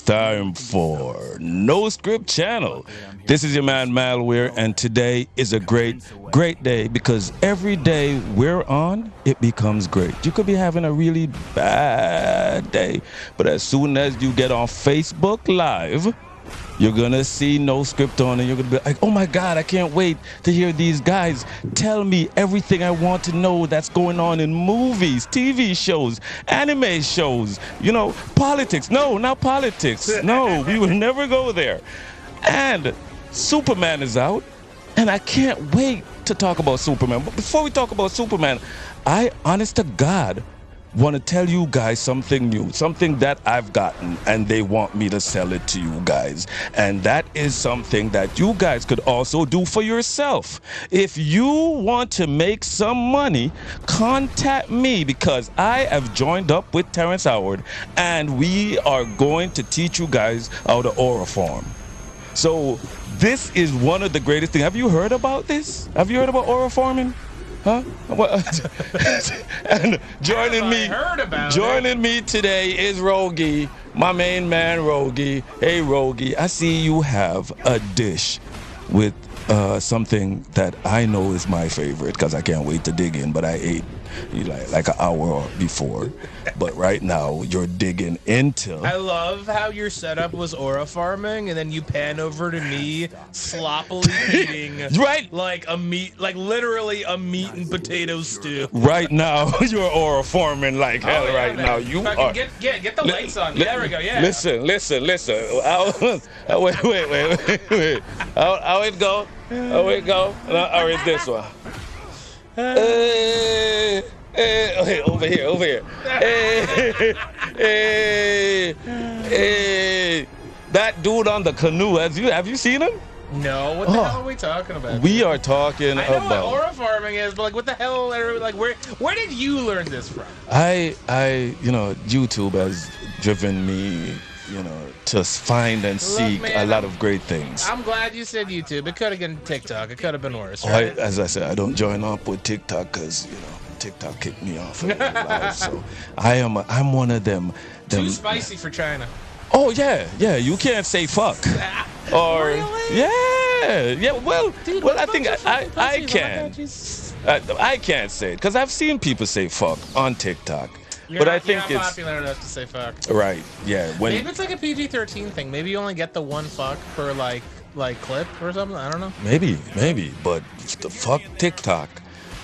time for NoScript Channel. This is your man Malware, and today is a great day because every day we're on, it becomes great. You could be having a really bad day, but as soon as you get on Facebook Live, you're gonna see NoScript on, and you're gonna be like, oh my God, I can't wait to hear these guys tell me everything I want to know that's going on in movies, TV shows, anime shows, politics. No, not politics. No, we will never go there. And Superman is out, and I can't wait to talk about Superman. But before we talk about Superman, I, honest to God, want to tell you guys something new, something that I've gotten, and they want me to sell it to you guys. And that is something that you guys could also do for yourself. If you want to make some money, contact me, because I have joined up with Terrence Howard, and we are going to teach you guys how to aura farm. So this is one of the greatest things. Have you heard about this? Have you heard about aura farming? Huh? And joining me today is Rogi, my main man Rogi. Hey Rogi, I see you have a dish with something that I know is my favorite because I can't wait to dig in, but I ate like an hour before. But right now you're digging into. I love how your setup was aura farming, and then you pan over to me sloppily eating right, like literally a meat and potato stew. Right now you're aura farming like hell. Yeah, right man. Now you are. Get the lights on. There we go. Yeah. Listen. Wait. How it go? How it go? How is this one? Okay, over here. That dude on the canoe, have you seen him? No, what the hell are we talking about? We are talking about. I know about what aura farming is, but like, what the hell? Like, where did you learn this from? YouTube has driven me, to find and seek a lot of great things. I'm glad you said YouTube. It could have been TikTok. It could have been worse. Right? As I said, I don't join up with TikTok because TikTok kicked me off of live. So I'm one of them. Too spicy for China. Oh yeah. You can't say fuck. Or really? Yeah. Well, dude, I think I can. I can't say it because I've seen people say fuck on TikTok. You're I think not it's popular enough to say fuck. Right. Yeah. Maybe it's like a PG-13 thing. Maybe you only get the one fuck per like clip or something. I don't know. Maybe. But the fuck TikTok.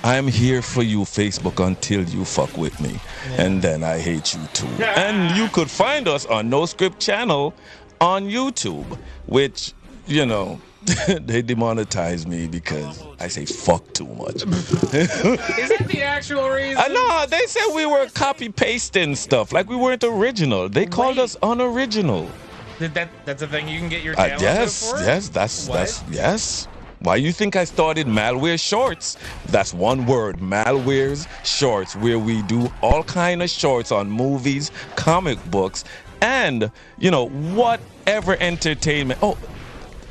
I'm here for you, Facebook, until you fuck with me, and then I hate you too. And you could find us on NoScript Channel on YouTube, which they demonetize me because I say fuck too much. Is that the actual reason? No, they said we were copy pasting stuff, like we weren't original. They called us unoriginal. That's a thing you can get your channel for? Yes, yes. Why you think I started Malware Shorts? That's one word, Malware's Shorts, where we do all kind of shorts on movies, comic books, and whatever entertainment. Oh,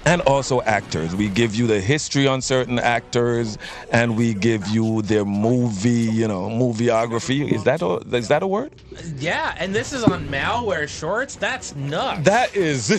and also actors. We give you the history on certain actors, and we give you their movieography. Is that a word? Yeah, and this is on Malware Shorts. That's nuts. That is.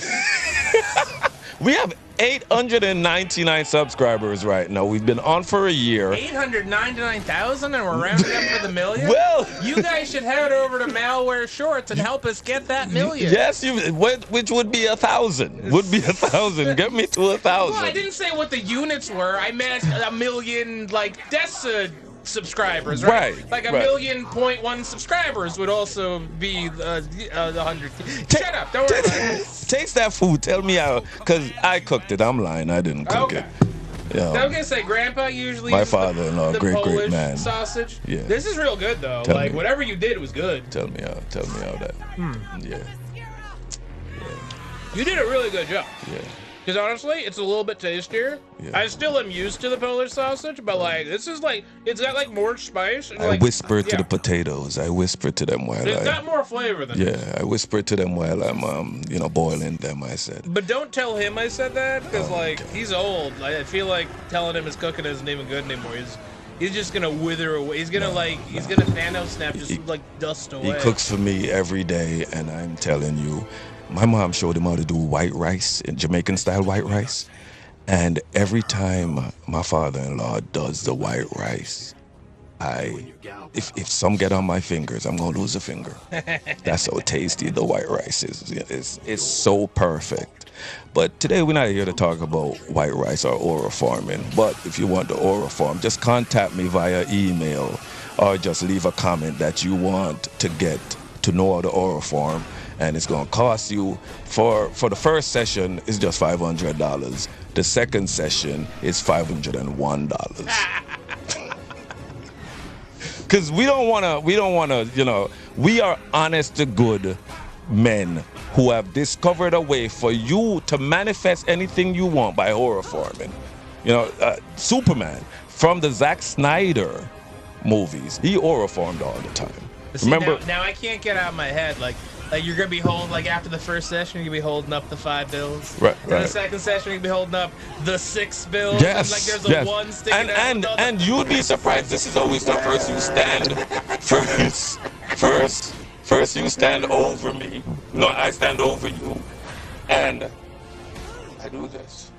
We have 899 subscribers right now. We've been on for a year. 899,000, and we're rounding up for the million? Well, you guys should head over to Malware Shorts and help us get that million. Yes, which would be 1,000. Would be 1,000. Get me to 1,000. Well, I didn't say what the units were. I meant a million, DESA subscribers, right? Like a 1,000,000.1 subscribers would also be 100. Shut up! Don't worry about it. Taste that food. Tell me how, because I cooked it. I'm lying. I didn't cook it. I was gonna say, Grandpa usually my uses father-in-law, the great Polish man. sausage. Yeah. This is real good though. Whatever you did was good. Tell me how that. Yeah. You did a really good job. Yeah. Because honestly, it's a little bit tastier. Yeah. I still am used to the Polish sausage, but this is it's got more spice. And I whisper to the potatoes. I whisper to them while it's got more flavor than I whisper to them while I'm boiling them. I said. But don't tell him I said that, because he's old. I feel like telling him his cooking isn't even good anymore. He's just gonna wither away. He's gonna he's gonna Thanos snap, dust away. He cooks for me every day, and I'm telling you, my mom showed him how to do white rice, Jamaican style white rice. And every time my father-in-law does the white rice, if some get on my fingers, I'm gonna lose a finger. That's how tasty the white rice is. It's so perfect. But today we're not here to talk about white rice or oral farming. But if you want the oral farm, just contact me via email or just leave a comment that you want to get to know the oral farm. And it's gonna cost you for the first session is just $500. The second session is $501. Because we don't wanna, we are honest to good men who have discovered a way for you to manifest anything you want by horror farming. Superman from the Zack Snyder movies, he horror farmed all the time. See, remember? Now I can't get out of my head like you're gonna be holding after the first session you're gonna be holding up the 5 bills. Right. And the second session you're gonna be holding up the 6 bills. Yes. And there's a 1 sticking out. And you'd be surprised. This is always the first you stand. First you stand over me. No, I stand over you. And I do this.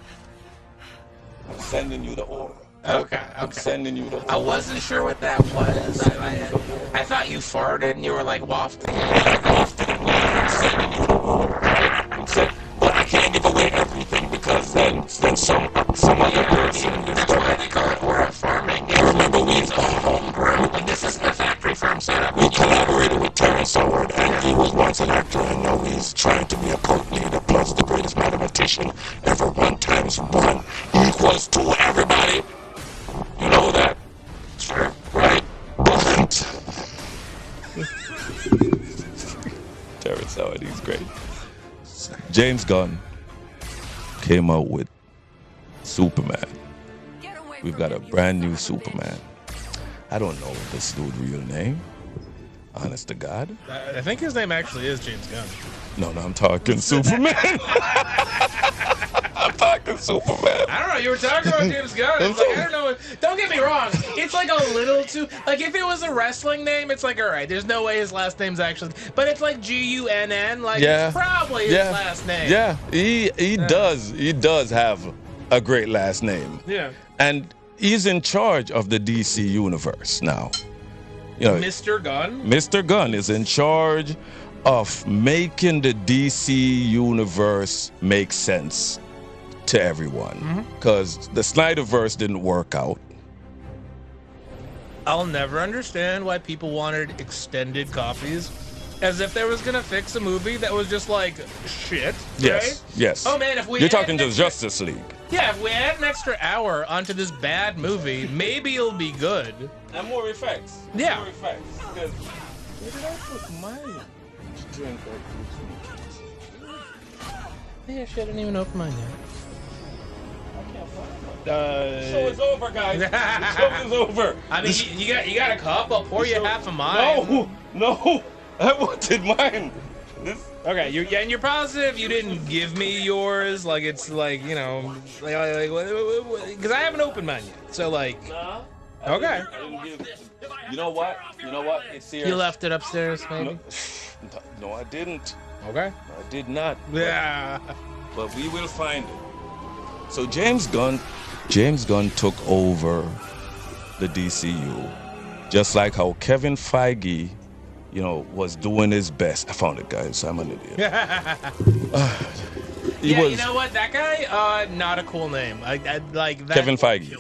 I'm sending you the order. Okay. I'm sending you the order. I wasn't sure what that was. I thought you farted and you were like wafting. But I can't give away everything because then some other person is trying to call it horror farming. And remember, we've all homegrown. This is the factory farm setup. We collaborated with Terrence Howard, and he was once an actor, and now he's trying to be a cult leader, plus the greatest mathematician ever. 1 times 1 equals 2. Everybody, you know that, sure, right? Terrence Howard, he's great. James Gunn came out with Superman. We've got a brand new Superman. I don't know this dude's real name. Honest to God. I think his name actually is James Gunn. No, I'm talking Superman. I'm talking Superman. I don't know. You were talking about James Gunn. It's I don't know. Don't get me wrong. It's a little too. If it was a wrestling name, it's all right. There's no way his last name's actually. But it's Gunn. It's probably his last name. Yeah, he does. He does have a great last name. Yeah. And he's in charge of the DC universe now. Mr. Gunn? Mr. Gunn is in charge of making the DC universe make sense to everyone. Because the Snyderverse didn't work out. I'll never understand why people wanted extended copies. As if they was gonna fix a movie that was just shit. Yes, right? yes. Oh man, if we You're talking just Justice League. Yeah, if we add an extra hour onto this bad movie, maybe it'll be good. And more effects. Yeah. More effects. Because where did I put my drink? Yeah, shit, I didn't even open mine yet. I can't find mine. The show is over, guys. The show is over. I mean, you got a cup. I'll pour you half of mine. No. I wanted mine. Okay, you're positive you didn't give me yours? It's because I haven't opened mine yet. So Nah. Okay. You know what? It's here. You left it upstairs, maybe? No, I didn't. Okay. I did not. Yeah. But we will find it. So James Gunn took over the DCU, just like how Kevin Feige, was doing his best. I found it, guys. I'm an idiot. You know what? That guy, not a cool name. I like that. Kevin Feige.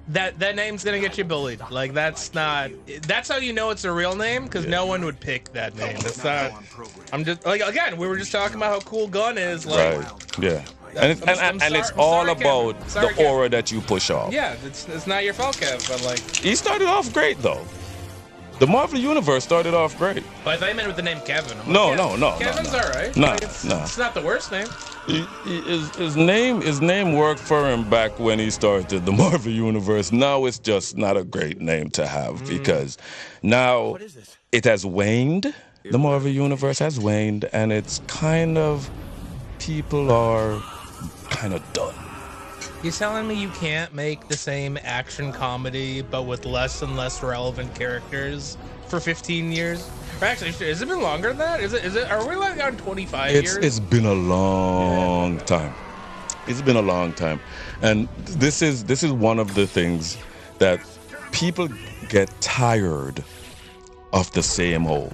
That name's gonna get you bullied. That's not. That's how you know it's a real name, because no one would pick that name. That's not. I'm just again. We were just talking about how cool Gunn is. Right. Yeah. And it's all about the aura that you push off. Yeah, it's not your fault, Kev. But he started off great though. The Marvel Universe started off great. But I thought you meant with the name Kevin. No. Kevin's alright. It's not the worst name. His name worked for him back when he started the Marvel Universe. Now it's just not a great name to have because now it has waned. The Marvel Universe has waned, and it's people are kind of done. You're telling me you can't make the same action comedy but with less and less relevant characters for 15 years? Actually, has it been longer than that? Is it? Are we like on 25 years? It's been a long time. It's been a long time, and this is one of the things that people get tired of the same old.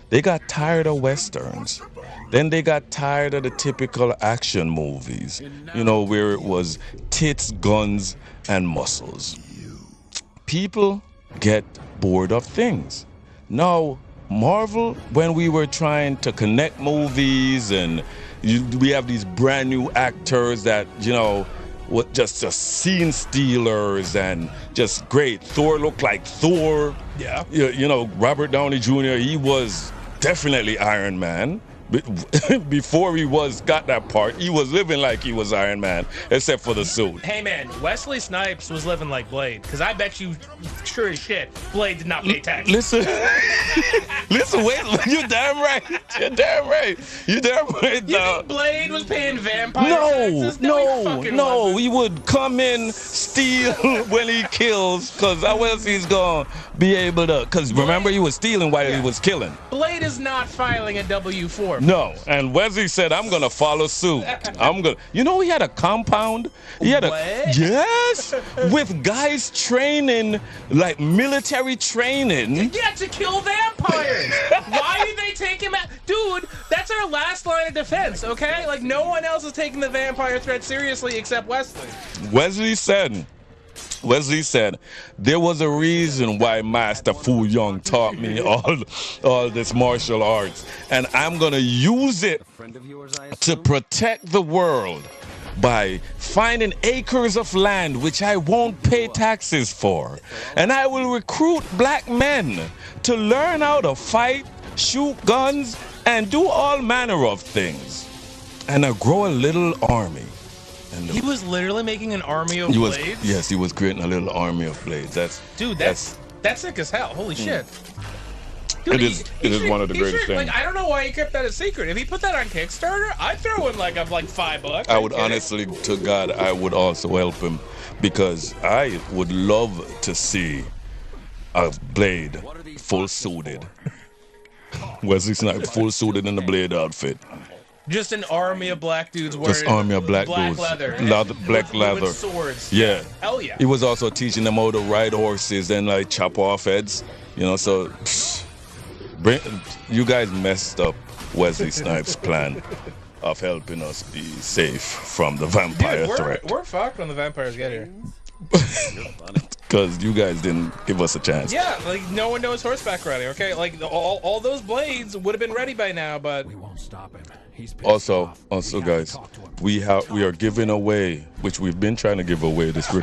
They got tired of westerns. Then they got tired of the typical action movies, where it was tits, guns, and muscles. People get bored of things. Now, Marvel, when we were trying to connect movies and we have these brand new actors that, just scene stealers and just great. Thor looked like Thor. Yeah. Robert Downey Jr., he was definitely Iron Man. Before he got that part, he was living like he was Iron Man, except for the suit. Hey man, Wesley Snipes was living like Blade, because I bet you, sure as shit, Blade did not pay taxes. Listen, wait, you're damn right. You're damn right. You think Blade was paying vampire taxes? No, he would come in, steal when he kills, because how else he's going to be able to, because remember, he was stealing while he was killing. Blade is not filing a W-4. No, and Wesley said, I'm going to follow suit. He had a compound. Yes, with guys training, like military training. Yeah, to kill vampires. Why did they take him out? Dude, that's our last line of defense, okay? Like, no one else is taking the vampire threat seriously except Wesley. Wesley said, there was a reason why Master Fu Young taught me all this martial arts, and I'm going to use it to protect the world by finding acres of land which I won't pay taxes for, and I will recruit black men to learn how to fight, shoot guns, and do all manner of things, and I grow a little army. He was literally making an army of blades? Yes, he was creating a little army of blades. That's sick as hell. Holy shit. Dude, it is one of the greatest things. Like, I don't know why he kept that a secret. If he put that on Kickstarter, I'd throw in like $5. I would honestly, to God, I would also help him, because I would love to see a Blade full suited. Wesley Snipes full suited in the Blade outfit. Just an army of black dudes wearing black leather. Black leather. With swords. Yeah. Hell yeah. He was also teaching them how to ride horses and like chop off heads. So you guys messed up Wesley Snipes' plan of helping us be safe from the vampire threat. We're fucked when the vampires get here. Because you guys didn't give us a chance. Yeah, like no one knows horseback riding, okay? Like all those blades would have been ready by now, but we won't stop him. Also, guys, we are giving away, which we've been trying to give away this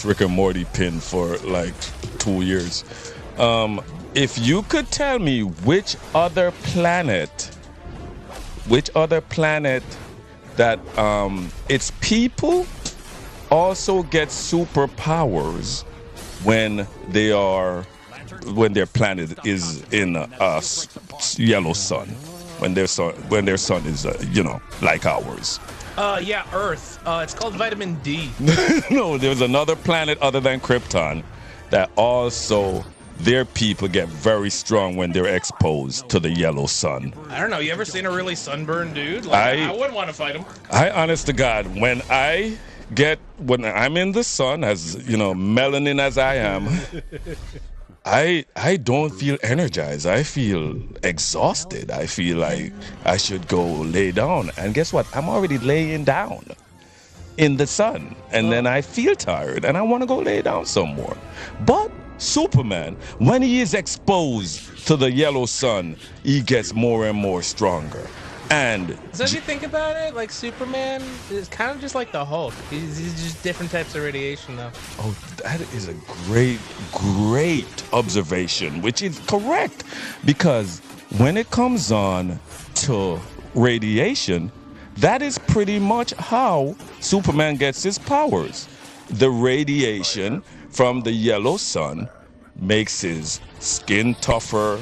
Rick and Morty pin for like 2 years. If you could tell me which other planet that its people also get superpowers when their planet is in a yellow sun. When their sun is, like ours. Yeah, Earth. It's called vitamin D. No, there's another planet other than Krypton that also their people get very strong when they're exposed to the yellow sun. I don't know. You ever seen a really sunburned dude? I wouldn't want to fight him. Honest to God, when I'm in the sun, as melanin as I am, I don't feel energized. I feel exhausted. I feel like I should go lay down. And guess what? I'm already laying down in the sun. And then I feel tired and I want to go lay down some more. But Superman, when he is exposed to the yellow sun, he gets more and more stronger. And so if you think about it, like Superman is kind of just like the Hulk. He's just different types of radiation, though. Oh, that is a great observation, which is correct. Because when it comes on to radiation, that is pretty much how Superman gets his powers. The radiation from the yellow sun makes his skin tougher,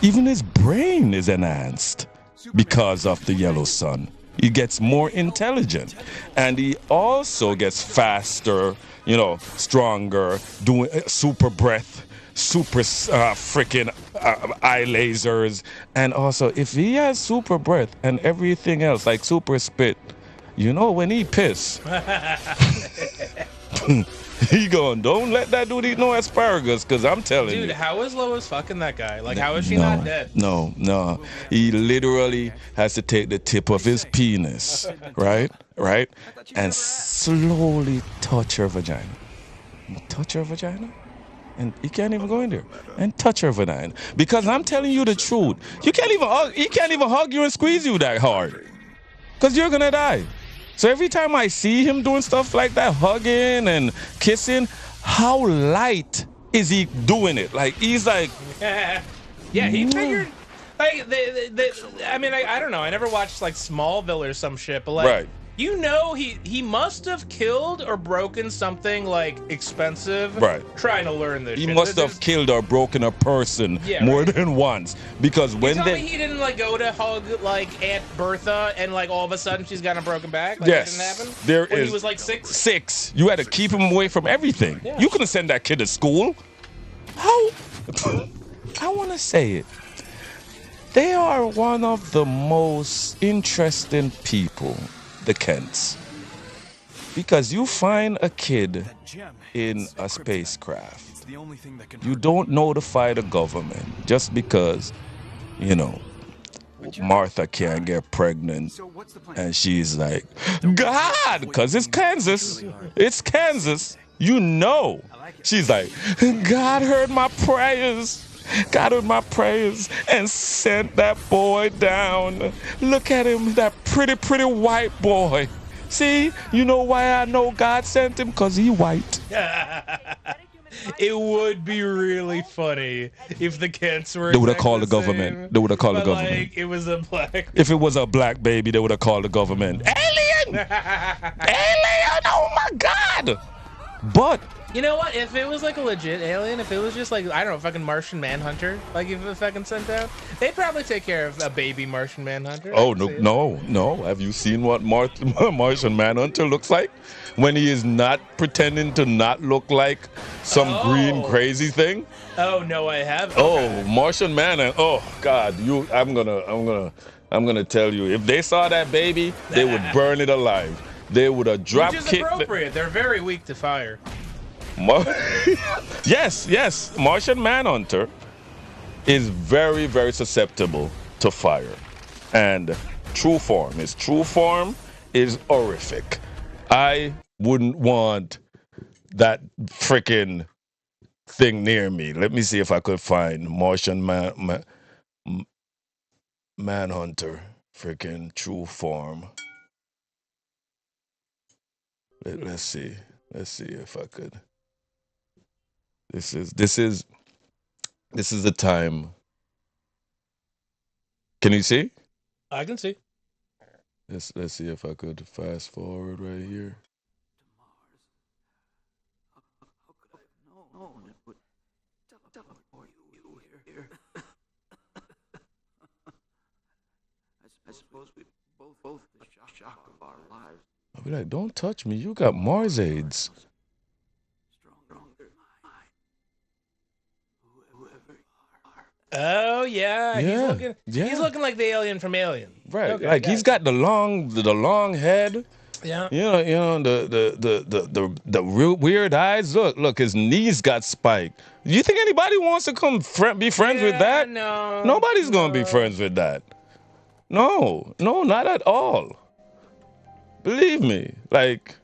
even his brain is enhanced because of the yellow sun. He gets more intelligent, and he also gets faster, stronger, doing super breath, super freaking eye lasers, and also if he has super breath and everything else like super spit, you know when he piss. He going, don't let that dude eat no asparagus, because I'm telling you. Dude, how is Lois fucking that guy? Like, how is she not dead? No. He literally has to take the tip of his penis, right? And slowly touch her vagina. Touch her vagina? And he can't even go in there and touch her vagina. Because I'm telling you the truth. He can't even hug you and squeeze you that hard. Because you're going to die. So every time I see him doing stuff like that, hugging and kissing, how light is he doing it? Like, he's like... Yeah, he figured... Like, I mean, I don't know. I never watched, like, Smallville or some shit, but, like... Right. You know, he must have killed or broken something, like, expensive. Right. Trying to learn this He shit. must have killed or broken a person more than once. Because when you tell me he didn't, like, go to hug, like, Aunt Bertha and, like, all of a sudden she's got a broken back? Like, yes. That didn't happen? When he was, like, 6? 6. You had to keep him away from everything. Yeah. You couldn't send that kid to school. How? I want to say it. They are one of the most interesting people, the Kents. Because you find a kid in a spacecraft. You don't notify the government just because, you know, Martha can't get pregnant. And she's like, God, because it's Kansas. It's Kansas. You know. She's like, God heard my prayers. God heard my prayers and sent that boy down. Look at him, that pretty, pretty white boy. See, you know why I know God sent him? Because he white. It would be really funny if the Kents were. They would have called the government. They would have called the government. Like, it was a black. If it was a black baby, they would have called the government. Alien! Alien! Oh my God! But you know what? If it was like a legit alien, if it was just like, I don't know, fucking Martian Manhunter, like if it fucking sent out, they'd probably take care of a baby Martian Manhunter. Oh no! Have you seen what Martian Manhunter looks like when he is not pretending to not look like some green crazy thing? Oh no, I haven't. Oh, Martian Manhunter! Oh God, I'm gonna tell you, if they saw that baby, they would burn it alive. They would have drop kicked. Which is appropriate. They're very weak to fire. Yes. Martian Manhunter is very, very susceptible to fire. And his true form is horrific. I wouldn't want that freaking thing near me. Let me see if I could find Martian Manhunter freaking true form. Let's see if I could. This is the time. Can you see? I can see. Let's see if I could fast forward right here. I suppose we both the shock of our lives. I'll be like, don't touch me. You got Mars AIDS. Oh yeah. He's looking like the alien from Alien. Right. Okay, like he's got the long head. Yeah. You know the real weird eyes. Look, his knees got spiked. You think anybody wants to come be friends with that? No. Nobody's gonna be friends with that. No, not at all. Believe me, like.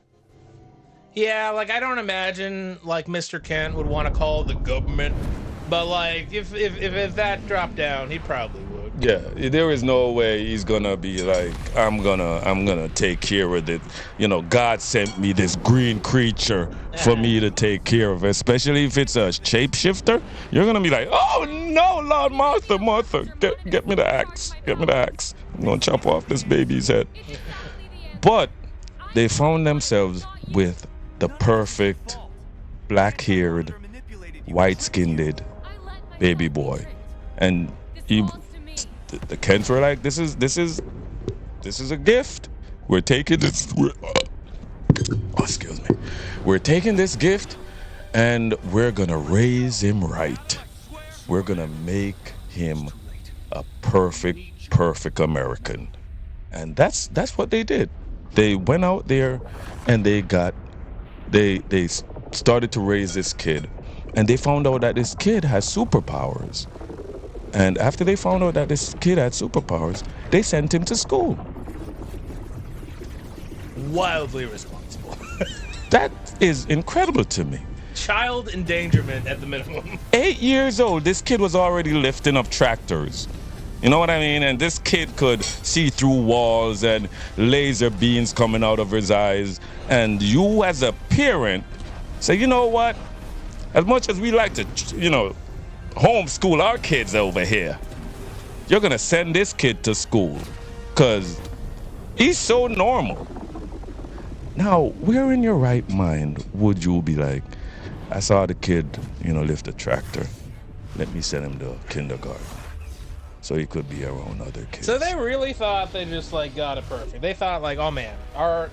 Yeah, like I don't imagine like Mr. Kent would want to call the government, but like if that dropped down, he probably would. Yeah, there is no way he's gonna be like, I'm gonna take care of it. You know, God sent me this green creature for me to take care of, especially if it's a shapeshifter. You're gonna be like, oh no, Lord Martha, get me the axe. I'm gonna chop off this baby's head. But they found themselves with the perfect black-haired, white-skinned baby boy, and the Kents were like, "This is a gift. We're taking this. Excuse me. We're taking this gift, and we're gonna raise him right. We're gonna make him a perfect American. And that's what they did. They went out there and they started to raise this kid, and they found out that this kid has superpowers. And after they found out that this kid had superpowers, they sent him to school. Wildly responsible. That is incredible to me. Child endangerment at the minimum. 8 years old, this kid was already lifting up tractors. You know what I mean? And this kid could see through walls and laser beams coming out of his eyes. And you as a parent say, you know what? As much as we like to, homeschool our kids over here, you're going to send this kid to school because he's so normal. Now, where in your right mind would you be like, I saw the kid, lift a tractor. Let me send him to kindergarten so he could be around other kids. So they really thought they just got it perfect. They thought oh man, our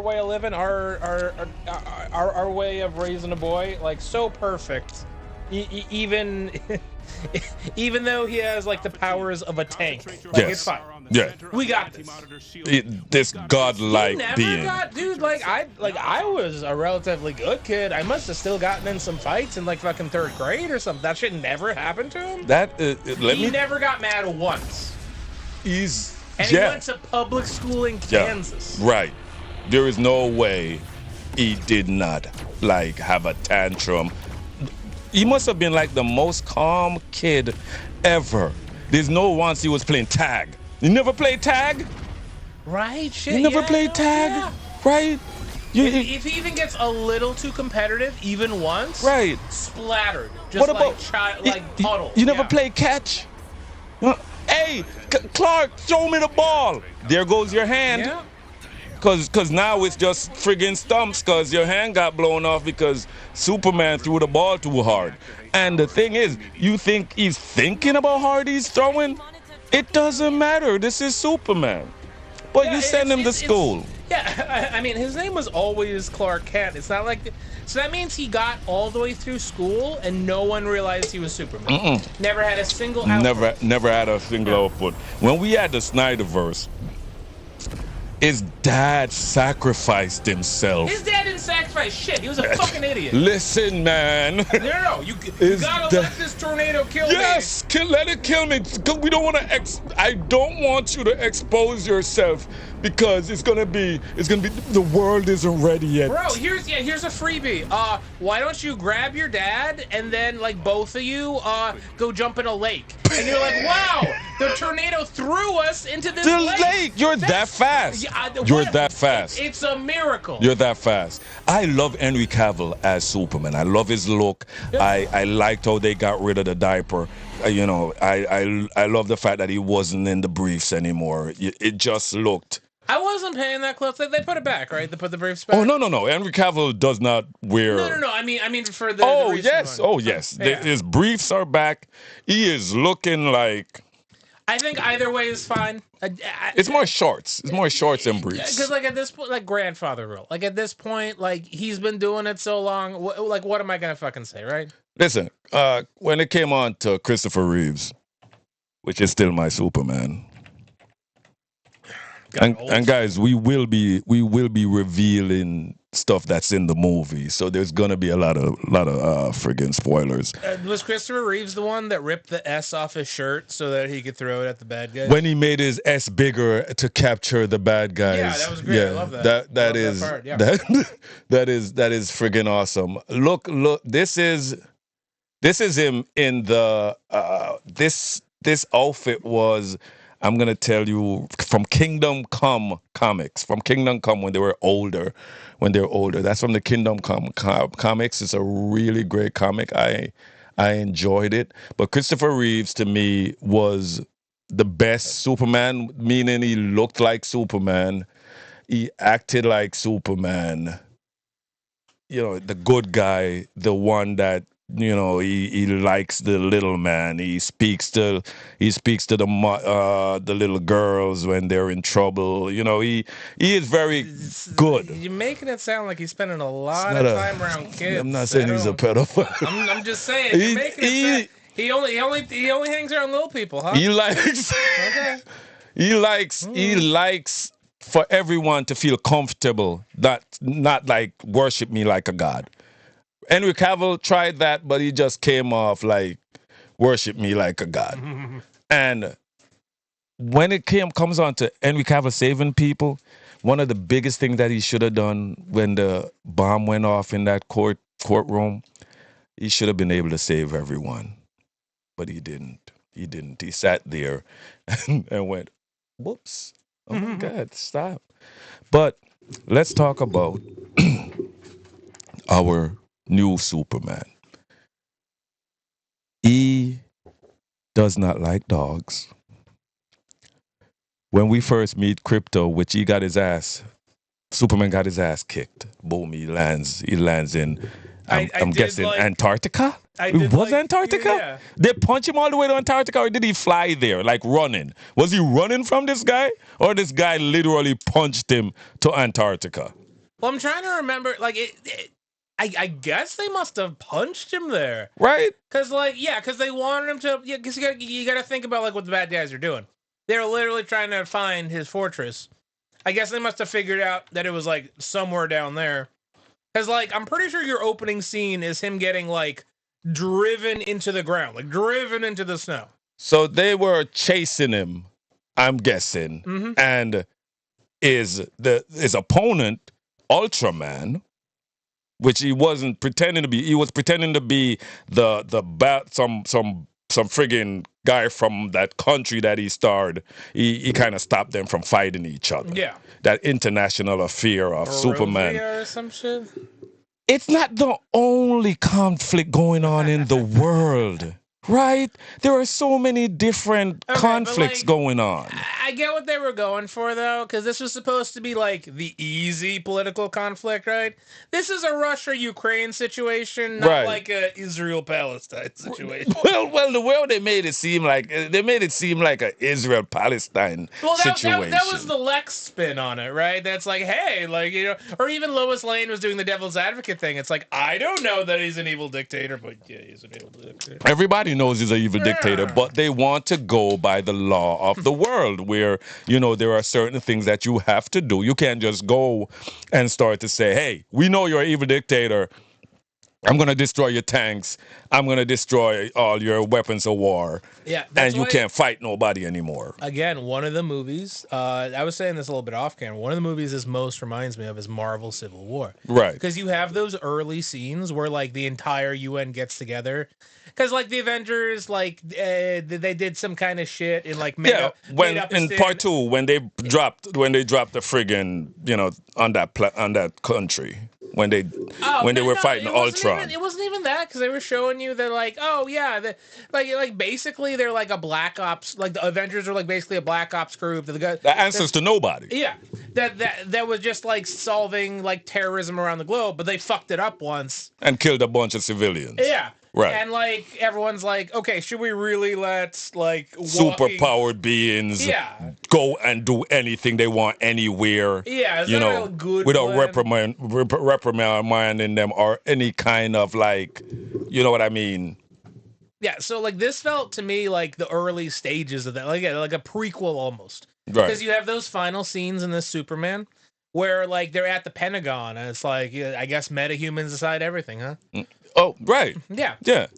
way of living, our way of raising a boy, so perfect. Even even though he has the powers of a tank, yes. It's fine. Yeah, we got this. This godlike being. Dude, I was a relatively good kid. I must have still gotten in some fights in fucking third grade or something. That shit never happened to him. He never got mad once. He went to public school in Kansas. Yeah, right. There is no way he did not have a tantrum. He must have been the most calm kid ever. There's no once he was playing tag. You never played tag? Right, shit. You never played tag? Right? If he even gets a little too competitive, even once, right? Splattered. Just what about puddle. You never played catch? Hey, Clark, throw me the ball. There goes your hand. Yeah. Cause now it's just friggin' stumps cause your hand got blown off because Superman threw the ball too hard. And the thing is, you think he's thinking about how hard he's throwing? It doesn't matter. This is Superman. But you send him to school. Yeah, I mean, his name was always Clark Kent. It's not so that means he got all the way through school and no one realized he was Superman. Never had a single output. Never had a single output. When we had the Snyderverse, his dad sacrificed himself. His dad didn't sacrifice shit. He was a fucking idiot. Listen, man. No. You gotta let this tornado kill me. Yes, let it kill me. We don't want to. I don't want you to expose yourself because it's gonna be. The world isn't ready yet. Bro, here's a freebie. Why don't you grab your dad and then both of you go jump in a lake? And you're like, wow, the tornado threw us into this lake. You're that fast. You're that fast. It's a miracle. You're that fast. I love Henry Cavill as Superman. I love his look. I liked how they got rid of the diaper. I love the fact that he wasn't in the briefs anymore. It just looked. I wasn't paying that close. They put it back, right? They put the briefs back. Oh no! Henry Cavill does not wear. No. I mean for the. Oh the yes! one. Oh yes! Yeah. His briefs are back. He is looking like. I think either way is fine. It's more shorts. It's more shorts than briefs. Because at this point, grandfather rule. At this point, he's been doing it so long. What am I gonna fucking say, right? Listen, when it came on to Christopher Reeves, which is still my Superman. And guys, we will be revealing stuff that's in the movie, so there's gonna be a lot of friggin' spoilers. Was Christopher Reeves the one that ripped the S off his shirt so that he could throw it at the bad guys? When he made his S bigger to capture the bad guys. Yeah, that was great. I love that. That is friggin' awesome. Look, this is him in the this outfit was. I'm going to tell you from Kingdom Come comics, from Kingdom Come when they were older, That's from the Kingdom Come comics. It's a really great comic. I enjoyed it. But Christopher Reeves, to me, was the best Superman, meaning he looked like Superman. He acted like Superman. The good guy, the one that he likes the little man. He speaks to the little girls when they're in trouble. He is very good. You're making it sound like he's spending a It's lot not of a. time around kids. I'm not saying he's a pedophile. I'm just saying you're making it sound. He only hangs around little people, huh? He likes. Okay. He likes for everyone to feel comfortable, not like worship me like a god. Henry Cavill tried that, but he just came off like worship me like a god. And when it comes on to Henry Cavill saving people, one of the biggest things that he should have done when the bomb went off in that courtroom, he should have been able to save everyone, but he didn't. He didn't. He sat there and went, "Whoops! Oh my God, stop!" But let's talk about our new Superman. He does not like dogs. When we first meet Crypto, which Superman got his ass kicked. Boom, he lands in, I'm guessing, Antarctica? It was Antarctica? Yeah. They punch him all the way to Antarctica, or did he fly there, like running? Was he running from this guy? Or this guy literally punched him to Antarctica? Well, I'm trying to remember, I guess they must have punched him there. Right? Because they wanted him to, because you got to think about, what the bad guys are doing. They're literally trying to find his fortress. I guess they must have figured out that it was, somewhere down there. Because, I'm pretty sure your opening scene is him getting, driven into the ground, driven into the snow. So they were chasing him, I'm guessing, and his opponent, Ultraman, which he wasn't pretending to be. He was pretending to be some friggin' guy from that country that he starred. He kind of stopped them from fighting each other. Yeah, that international affair of Superman or some shit. It's not the only conflict going on in the world. Right? There are so many different conflicts going on. I get what they were going for, though, because this was supposed to be the easy political conflict, right? This is a Russia-Ukraine situation, not like a Israel-Palestine situation. Well, the way they made it seem like a Israel-Palestine situation. That was the Lex spin on it, right? That's hey, or even Lois Lane was doing the devil's advocate thing. It's I don't know that he's an evil dictator, but yeah, he's an evil dictator. Everybody knows he's an evil dictator, but they want to go by the law of the world where, there are certain things that you have to do. You can't just go and start to say, hey, we know you're an evil dictator. I'm going to destroy your tanks. I'm going to destroy all your weapons of war. Yeah. And you can't fight nobody anymore. Again, one of the movies, I was saying this a little bit off camera, one of the movies this most reminds me of is Marvel Civil War. Right. Because you have those early scenes where, the entire UN gets together. Because, the Avengers, they did some kind of shit in, in part 2, when they dropped the friggin', on that country. When they were fighting Ultron. It wasn't even that, because they were showing you that, basically they're a Black Ops, the Avengers are basically a Black Ops group. That answers to nobody. Yeah. That was just solving terrorism around the globe, but they fucked it up once. And killed a bunch of civilians. Yeah. Right. And everyone's okay, should we really let superpowered beings go and do anything they want anywhere? Yeah, is that a good without plan? reprimanding them or any kind of you know what I mean? Yeah, so this felt to me like the early stages of that, like a prequel almost. Right. Because you have those final scenes in this Superman where they're at the Pentagon and it's I guess metahumans decide everything, huh? Oh, right. Yeah. Yeah.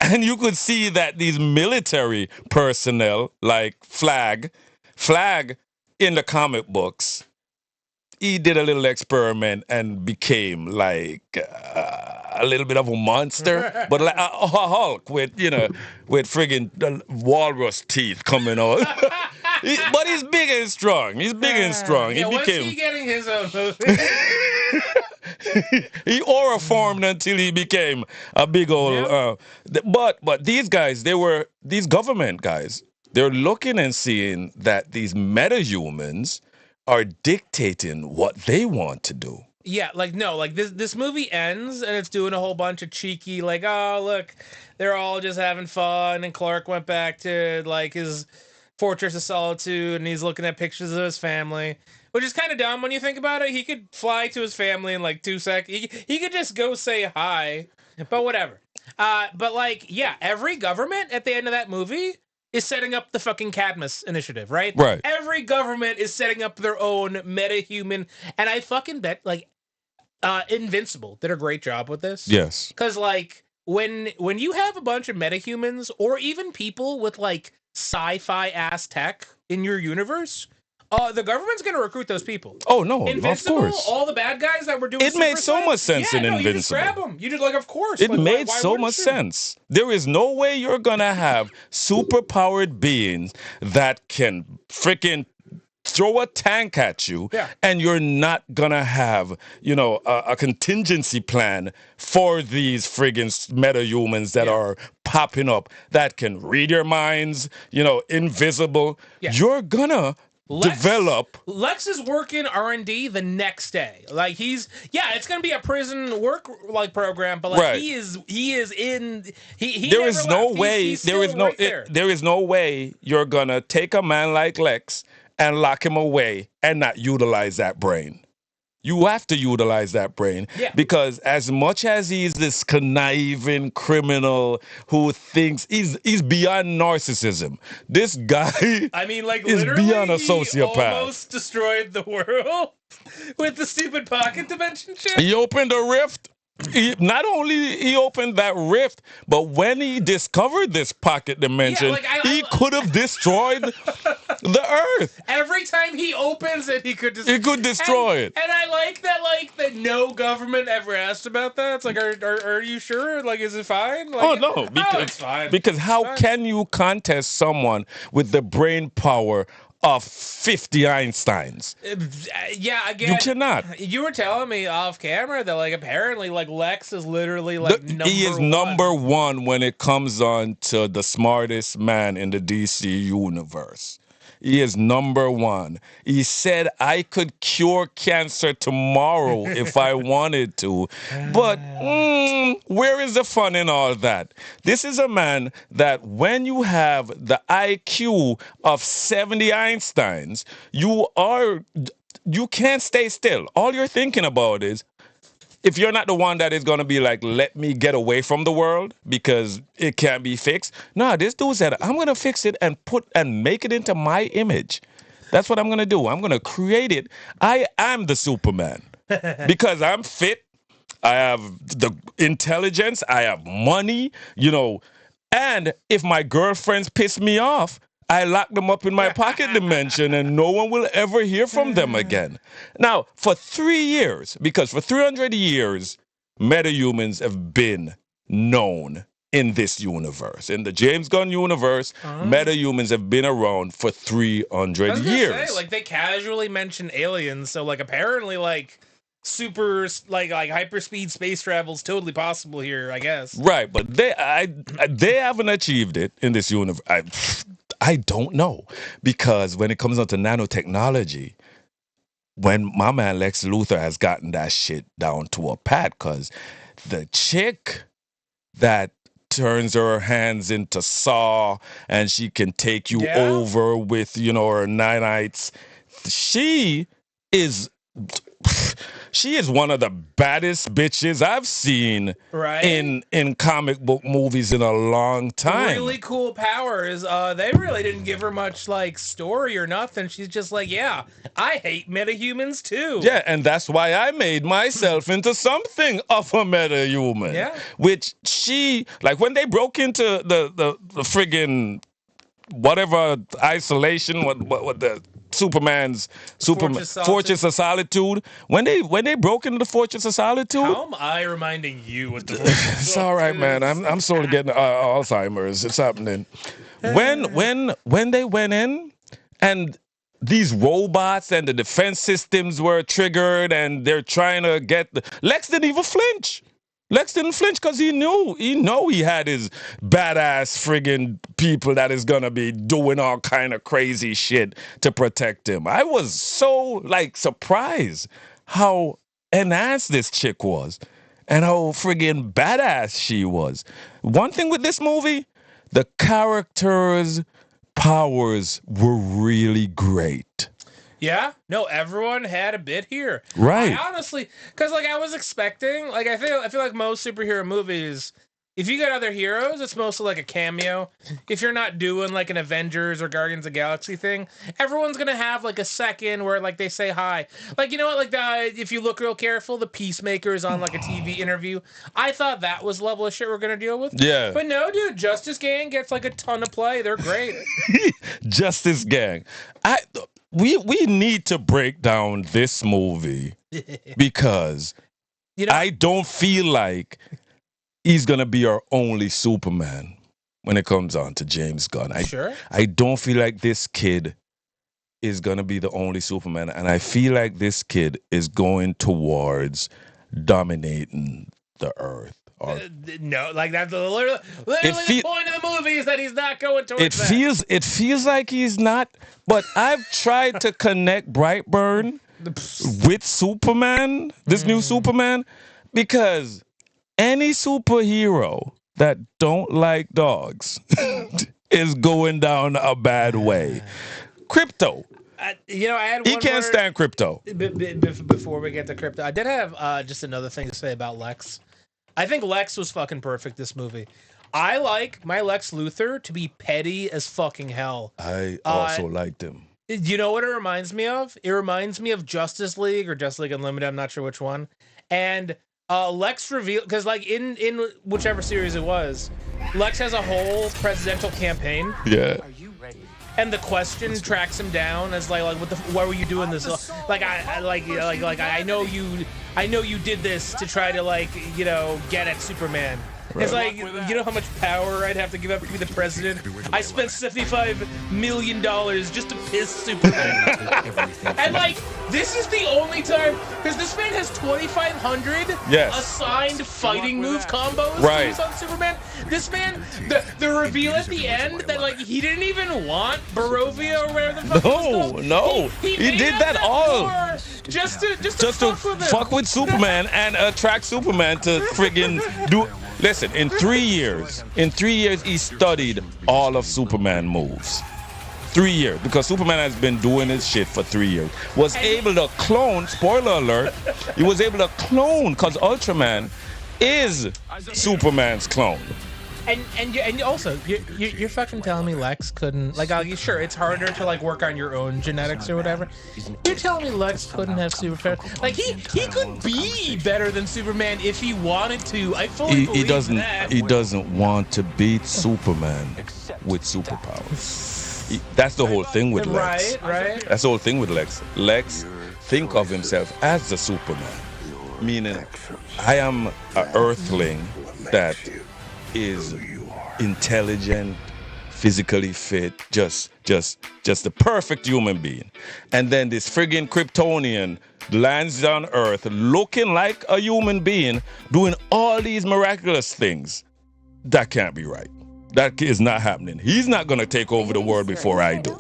And you could see that these military personnel, like Flag in the comic books, he did a little experiment and became a little bit of a monster, but like a Hulk with friggin' walrus teeth coming out. But he's big and strong. Yeah, when's he getting his own movie? He aura formed until he became a big old. But these guys, these government guys. They're looking and seeing that these metahumans are dictating what they want to do. Yeah, like no, like this movie ends and it's doing a whole bunch of cheeky like, oh look, they're all just having fun and Clark went back to like his Fortress of Solitude and he's looking at pictures of his family, which is kind of dumb when you think about it. He could fly to his family in like 2 seconds. He could just go say hi, but whatever. But like, yeah, every government at the end of that movie is setting up the fucking Cadmus initiative, right? Right. Every government is setting up their own meta-human, and I fucking bet like Invincible did a great job with this. Yes. Because like when you have a bunch of metahumans or even people with like sci-fi ass tech in your universe, the government's gonna recruit those people. Oh no, Invincible, of course. all the bad guys that were doing It made so much sense in Invincible. You just grab them. You just like, of course. It like, made why so wouldn't much you? sense. There is no way you're gonna have superpowered beings that can freaking throw a tank at you, and you're not gonna have, a contingency plan for these friggin' metahumans that are popping up that can read your minds, invisible. You're gonna develop. Lex is working R&D the next day. Like it's gonna be a prison work like program, but like he is in. He there never is no left. way. He's There is still no. right there. There is no way you're gonna take a man like Lex and lock him away and not utilize that brain. You have to utilize that brain because as much as he's this conniving criminal who thinks he's beyond narcissism, this guy I mean, like is literally, beyond a he sociopath. almost destroyed the world with the stupid pocket dimension shit. He opened a rift. Not only he opened that rift, but when he discovered this pocket dimension, he could have destroyed the Earth. Every time he opens it, he could destroy it. And I like that, that no government ever asked about that. It's like, are you sure? Like, is it fine? Like, no, because, it's fine. Because how can you contest someone with the brain power of 50 Einsteins? Again, you cannot. You were telling me off camera that like apparently like Lex is literally like he is number one when it comes on to the smartest man in the DC universe. He is number one. He said I could cure cancer tomorrow if I wanted to. But where is the fun in all that? This is a man that when you have the IQ of 70 Einsteins, you can't stay still. All you're thinking about is, if you're not the one that is going to be like, let me get away from the world because it can't be fixed. No, this dude said, I'm going to fix it and make it into my image. That's what I'm going to do. I'm going to create it. I am the Superman because I'm fit. I have the intelligence. I have money, and if my girlfriends piss me off, I lock them up in my pocket dimension and no one will ever hear from them again. Now, for 3 years, because for 300 years, metahumans have been known in this universe. In the James Gunn universe, metahumans have been around for 300 years. Say, like, they casually mention aliens, so, like, apparently, like, super, like hyperspeed space travel is totally possible here, I guess. Right, but they haven't achieved it in this universe. I don't know, because when it comes down to nanotechnology, when my man Lex Luthor has gotten that shit down to a pat, because the chick that turns her hands into saw and she can take you over with, her nanites, she is one of the baddest bitches I've seen in comic book movies in a long time. Really cool powers. They really didn't give her much like story or nothing. She's just like, yeah, I hate metahumans too. Yeah, and that's why I made myself into something of a metahuman. Yeah. Which she, like when they broke into the friggin' whatever isolation, what the Superman's Fortress of Solitude. When they broke into the Fortress of Solitude. How am I reminding you what the Fortress of Solitude? It's all right, man. I'm sort of getting Alzheimer's. It's happening. When they went in and these robots and the defense systems were triggered and they're trying to get Lex didn't even flinch. Lex didn't flinch because he knew he had his badass friggin' people that is gonna be doing all kind of crazy shit to protect him. I was so surprised how enhanced this chick was and how friggin' badass she was. One thing with this movie, the characters' powers were really great. Yeah, no, everyone had a bit here. Right. I honestly, because like I was expecting, like I feel like most superhero movies, if you got other heroes, it's mostly like a cameo. If you're not doing like an Avengers or Guardians of the Galaxy thing, everyone's gonna have like a second where like they say hi. Like you know what, like if you look real careful, the Peacemaker's on like a TV interview. I thought that was level of shit we're gonna deal with. Yeah. But no, dude, Justice Gang gets like a ton of play. They're great. Justice Gang. We need to break down this movie because I don't feel like he's gonna be our only Superman when it comes on to James Gunn. I don't feel like this kid is gonna be the only Superman, and I feel like this kid is going towards dominating the earth. No, like that's literally the point of the movie is that he's not going towards that. It feels like he's not, but I've tried to connect Brightburn with Superman, this new Superman, because any superhero that don't like dogs is going down a bad way. Crypto. I had one he can't stand Crypto. Before we get to Crypto, I did have just another thing to say about Lex. I think Lex was fucking perfect this movie. I like my Lex Luthor to be petty as fucking hell. I also liked him. You know what it reminds me of? It reminds me of Justice League or Justice League Unlimited. I'm not sure which one. And Lex revealed, because like in whichever series it was, Lex has a whole presidential campaign. Yeah. Are you ready? And the question tracks him down as like why were you doing this? Like I know you did this to try to like get at Superman. Right. It's like, you know how much power I'd have to give up to be the president? I spent $75 million just to piss Superman. And like, this is the only time, because this man has 2,500 assigned fighting move combos to use on Superman. This man, the reveal at the end that like he didn't even want Barovia or whatever the fuck it was called. No, he did that all just to fuck with Superman and attract Superman to friggin' do. Listen, in 3 years, he studied all of Superman moves. 3 years, because Superman has been doing his shit for 3 years. Was able to clone, spoiler alert, he was able to clone, because Ultraman is Superman's clone. And also, you're fucking telling me Lex couldn't, like, sure, it's harder to like work on your own genetics or whatever. You're telling me Lex couldn't have superpowers? Like he could be better than Superman if he wanted to. I fully believe that. He doesn't want to beat Superman with superpowers. That's the whole thing with Lex. Right. That's the whole thing with Lex. Lex think of himself as the Superman, meaning I am an Earthling that is intelligent, physically fit, just the perfect human being. And then this friggin' Kryptonian lands on Earth looking like a human being, doing all these miraculous things. That can't be right. That is not happening. He's not gonna take over the world before I do.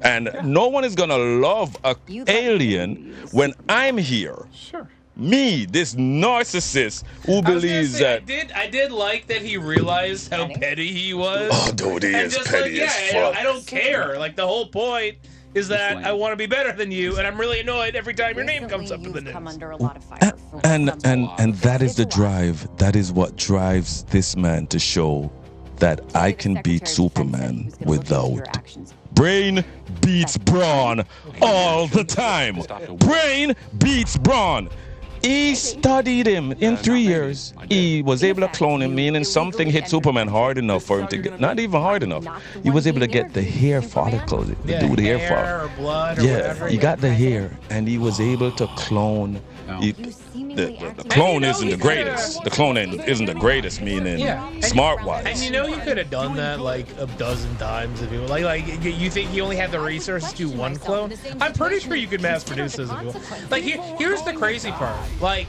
And no one is gonna love an alien when I'm here. Sure. Me, this narcissist who believes that I did like that he realized how petty he was. Oh, dude, he is petty as fuck. I don't care. Like the whole point is that I want to be better than you, and I'm really annoyed every time your name comes up in the news. And that is the drive. That is what drives this man to show that I can beat Superman without. Brain beats brawn all the time. Brain beats brawn. He studied him in 3 years. He was able to clone him, meaning something hit Superman hard enough for him to get, not even hard enough. He was able to get the hair follicle, do the hair follicle. Or blood or whatever. He got the hair, and he was able to clone. The clone isn't the greatest. The clone isn't the greatest, meaning smart-wise. And you know he could have done that like a dozen times if he was like you think he only had the resources to do one clone? I'm pretty sure you could mass produce those if you want. Like here's the crazy part. Like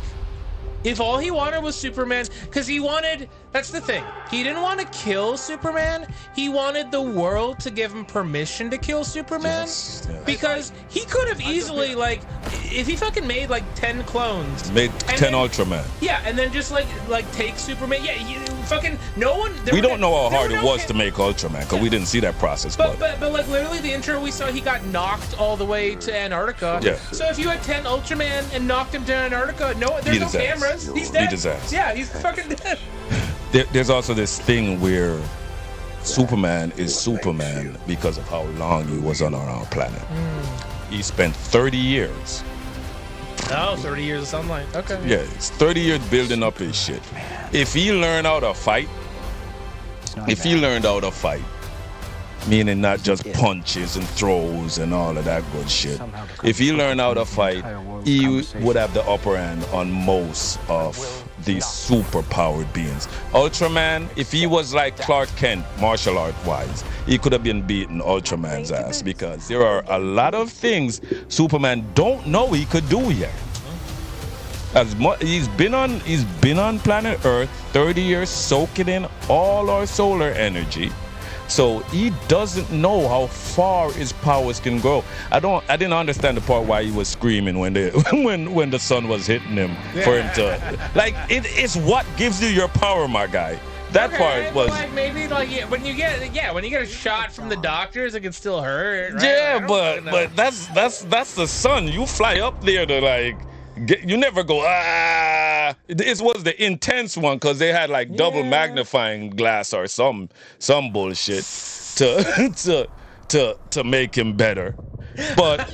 if all he wanted was Superman, because he wanted That's the thing. He didn't want to kill Superman. He wanted the world to give him permission to kill Superman. Yes. Because he could have easily, like, if he fucking made like 10 clones, made 10 Ultraman. Yeah, and then just like take Superman. Yeah, you fucking no one. We don't know how hard it was to make Ultraman because we didn't see that process. But like literally the intro we saw, he got knocked all the way to Antarctica. Yeah. So if you had 10 Ultraman and knocked him to Antarctica, there's no cameras. He's dead. Beat his ass. Yeah, he's fucking dead. There's also this thing where Superman is Superman because of how long he was on our planet. He spent 30 years. Oh, 30 years of sunlight. Okay. Yeah, it's 30 years building up his shit. If he learned how to fight, meaning not just punches and throws and all of that good shit. If he learned how to fight, he would have the upper hand on most of these super powered beings. Ultraman, if he was like Clark Kent, martial art wise, he could have been beating Ultraman's ass because there are a lot of things Superman don't know he could do yet. As much he's been on planet Earth 30 years soaking in all our solar energy. So he doesn't know how far his powers can go. I didn't understand the part why he was screaming when the sun was hitting him for him to like it's what gives you your power, my guy. That part was like maybe like when you get a shot from the doctors, it can still hurt. Right? Yeah, but that's the sun. You fly up there to like. You never go This was the intense one because they had like double magnifying glass or some bullshit to make him better. But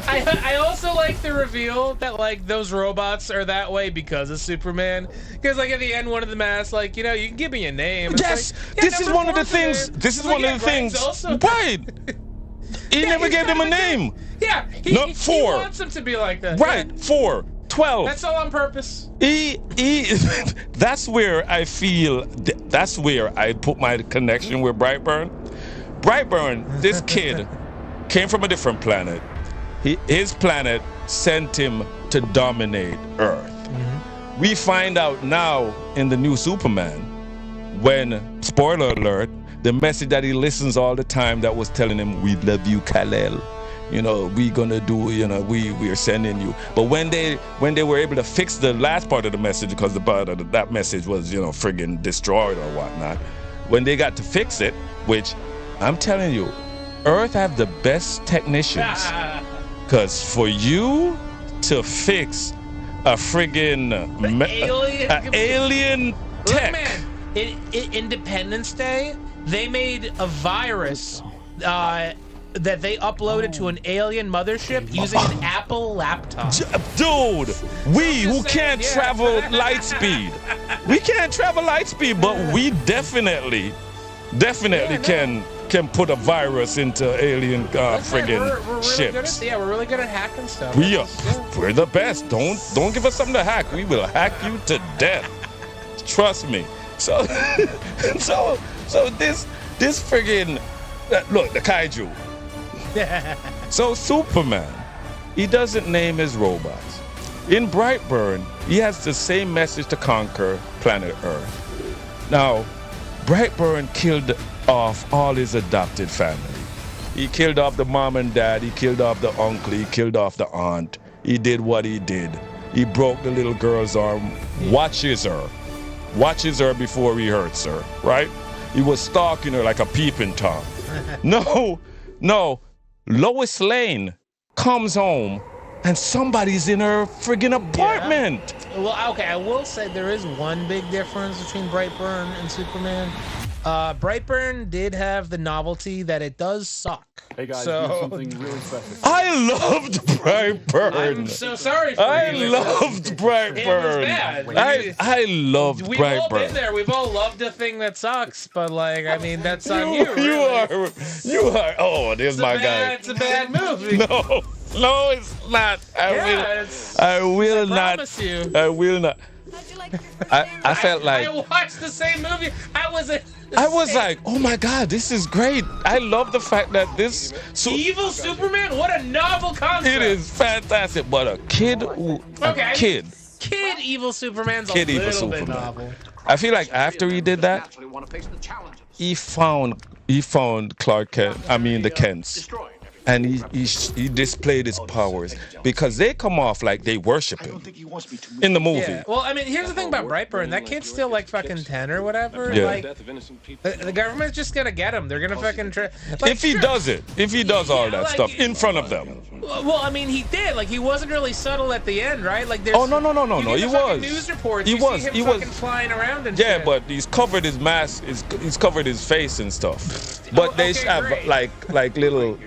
I also like the reveal that like those robots are that way because of Superman. Because like at the end, one of the masks like you can give me a name. It's yes, like, this is one of the things. This is one of the things. Right. He never gave them a name. Yeah, he wants them to be like that. Right, 4, 12. That's all on purpose. That's where I feel. That's where I put my connection with Brightburn. Brightburn, this kid came from a different planet. His planet sent him to dominate Earth. Mm-hmm. We find out now in the new Superman when, spoiler alert, the message that he listens all the time that was telling him, "We love you, Kal-El. We gonna do, we are sending you." But when they were able to fix the last part of the message, because the part of that message was, friggin' destroyed or whatnot, when they got to fix it, which I'm telling you, Earth have the best technicians. Because for you to fix a friggin' alien tech. Look, man, in Independence Day, they made a virus that they uploaded to an alien mothership using an Apple laptop. Dude, we who can't travel light speed. We can't travel light speed, but we definitely can put a virus into alien friggin' we're ships. Really we're really good at hacking stuff. We're the best. Don't give us something to hack. We will hack you to death. Trust me. So this friggin' look, the kaiju. So Superman, he doesn't name his robots. In Brightburn, he has the same message to conquer planet Earth. Now, Brightburn killed off all his adopted family. He killed off the mom and dad, he killed off the uncle, he killed off the aunt. He did what he did. He broke the little girl's arm, watches her before he hurts her, right? He was stalking her like a peeping Tom. No, Lois Lane comes home and somebody's in her friggin' apartment. Yeah. Well, okay, I will say there is one big difference between Brightburn and Superman. Brightburn did have the novelty that it does suck. Hey guys, something really special. I loved Brightburn. I'm so sorry for you. I loved Brightburn. It was bad. I loved Brightburn. We've all been there. We've all loved a thing that sucks, but that's on you. Really. You are. Oh, there's my guy. It's a bad movie. No, it's not. I will not. Promise you. I will not. I felt like I watched the same movie. I was like, oh my God, this is great. I love the fact that this evil Superman. What a novel concept! It is fantastic, but a kid evil Superman's a little bit novel. I feel like after he did that, he found Clark Kent. I mean the Kents. And he displayed his powers because they come off like they worship him in the movie. Yeah. Well, I mean, here's the thing about Brightburn. That kid's still like fucking 10 or whatever. Yeah. Like, the government's just gonna get him. They're gonna fucking try. Like, if he does all that stuff in front of them. Well, I mean, he did. Like, he wasn't really subtle at the end, right? Like, there's. Oh no! He was. News reports. He was. See him fucking flying around and yeah, shit. but he's covered his mask. He's covered his face and stuff. But they have like little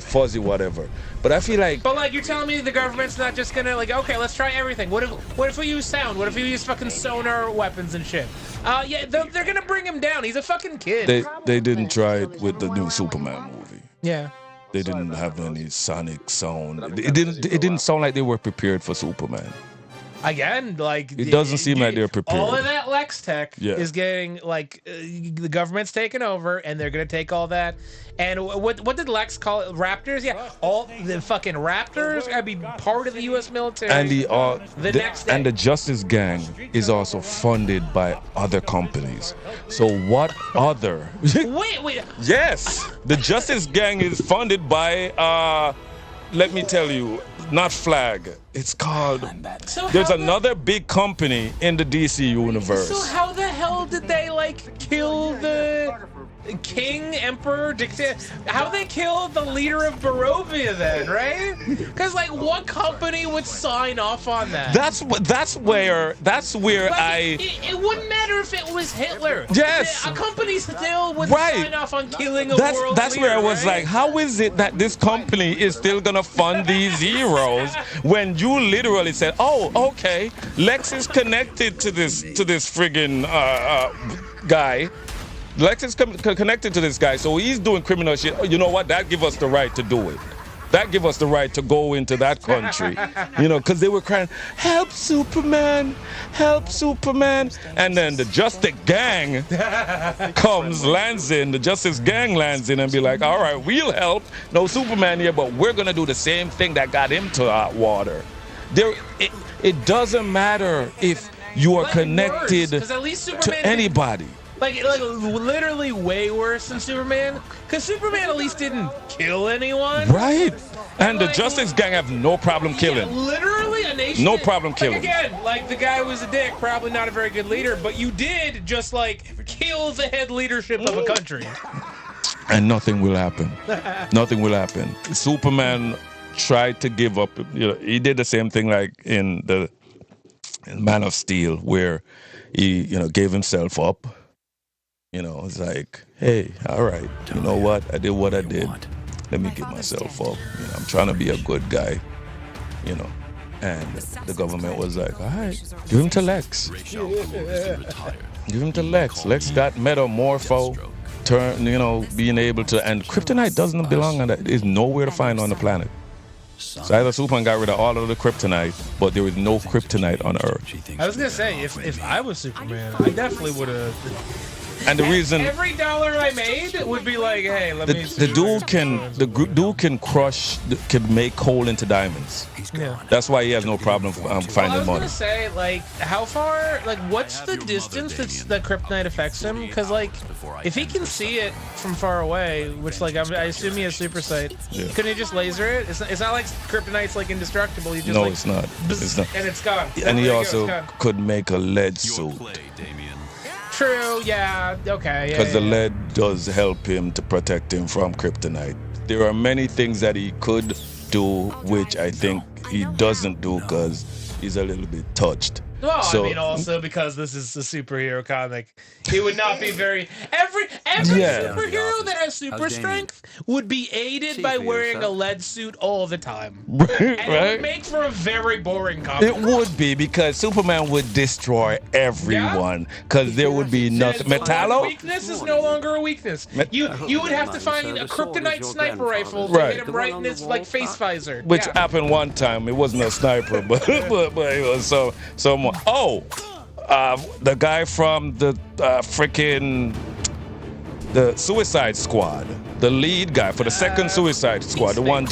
fuzzy whatever. But I feel like. But like, you're telling me the government's not just gonna like, okay, let's try everything. What if we use sound? What if we use fucking sonar weapons and shit? Yeah, they're gonna bring him down. He's a fucking kid. They didn't try it with the new Superman movie. Yeah. They didn't have any sonic sound. It didn't sound like they were prepared for Superman. Again, like it doesn't seem like they're prepared. All of that Lex tech is getting like the government's taking over, and they're gonna take all that. And what did Lex call it? Raptors? Yeah, all the fucking Raptors gotta be part of the U.S. military. And the Justice Gang is also funded by other companies. So what other? Wait. Yes, the Justice Gang is funded by. Let me tell you, not Flag. It's called. There's another big company in the DC universe. So how the hell did they like kill the king, emperor, dictator? How they kill the leader of Barovia then, right? Because like, what company would sign off on that? That's where like, It wouldn't matter if it was Hitler. Yes. A company still would sign off on killing a world That's leader, where I was like, how is it that this company is still gonna fund these heroes when you literally said, oh, okay, Lex is connected to this friggin' guy. Lex is connected to this guy, so he's doing criminal shit. You know what? That give us the right to do it. That give us the right to go into that country. You know, because they were crying, help Superman, help Superman. And then the Justice Gang lands in, the Justice Gang lands in and be like, all right, we'll help. No Superman here, but we're going to do the same thing that got him to hot water. It doesn't matter if you are connected to anybody. Like literally way worse than Superman, because Superman at least didn't kill anyone. Right. And the Justice Gang have no problem killing. Yeah, literally a nation. No problem killing. Again, like the guy was a dick, probably not a very good leader, but you did just like kill the head leadership of a country. And nothing will happen. Nothing will happen. Superman tried to give up. You know, he did the same thing like in Man of Steel, where he, gave himself up. It's like, hey, all right, you know what? I did what I did. Let me give myself up. I'm trying to be a good guy, And the government was like, all right, give him to Lex. Give him to Lex. Lex got metamorpho, being able to, and kryptonite doesn't belong on that. It's nowhere to find on the planet. So either Superman got rid of all of the kryptonite, but there was no kryptonite on Earth. I was gonna say, if I was Superman, I definitely would have. And the reason every dollar I made would be like, hey, let me. The dude can make coal into diamonds. Yeah. That's why he has no problem finding money. I was gonna say, like, how far, like, what's the distance that kryptonite affects him? Because, like, if he can see it from far away, which, like, I assume he has super sight, couldn't he just laser it? It's not like kryptonite's like indestructible. He just it's not. It's not. And it's gone. And he also could make a lead suit. True, yeah, okay. Because the lead does help him to protect him from kryptonite. There are many things that he could do, which I think he doesn't do because he's a little bit touched. Well, I mean, also because this is a superhero comic, he would not be very. Every superhero that has super strength would be aided by wearing a lead suit all the time. Right. It would make for a very boring comic. It would be, because Superman would destroy everyone, because there would be nothing. Metallo? Weakness is no longer a weakness. You would have to find a kryptonite sniper rifle to hit him right in his like face visor. Which happened one time. It wasn't a sniper, but it was someone. Oh, the guy from the the Suicide Squad, the lead guy for the second Suicide Squad, the one,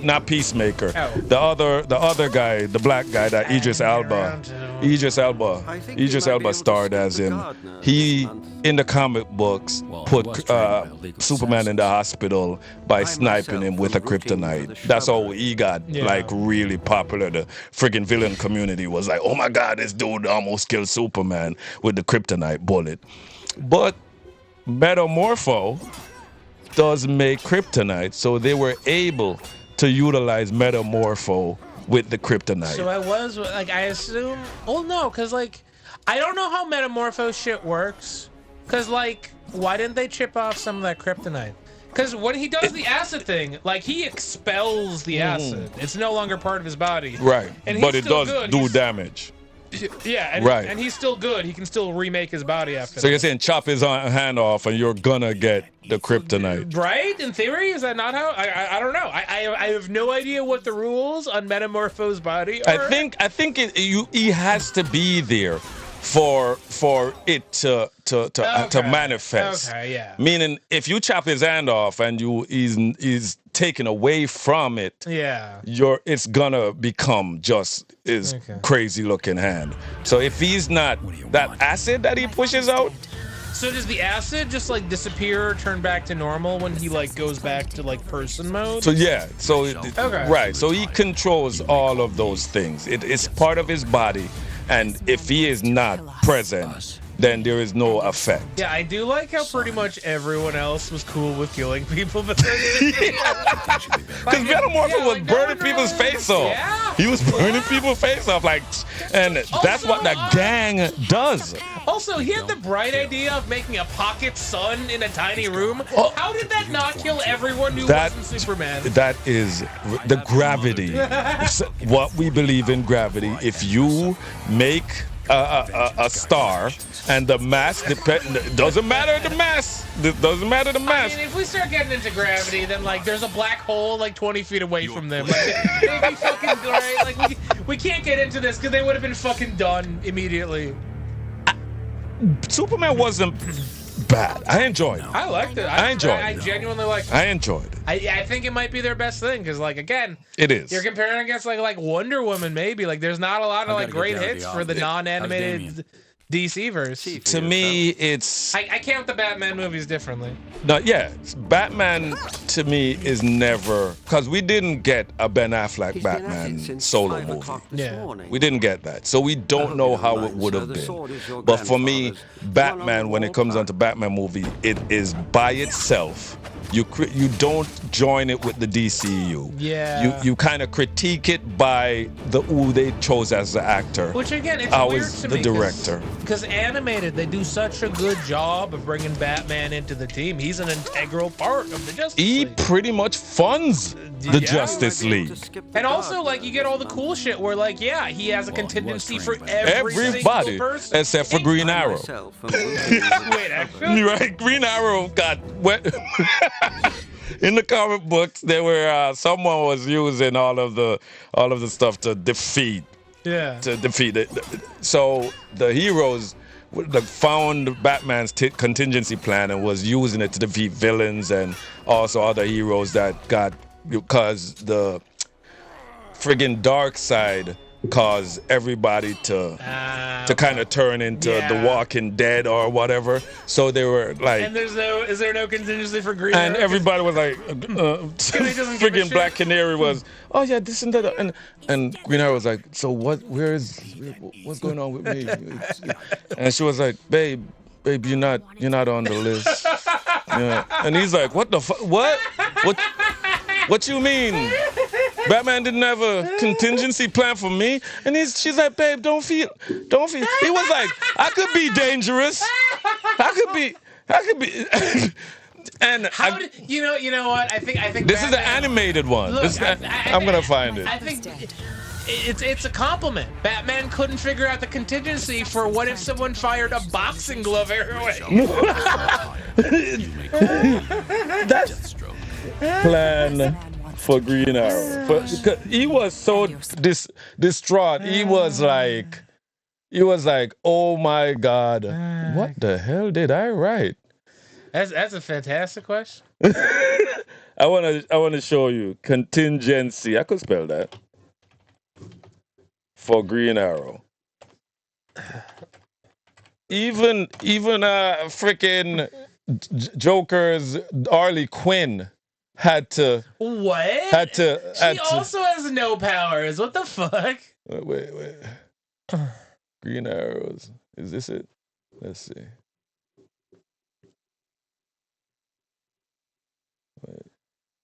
not Peacemaker, the other guy, the black guy, that Idris Elba. Idris Elba. Idris Elba starred as him. He, in the comic books, put Superman in the hospital by sniping him with a kryptonite. That's how he got like really popular. The friggin' villain community was like, oh my God, this dude almost killed Superman with the kryptonite bullet. But Metamorpho does make kryptonite, so they were able to utilize Metamorpho with the kryptonite. So I assume. Oh no, because like I don't know how Metamorpho shit works. Because like, why didn't they chip off some of that kryptonite? Because when he does the acid thing, like he expels the acid. It's no longer part of his body. Right, and but it does do damage. Yeah, and he's still good. He can still remake his body after. So you're saying chop his hand off and you're gonna get the kryptonite, right? In theory, is that not how? I don't know. I have no idea what the rules on Metamorpho's body are. I think he has to be there for it to manifest. Okay, yeah. Meaning, if you chop his hand off and he's taken away from it, it's gonna become just his crazy looking hand. So if he's not that acid that he pushes out. So does the acid just like disappear, turn back to normal when he like goes back to like person mode? So right. So he controls all of those things. It's part of his body. And if he is not present, then there is no effect. Yeah, I do like how pretty much everyone else was cool with killing people. Because Metamorpho was burning people's face off. Yeah. He was burning people's face off, and that's what the gang does. Also, he had the bright idea of making a pocket sun in a tiny room. How did that not kill everyone who wasn't Superman? That is the gravity. What we believe in gravity. If you make a star and the mass doesn't matter the mass. Doesn't matter the mass. I mean, if we start getting into gravity, then like there's a black hole like 20 feet away from them. Like, they'd be fucking great. Like we can't get into this because they would have been fucking done immediately. Superman wasn't bad. I enjoyed it. I liked it. I enjoyed it. I genuinely liked it. I enjoyed it. I think it might be their best thing because, like, again, it is. You're comparing against like Wonder Woman, maybe. Like, there's not a lot of like great hits for the non-animated DC verse. To me, it's. I count the Batman movies differently. No, yeah, Batman to me is never because we didn't get a Ben Affleck Batman solo movie. Yeah, we didn't get that, so we don't know how it would have been. But for me, Batman, when it comes onto Batman movie, it is by itself. You don't join it with the DCU. Yeah. You kind of critique it by who they chose as the actor. Which again, it's I weird was to the me director. Because animated, they do such a good job of bringing Batman into the team. He's an integral part of the Justice League. He pretty much funds the Justice League. And also, like, you get all the cool shit where, like, yeah, he has a contingency for everybody single person. Except for Green Arrow. Wait, actually? Right, Green Arrow got wet. In the comic books, there were someone was using all of the stuff to defeat. Yeah. To defeat it. So the heroes found Batman's contingency plan and was using it to defeat villains and also other heroes that got because the friggin' dark side caused everybody to kind of turn into the Walking Dead or whatever. So they were like, and is there no contingency for Green? And Arrow? everybody was like, friggin' Black Canary was, oh yeah, this and that, and Green Arrow was like, so what's going on with me? And she was like, babe, you're not on the list. Yeah. And he's like, what the fuck? What you mean? Batman didn't have a contingency plan for me, and she's like, babe, don't feel. He was like, I could be dangerous. I could be. And you know what? I think this is the animated one. Look, I'm gonna find it. I think it's a compliment. Batman couldn't figure out the contingency for what if someone fired a boxing glove arrow at you. That's plan for Green Arrow. He was so distraught. He was like, oh my God, what the hell did I write? That's a fantastic question. I wanna show you contingency. I could spell that for Green Arrow. even freaking Joker's Harley Quinn had to She also has no powers. What the fuck? Wait. Green Arrows. Is this it? Let's see. Wait.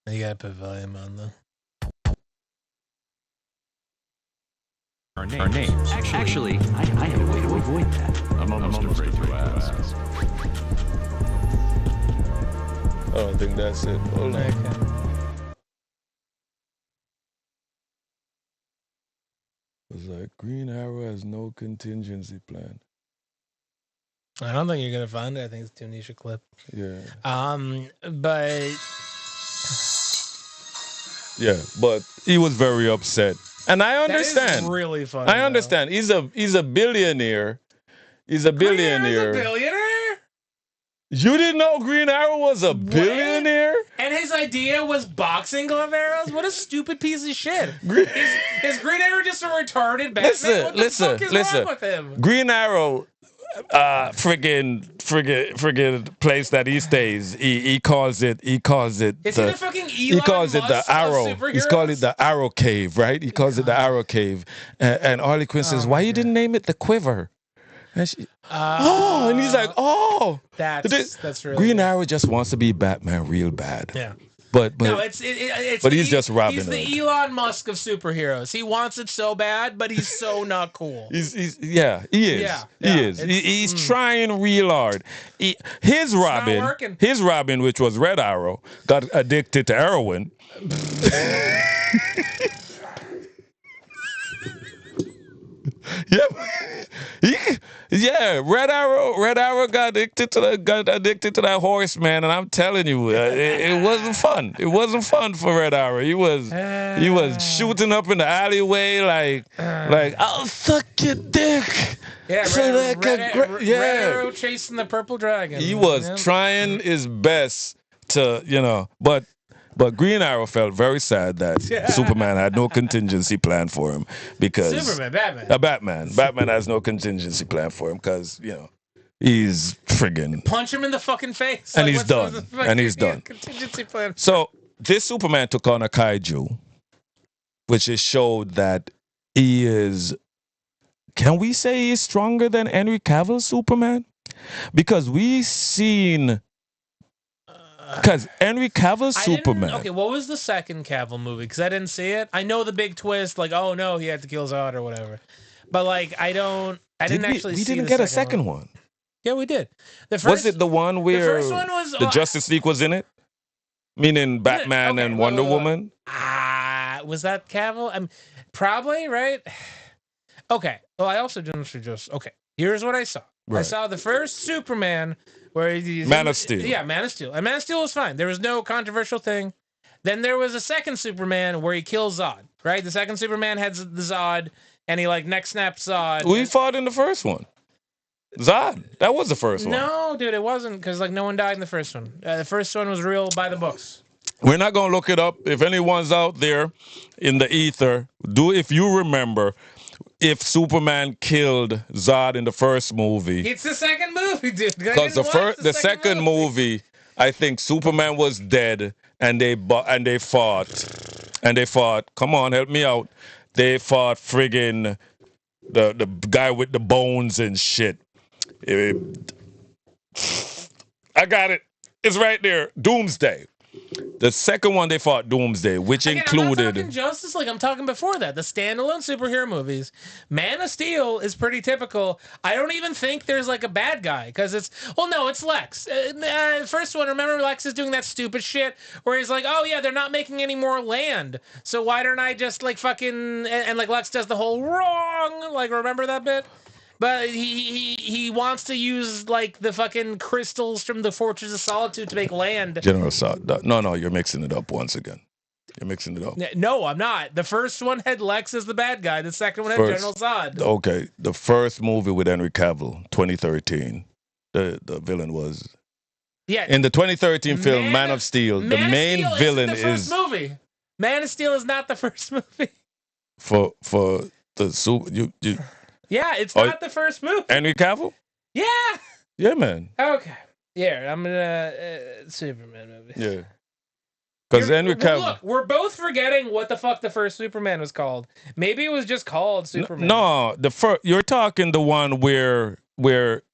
You gotta put volume on though. Our names. Actually, I have a way to avoid that. I'm almost afraid to ask. I don't think that's it. Hold on. Okay. It's like Green Arrow has no contingency plan. I don't think you're gonna find it. I think it's too niche a clip. Yeah. But he was very upset, and I understand. That is really funny. I understand. Though. He's a billionaire. He's a billionaire. Green Arrow's a billionaire? You didn't know Green Arrow was a billionaire? And his idea was boxing glove arrows? What a stupid piece of shit. Is Green Arrow just a retarded Batman? What the fuck is wrong with him? Green Arrow, friggin' place that he stays. He calls it. Is he the fucking Elon He calls it the Arrow. He's called it the Arrow Cave, right? He calls it the Arrow Cave. And Harley Quinn says, "Why you didn't name it the Quiver?" And she, and he's like, that's really Green Arrow just wants to be Batman real bad. Yeah. But no, it's he's just Robin Hood. He's the Elon Musk of superheroes. He wants it so bad, but he's so not cool. He is. Yeah, he is. He's trying real hard. His Robin, which was Red Arrow, got addicted to heroin. Red Arrow got addicted to that horse, man, and I'm telling you, it wasn't fun. It wasn't fun for Red Arrow. He was shooting up in the alleyway like I'll suck your dick. Yeah, Red Arrow chasing the purple dragon. He was trying his best to, But Green Arrow felt very sad that Superman had no contingency plan for him because Batman has no contingency plan for him because he's friggin' punch him in the fucking face and he's done. Contingency plan. So this Superman took on a kaiju, which is showed that he is. Can we say he's stronger than Henry Cavill's Superman? Because we've seen. Because Henry Cavill's Superman. Okay, what was the second Cavill movie? Because I didn't see it. I know the big twist, like, oh no, he had to kill Zod or whatever. But like, I didn't actually see. We didn't get a second one. Yeah, we did. Was it the one where the first one was the Justice League was in it? Meaning Batman and Wonder Woman? Was that Cavill? Probably, right? Okay. Well, I also didn't suggest. Okay, here's what I saw. Right. I saw the first Superman. Where Man of Steel. Yeah, Man of Steel. And Man of Steel was fine. There was no controversial thing. Then there was a second Superman where he kills Zod, right? The second Superman had the Zod, and he, neck snapped Zod. We fought in the first one. Zod. That was the first one. No, dude, it wasn't, because, no one died in the first one. The first one was real by the books. We're not going to look it up. If anyone's out there in the ether, if you remember... If Superman killed Zod in the first movie, it's the second movie, dude. Because the second movie, I think Superman was dead, and they fought. Come on, help me out. They fought friggin' the guy with the bones and shit. I got it. It's right there. Doomsday. The second one they fought Doomsday, which included... I'm not talking Justice League. I'm talking before that. The standalone superhero movies. Man of Steel is pretty typical. I don't even think there's a bad guy because it's... Well, no, it's Lex. First one, remember Lex is doing that stupid shit where he's like, oh yeah, they're not making any more land. So why don't I just fucking... And Lex does the whole wrong. Remember that bit? But he wants to use the fucking crystals from the Fortress of Solitude to make land. General Zod. No, you're mixing it up once again. You're mixing it up. No, I'm not. The first one had Lex as the bad guy. The second one had General Zod. Okay, the first movie with Henry Cavill, 2013. The villain was. Yeah. In the 2013 film Man of Steel, the main villain is the first movie. Man of Steel is not the first movie. For the super you. Yeah, it's not the first movie. Henry Cavill? Yeah. Yeah, man. Okay. Yeah, I'm gonna Superman movie. Yeah. Because Henry Cavill. Look, we're both forgetting what the fuck the first Superman was called. Maybe it was just called Superman. No, the first. You're talking the one where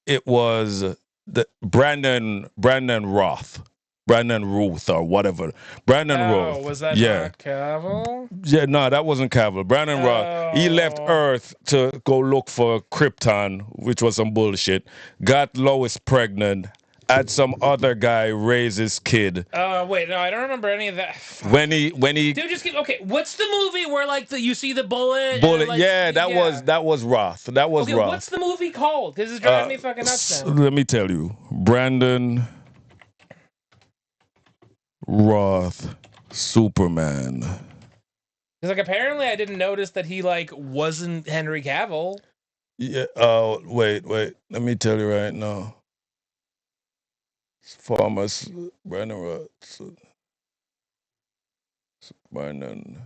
it was the Brandon Roth. Brandon Ruth or whatever. Brandon Ruth. Oh, was that not Cavill? Yeah, no, that wasn't Cavill. Brandon Roth. He left Earth to go look for Krypton, which was some bullshit. Got Lois pregnant. Had some other guy raise his kid. Wait, no, I don't remember any of that. When he Dude, just keep, okay. What's the movie where like you see the bullet? Bullet, that was Roth. That was Roth. What's the movie called? This is driving me fucking nuts now. Let me tell you, Brandon Roth, Superman. Because like apparently I didn't notice that he like wasn't Henry Cavill. Yeah. Wait. Let me tell you right now. Farmers, Brandon Roth, Brandon.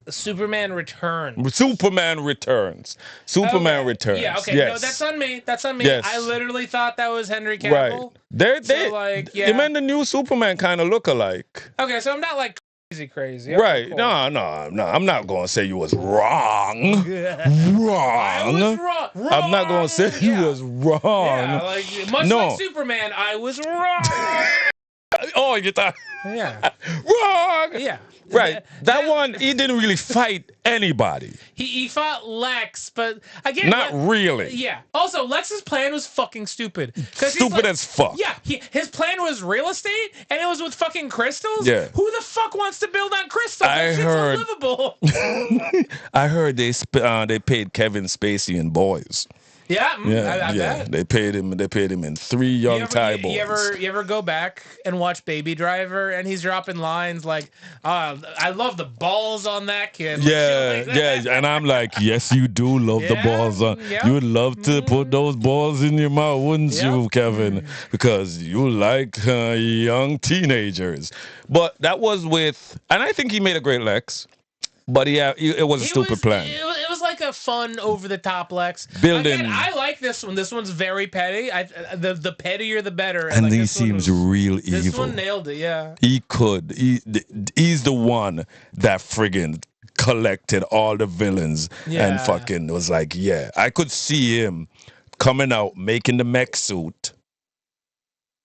Superman Returns. Superman Returns. Returns. Yeah, okay. Yes. No, that's on me. That's on me. Yes. I literally thought that was Henry Cavill. Right. Yeah. Him and the new Superman kind of look alike. Okay, so I'm not like crazy. Okay, right. Cool. No. I'm not going to say you was wrong. I was wrong. I'm not going to say you was wrong. Yeah, like Superman, I was wrong. Oh, you thought? Yeah. Wrong. Yeah. Right. That one, he didn't really fight anybody. He fought Lex, but again, not really. Yeah. Also, Lex's plan was fucking stupid. Stupid as fuck. Yeah. His plan was real estate, and it was with fucking crystals. Yeah. Who the fuck wants to build on crystals? I heard. Unlivable. I heard they paid Kevin Spacey in boys. Yeah, I bet. They paid him in 3 young Thai boys. You ever go back and watch Baby Driver, and he's dropping lines like, "I love the balls on that kid." Yeah, and I'm like, yes, you do love the balls on. Yep. You would love to put those balls in your mouth, wouldn't you, Kevin? Because you like young teenagers. But that was with, and I think he made a great Lex. But it was a stupid plan. It was like a fun, over-the-top Lex. Building. Again, I like this one. This one's very petty. The pettier, the better. And like, he seems real evil. This one nailed it, yeah. He's the one that friggin' collected all the villains and fucking was like, yeah. I could see him coming out, making the mech suit,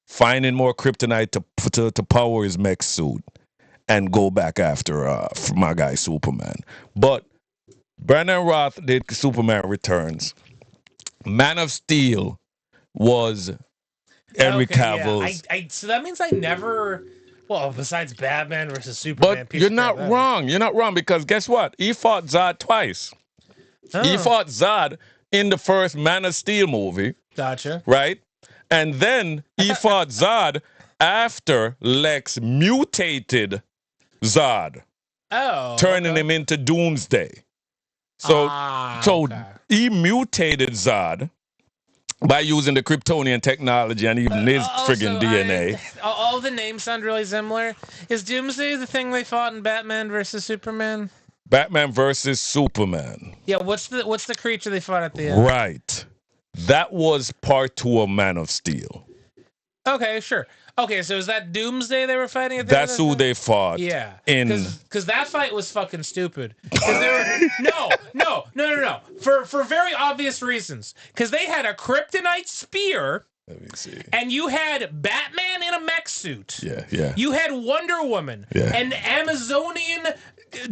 finding more kryptonite to power his mech suit, and go back after my guy Superman. But Brandon Roth did Superman Returns. Man of Steel was Henry Cavill's. Yeah. So that means I never... Well, besides Batman versus Superman. But you're not wrong. You're not wrong, because guess what? He fought Zod twice. Oh. He fought Zod in the first Man of Steel movie. Gotcha. Right? And then he fought Zod after Lex mutated Zod, turning him into Doomsday. So he mutated Zod by using the Kryptonian technology and even his friggin' DNA. All the names sound really similar. Is Doomsday the thing they fought in Batman versus Superman? Batman versus Superman. Yeah, what's the creature they fought at the end? Right. That was part 2 of Man of Steel. Okay, sure. Okay, so is that Doomsday they were fighting at the That's who they fought. Yeah. Because that fight was fucking stupid. No. For very obvious reasons. Because they had a kryptonite spear. Let me see. And you had Batman in a mech suit. Yeah. You had Wonder Woman. Yeah. An Amazonian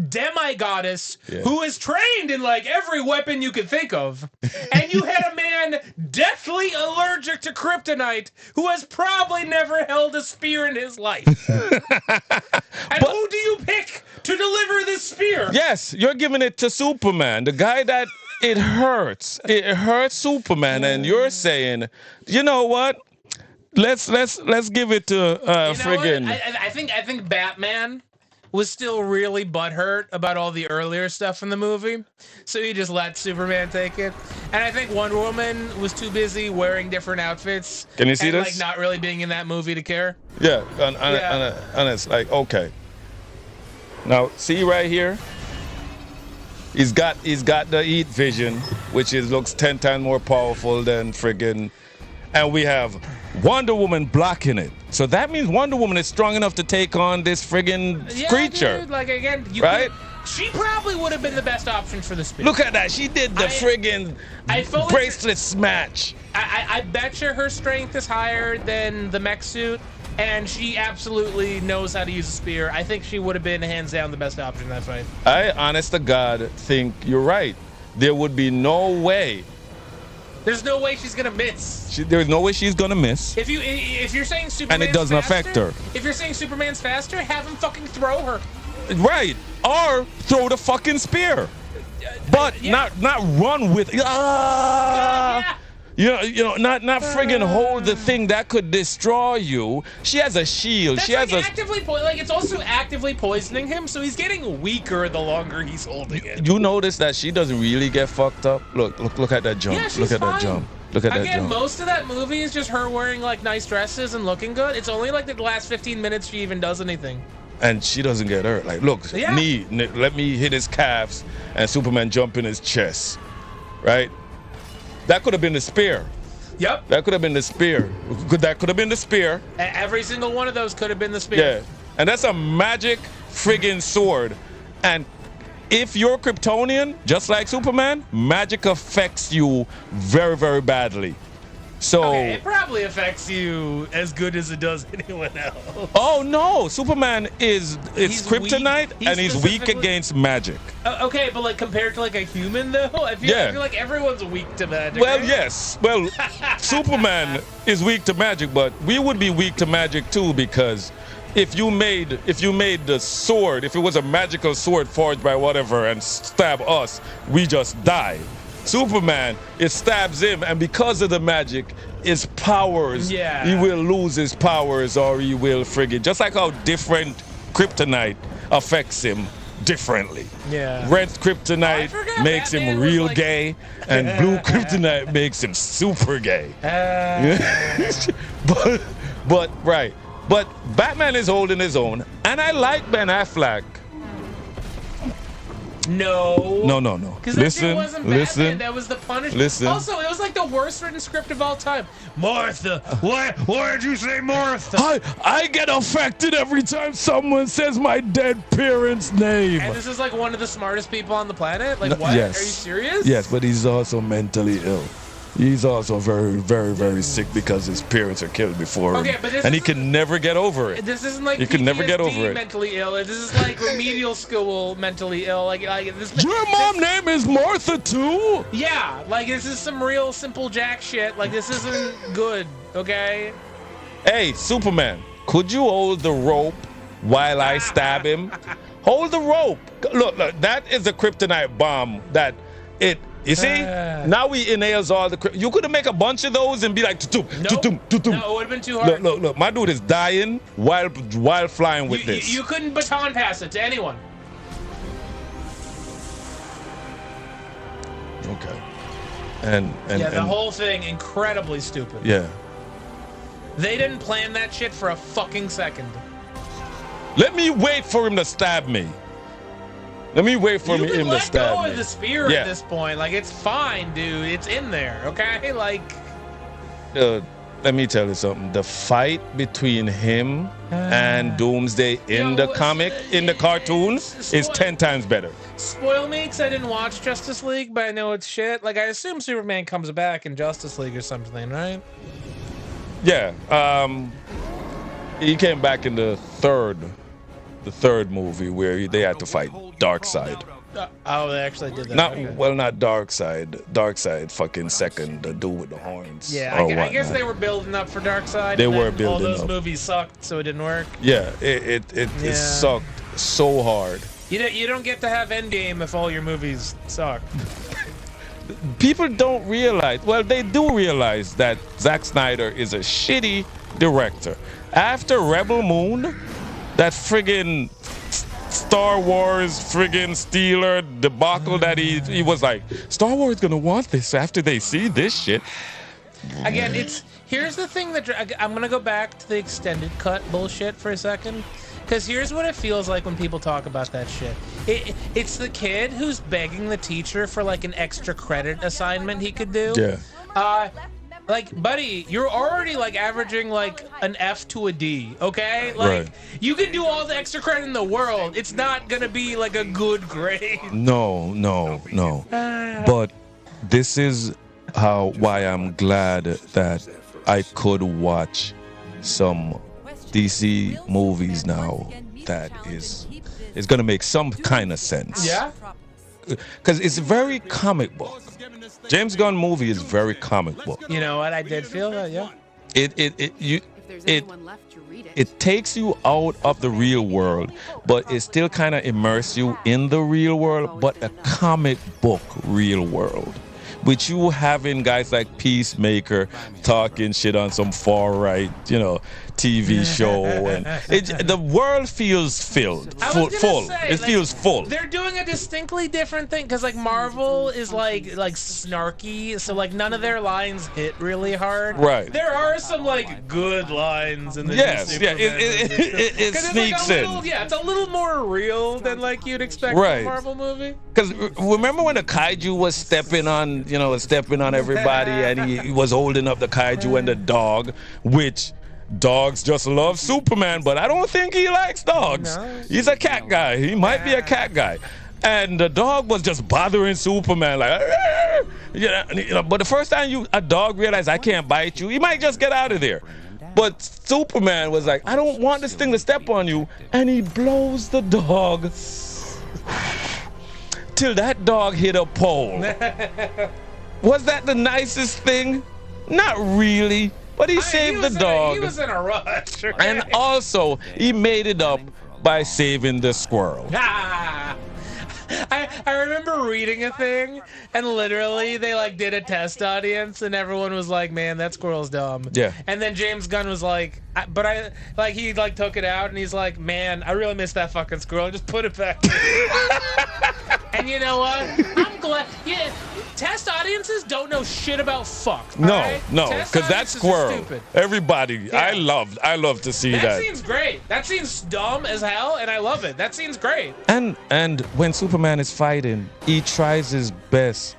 demi-goddess who is trained in like every weapon you could think of. And you had a man deathly allergic to kryptonite who has probably never held a spear in his life. And who do you pick to deliver this spear? Yes, you're giving it to Superman, the guy that it hurts. It hurts Superman, and you're saying, you know what? Let's give it to friggin'. I think Batman was still really butthurt about all the earlier stuff in the movie, so he just let Superman take it. And I think Wonder Woman was too busy wearing different outfits. Can you see and, this? Like not really being in that movie to care. Yeah, and it's like, okay. Now, see right here? He's got the heat vision, which looks 10 times more powerful than friggin'. And we have Wonder Woman blocking it. So that means Wonder Woman is strong enough to take on this friggin' creature. Dude, like again, right? She probably would have been the best option for the spear. Look at that. She did the friggin' bracelet smash. I bet you her strength is higher than the mech suit, and she absolutely knows how to use a spear. I think she would have been hands down the best option in that fight. I, honest to God, think you're right. There would be no way. There's no way she's gonna miss. There's no way she's gonna miss. If you're saying Superman's and it doesn't faster, affect her. If you're saying Superman's faster, have him fucking throw her. Right. Or throw the fucking spear. But not run with not friggin' hold the thing that could destroy you. She has a shield. That's she has it's also actively poisoning him, so he's getting weaker the longer he's holding it. You notice that she doesn't really get fucked up? Look at that jump. Yeah, she's look at fine. that jump. Look at that jump. Again, most of that movie is just her wearing like nice dresses and looking good. It's only like the last 15 minutes she even does anything. And she doesn't get hurt. Like, look, knee, let me hit his calves, and Superman jump in his chest. Right? That could have been the spear. Yep. That could have been the spear. That could have been the spear. Every single one of those could have been the spear. Yeah. And that's a magic friggin' sword. And if you're Kryptonian, just like Superman, magic affects you very, very badly. So it probably affects you as good as it does anyone else. Oh no, Superman is kryptonite and he's weak against magic. Okay, but like compared to like a human though, I feel like everyone's weak to magic. Well, right? yes. Well, Superman is weak to magic, but we would be weak to magic too, because if you made the sword, if it was a magical sword forged by whatever and stab us, we just die. Superman, it stabs him, and because of the magic, his powers, he will lose his powers, or he will friggin', just like how different kryptonite affects him differently. Yeah. Red kryptonite makes him real gay, and blue kryptonite makes him super gay. But Batman is holding his own, and I like Ben Affleck. No. Because listen, wasn't Batman. That was the punishment. Listen. Also, it was like the worst written script of all time. Martha, why did you say Martha? I get affected every time someone says my dead parents' name. And this is like one of the smartest people on the planet. Like, what? Yes. Are you serious? Yes, but he's also mentally ill. He's also very, very, very sick because his parents are killed before him, and he can never get over it. This isn't like he can never get over it. Mentally ill. This is like remedial school mentally ill. Like this. Your mom name is Martha too? Yeah, like this is some real simple jack shit. Like this isn't good. Okay. Hey, Superman, could you hold the rope while I stab him? Hold the rope. Look, that is a kryptonite bomb. You see? Now we inhales all the. You could have make a bunch of those and be like, no, it would have been too hard. Look, my dude is dying while flying with this. You couldn't baton pass it to anyone. Okay. And the whole thing incredibly stupid. Yeah. They didn't plan that shit for a fucking second. Let me wait for him to stab me. Let me wait for him to stab me. You can let go of the spear at this point. Like, it's fine, dude. It's in there, okay? Like... let me tell you something. The fight between him and Doomsday in the comic, in the cartoon, is 10 times better. Spoil me, because I didn't watch Justice League, but I know it's shit. Like, I assume Superman comes back in Justice League or something, right? Yeah. He came back in the third movie where they had to fight Darkseid. They actually did that. Not Darkseid. Darkseid fucking second, the dude with the horns. Yeah, I guess they were building up for Darkseid. They were building up. All those movies sucked, so it didn't work. Yeah, it sucked so hard. You don't get to have Endgame if all your movies suck. People don't realize, well, they do realize that Zack Snyder is a shitty director. After Rebel Moon, that friggin' Star Wars friggin' Steeler debacle that he was like, Star Wars gonna want this after they see this shit. Again, here's the thing that I'm gonna go back to the extended cut bullshit for a second. Because here's what it feels like when people talk about that shit. It's the kid who's begging the teacher for like an extra credit assignment he could do. Yeah. Like, buddy, you're already like averaging like an F to a D, okay? Like, you can do all the extra credit in the world. It's not gonna be like a good grade. No. But this is why I'm glad that I could watch some DC movies now that is gonna make some kind of sense. Yeah. Because it's very comic book. James Gunn movie is very comic book. You know what? I did feel that. Yeah. It takes you out of the real world, but it still kind of immerses you in the real world, but a comic book real world. With you having guys like Peacemaker talking shit on some far right, TV show, and the world feels full. It feels full. They're doing a distinctly different thing because like Marvel is like snarky, so like none of their lines hit really hard. Right. There are some like good lines in the it sneaks in. It's a little more real than like you'd expect from a Marvel movie. Because remember when the kaiju was stepping on everybody, and he was holding up the kaiju and the dog, which dogs just love Superman, but I don't think he likes dogs. No. He's a cat guy. He might be a cat guy. And the dog was just bothering Superman, like, but the first time a dog realized I can't bite you, he might just get out of there. But Superman was like, I don't want this thing to step on you, and he blows the dog till that dog hit a pole. Was that the nicest thing? Not really. But he saved the dog. He was in a rush. Right? And also, he made it up by saving the squirrel. I remember reading a thing, and literally they like did a test audience, and everyone was like, "Man, that squirrel's dumb." Yeah. And then James Gunn was like, he took it out, and he's like, "Man, I really miss that fucking squirrel. Just put it back." And you know what? I'm glad. Yeah, test audiences don't know shit about fuck. No, because that squirrel. Everybody, yeah. I love to see that. That scene's great. That scene's dumb as hell, and I love it. That scene's great. And when Superman is fighting, he tries his best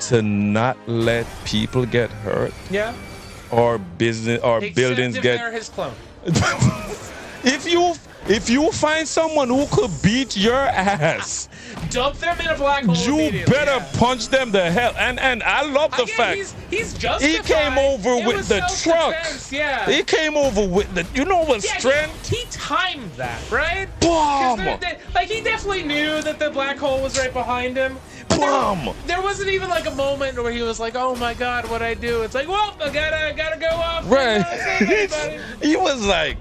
to not let people get hurt. Yeah. Or business or buildings if get. They're his clone. If you find someone who could beat your ass, dump them in a black hole. You better punch them the hell. And I love the fact he's justified. He came over with the truck. Yeah. He came over with the strength. He timed that, right? Boom. He definitely knew that the black hole was right behind him. Boom. There wasn't even like a moment where he was like, "Oh my God, what'd I do?" It's like, "Well, I gotta go off." Right. He was like.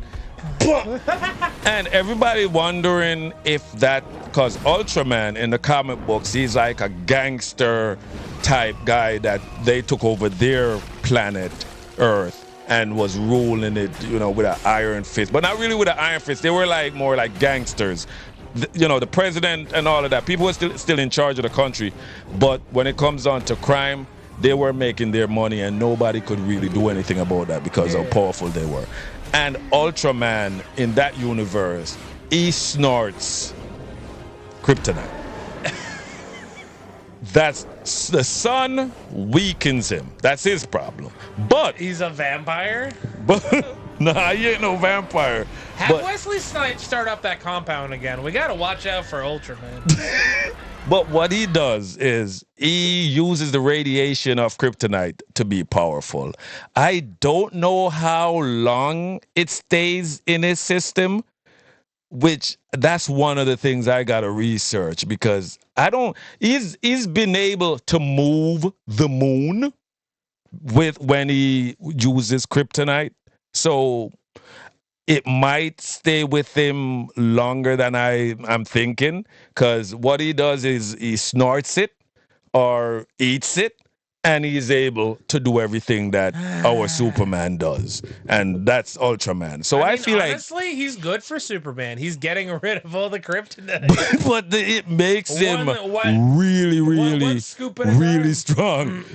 And everybody wondering if that, because Ultraman in the comic books, he's like a gangster type guy that they took over their planet Earth and was ruling it, with an iron fist, but not really with an iron fist. They were like more like gangsters, the president and all of that. People were still in charge of the country, but when it comes on to crime, they were making their money, and nobody could really do anything about that because how powerful they were. And Ultraman in that universe, he snorts kryptonite. That's the sun weakens him. That's his problem. But he's a vampire. But nah, he ain't no vampire. Have Wesley Snipes start up that compound again. We gotta watch out for Ultraman. But what he does is he uses the radiation of kryptonite to be powerful. I don't know how long it stays in his system, which that's one of the things I gotta research, because he's been able to move the moon when he uses kryptonite. So it might stay with him longer than I'm thinking, because what he does is he snorts it or eats it, and he's able to do everything that our Superman does, and that's Ultraman. So I feel honestly, he's good for Superman. He's getting rid of all the kryptonite, but it makes him really strong.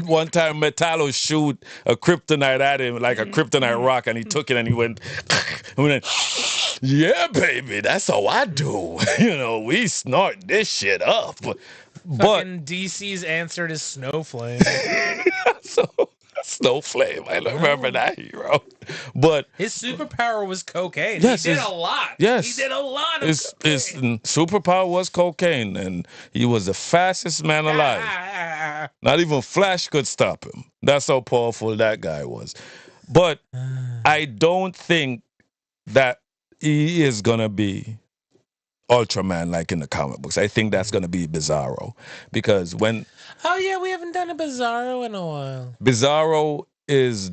One time, Metallo shoot a kryptonite at him, like a kryptonite rock, and he took it and he went. Yeah, baby, that's how I do. We snort this shit up. But Fucking DC's answer to Snowflame. so Snowflame, I remember that hero. But his superpower was cocaine. Yes, he did a lot. Yes, he did a lot of his cocaine. superpower was cocaine, and he was the fastest man alive. Not even Flash could stop him. That's how powerful that guy was. But I don't think that he is gonna be Ultraman like in the comic books. I think that's gonna be Bizarro, because when we haven't done a Bizarro in a while. Bizarro is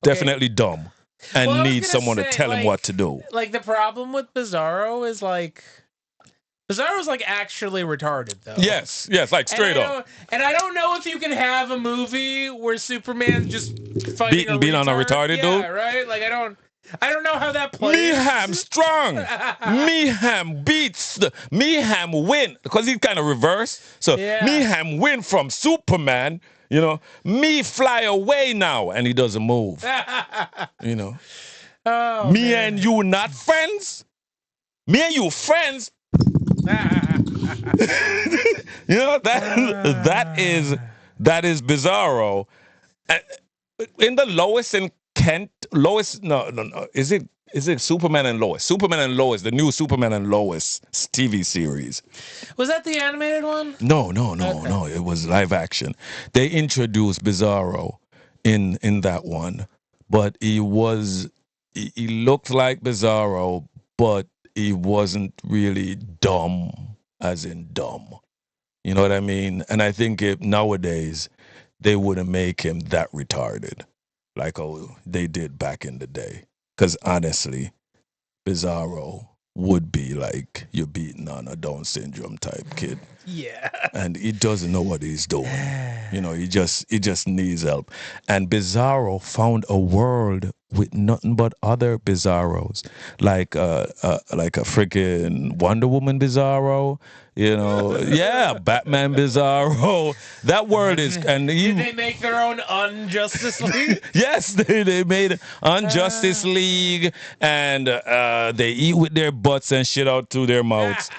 definitely dumb and needs someone to tell him what to do. Like, the problem with Bizarro is Bizarro's actually retarded, though. Yes, like straight up. And I don't know if you can have a movie where Superman's just fighting beating on a retarded dude. Yeah, right. Like, I don't know how that plays. Meham strong. Meham beats. Meham win, because he's kind of reverse. So Meham win from Superman. Me fly away now, and he doesn't move. Oh, me man. and you not friends. Me and you friends. that is Bizarro. In the Lois and Kent, no. Is it Superman and Lois? Superman and Lois, the new Superman and Lois TV series. Was that the animated one? No. It was live action. They introduced Bizarro in that one, but he looked like Bizarro, but he wasn't really dumb, as in dumb. You know what I mean? And I think nowadays they wouldn't make him that retarded like they did back in the day. Because honestly, Bizarro would be like you're beating on a Down syndrome type kid. Yeah. And he doesn't know what he's doing. He just needs help. And Bizarro found a world with nothing but other Bizarros, like a freaking Wonder Woman Bizarro. Batman Bizarro. That world is, and did they make their own Unjustice League? Yes, they made Unjustice League, and they eat with their butts and shit out through their mouths.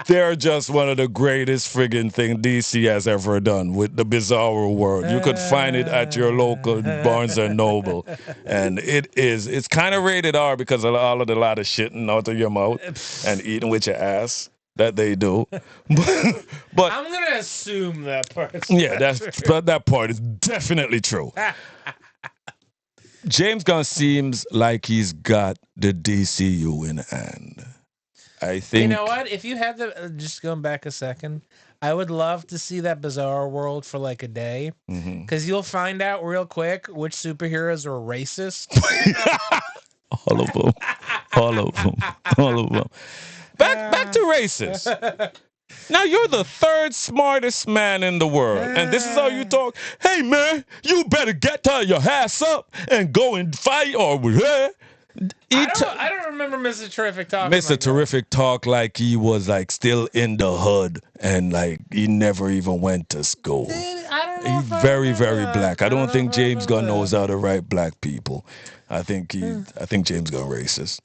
They're just one of the greatest friggin' thing DC has ever done with the Bizarro world. You could find it at your local Barnes and Noble, and it's kind of rated R because of all of the lot of shitting out of your mouth and eating with your ass that they do. But I'm gonna assume that part. That part is definitely true. James Gunn seems like he's got the DCU in hand. I think. You know what? If you had just going back a second, I would love to see that Bizarro world for like a day, because you'll find out real quick which superheroes are racist. All of them. Back to racist. Now you're the third smartest man in the world, and this is how you talk. Hey man, you better get your ass up and go and fight, or I don't remember Mr. Terrific talking. Mr. Terrific talked like he was like still in the hood and like he never even went to school. He's very, very black. I don't think James Gunn knows how to write black people. I think James Gunn racist,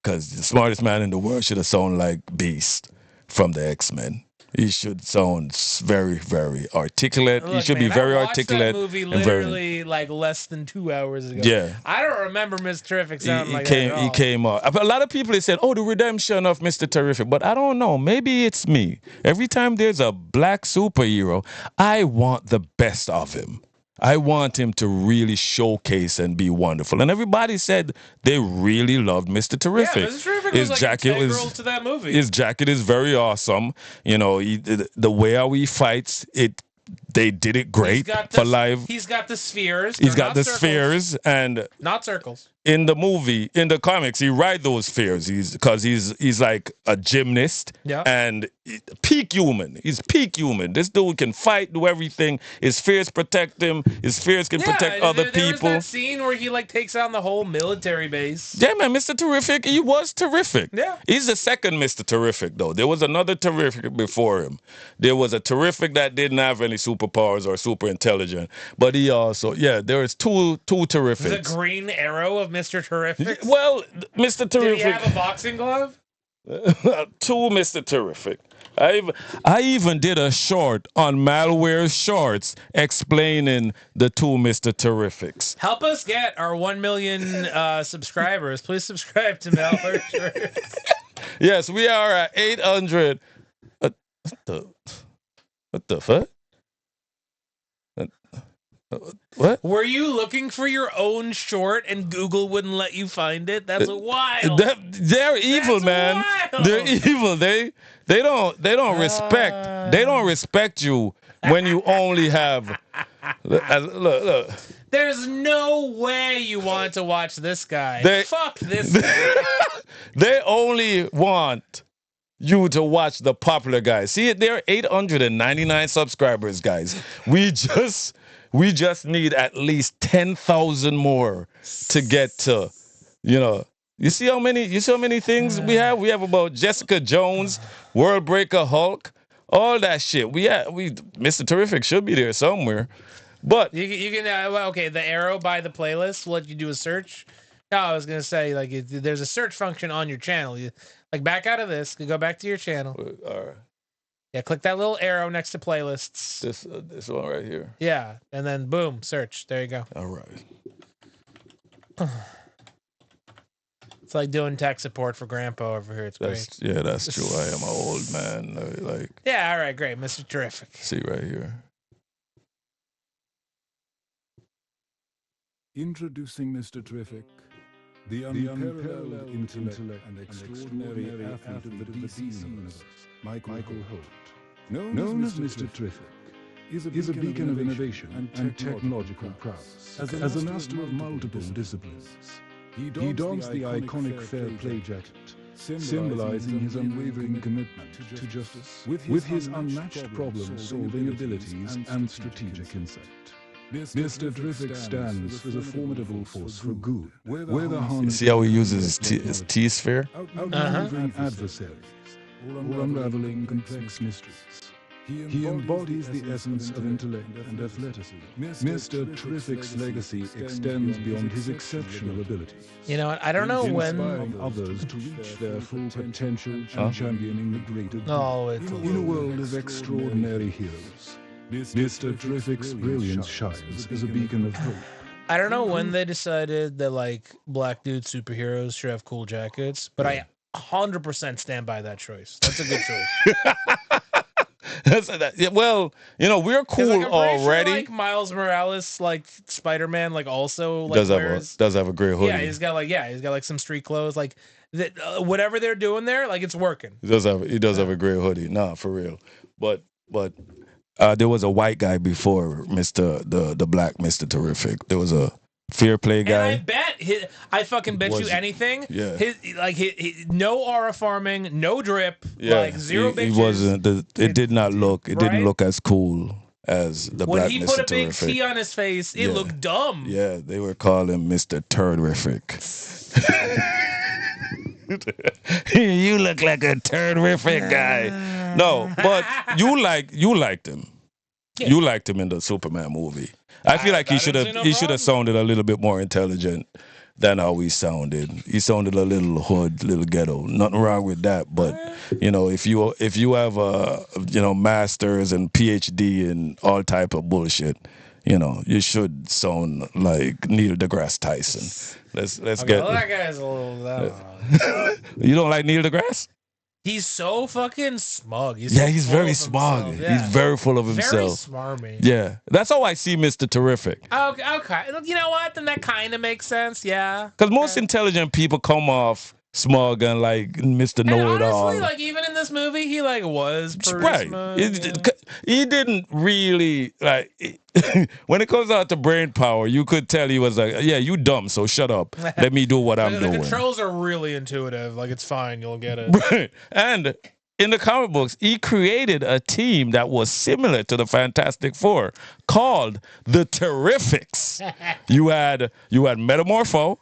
because the smartest man in the world should have sounded like Beast from the X-Men. He should sound very, very articulate. Look, he should be very articulate. That movie literally like less than 2 hours ago. Yeah, I don't remember Mr. Terrific sounding like that. At all. He came out. A lot of people said, "Oh, the redemption of Mr. Terrific," but I don't know. Maybe it's me. Every time there's a black superhero, I want the best of him. I want him to really showcase and be wonderful. And everybody said they really loved Mr. Terrific. Yeah, Mr. Terrific was like integral to that movie. His jacket is very awesome. The way how he fights, they did it great for live. He's got the spheres. He's got the spheres, and not circles. In the movie, in the comics, he ride those spheres. He's like a gymnast, and peak human. He's peak human. This dude can fight, do everything. His spheres protect him. His spheres can protect other people. There was that scene where he like takes on the whole military base. Yeah, man, Mr. Terrific, he was terrific. Yeah, he's the second Mr. Terrific though. There was another Terrific before him. There was a Terrific that didn't have any superpowers. superpowers or super intelligent. But he also, there is two Terrifics. The Green Arrow of Mr. Terrific. Well, Mr. Terrific. Did he have a boxing glove? Two Mr. Terrific. I even did a short on Malware Shorts explaining the two Mr. Terrifics. Help us get our 1 million subscribers. Please subscribe to Malware Shorts. Yes, we are at 800. What the fuck? What? Were you looking for your own short and Google wouldn't let you find it? That's wild. They're evil, man. Wild. They're evil. They don't respect you when you only have look. There's no way you want to watch this guy. Fuck this guy. They only want you to watch the popular guys. See, there are 899 subscribers, guys. We just need at least 10,000 more to get to, You see how many things we have? We have about Jessica Jones, World Breaker Hulk, all that shit. Mr. Terrific should be there somewhere. But you can okay, the arrow by the playlist will let you do a search. No, I was gonna say there's a search function on your channel. You back out of this, go back to your channel. All right. Yeah, click that little arrow next to playlists. This one right here. Yeah, and then boom, search. There you go. All right. It's like doing tech support for Grandpa over here. It's great. Yeah, that's true. I am an old man. Yeah, all right, great, Mr. Terrific. See right here. Introducing Mr. Terrific, the unparalleled intellect and extraordinary athlete of the DC universe, Michael Holt. Known as Mr. Terrific, is a beacon of innovation and technological prowess. As a master of multiple disciplines, he dons the iconic fair play jacket, symbolizing his unwavering commitment to justice, with his unmatched problem-solving abilities and strategic insight. Mr. Terrific stands as a formidable force for good, where the harness... See how he uses his T-sphere? Outmaneuvering adversaries, or unraveling complex mysteries. He embodies the essence of intellect and athleticism. Mr. Terrific's legacy extends beyond his exceptional abilities. You know what? I don't know when... Inspiring others to reach their full potential and championing the greater good. Oh, In a world of extraordinary heroes, Mr. Terrific's brilliance shines as a beacon of hope. I don't know when they decided that black dude superheroes should have cool jackets, but I 100% stand by that choice. That's a good choice. Well, we're cool already. Sure, Miles Morales, Spider-Man, also does have a great hoodie. Yeah, he's got some street clothes, whatever they're doing there, it's working. He does have a great hoodie. Nah, for real. But there was a white guy before the black Mr. Terrific. There was a fair play guy. And I fucking bet you anything. Yeah. His no aura farming, no drip, zero bitches. He wasn't. It did not look. It didn't look as cool as the black Mr. Terrific. When he put a big T on his face, it looked dumb. Yeah, they were calling him Mr. Terrific. You look like a terrific guy. No, but you liked him. Yeah. You liked him in the Superman movie. I feel like he should have sounded a little bit more intelligent than how he sounded. He sounded a little hood, little ghetto. Nothing wrong with that, but if you have masters and PhD and all type of bullshit, you should sound like Neil deGrasse Tyson. Let's get. Well, that guy's a little. You don't like Neil deGrasse? He's so fucking smug. He's very smug. Yeah. He's very full of himself. Very smarmy. Yeah, that's how I see Mr. Terrific. Okay. You know what? Then that kind of makes sense. Yeah. Because most intelligent people come off smug and Mr. Know-It-All. Honestly, even in this movie, he was pretty smug. He didn't really when it comes out to brain power, you could tell he was you dumb, so shut up. Let me do what I'm doing. The controls are really intuitive. It's fine, you'll get it. And in the comic books, he created a team that was similar to the Fantastic Four called the Terrifics. You had Metamorpho,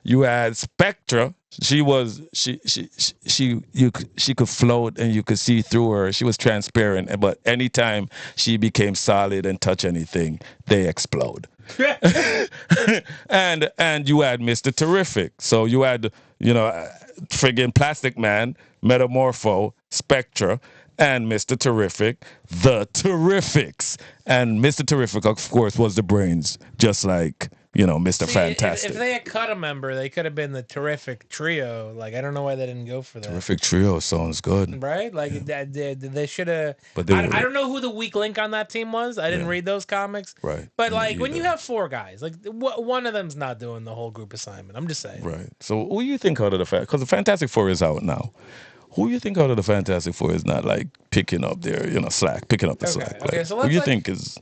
you had Spectra, She was she could float and you could see through her. She was transparent, but anytime she became solid and touch anything, they explode. and you had Mr. Terrific. So you had, friggin' Plastic Man, Metamorpho, Spectra, and Mr. Terrific, the Terrifics. And Mr. Terrific, of course, was the brains, just like, Mr. Fantastic. If they had cut a member, they could have been the Terrific Trio. Like, I don't know why they didn't go for that. Terrific Trio sounds good. Right? Like, they should have... But I don't know who the weak link on that team was. I didn't read those comics. Right. But, like, when you have 4 guys, like, one of them's not doing the whole group assignment. I'm just saying. Right. So who you think out of the because the Fantastic Four is out now. Who you think out of the Fantastic Four is not, like, picking up their, slack, picking up the slack? Okay, like, so who let's, you like... think is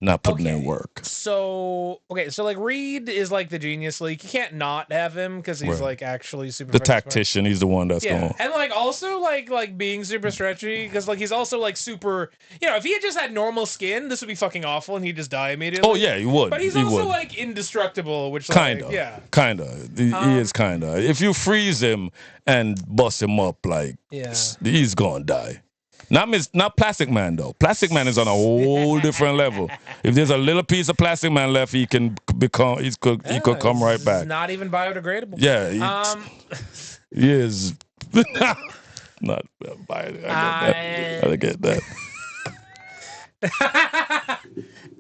not putting in work? So like Reed is like the genius league. You can't not have him because he's like actually super. The tactician, he's the one that's going. And like also like being super stretchy because like he's also like super. If he had just had normal skin, this would be fucking awful and he'd just die immediately. Oh yeah, he would. But he's also like indestructible, which kinda, kinda. He is kinda. If you freeze him and bust him up, like he's gonna die. Not Plastic Man though. Plastic Man is on a whole different level. If there's a little piece of Plastic Man left, he can become. He could come right back. Not even biodegradable. Yeah. He is not biodegradable. I get that.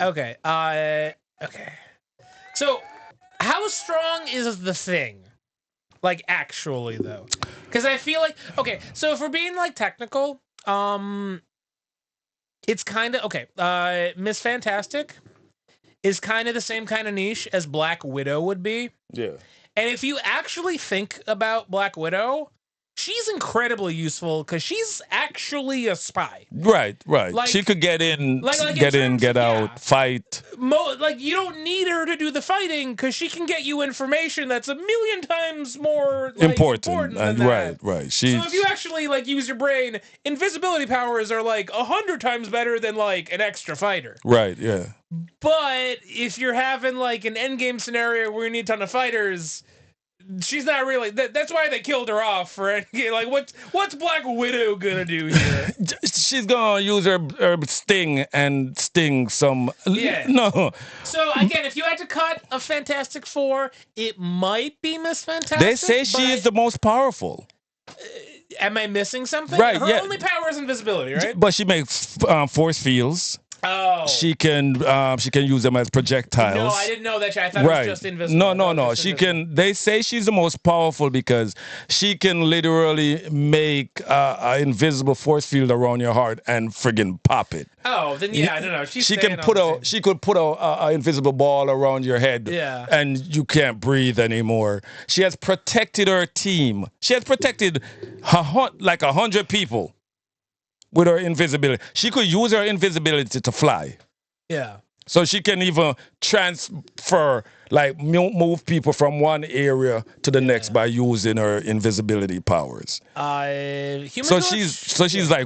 Okay. Okay. So, how strong is the Thing? Like actually though, because I feel like So if we're being like technical. It's kind of okay. Miss Fantastic is kind of the same kind of niche as Black Widow would be. Yeah. And if you actually think about Black Widow, she's incredibly useful because she's actually a spy. Right. Like, she could get in, get out, fight. You don't need her to do the fighting because she can get you information that's 1,000,000 times more important than that. Right. So if you actually use your brain, invisibility powers are 100 times better than an extra fighter. Right. Yeah. But if you're having an endgame scenario where you need a ton of fighters. She's not really. That's why they killed her off for what's Black Widow gonna do here? She's gonna use her sting and sting some. Yeah. No. So again, if you had to cut a Fantastic Four, it might be Miss Fantastic. They say she is the most powerful. Am I missing something? Right. Her only power is invisibility, right? But she makes force fields. Oh. She can use them as projectiles. No, I didn't know that. I thought it was just invisible. No. She can. They say she's the most powerful because she can literally make an invisible force field around your heart and friggin' pop it. Oh, then I don't know. She could put a invisible ball around your head. Yeah. And you can't breathe anymore. She has protected her team. She has protected 100 people. With her invisibility. She could use her invisibility to fly. Yeah. So she can even transfer, move people from one area to the next by using her invisibility powers. She's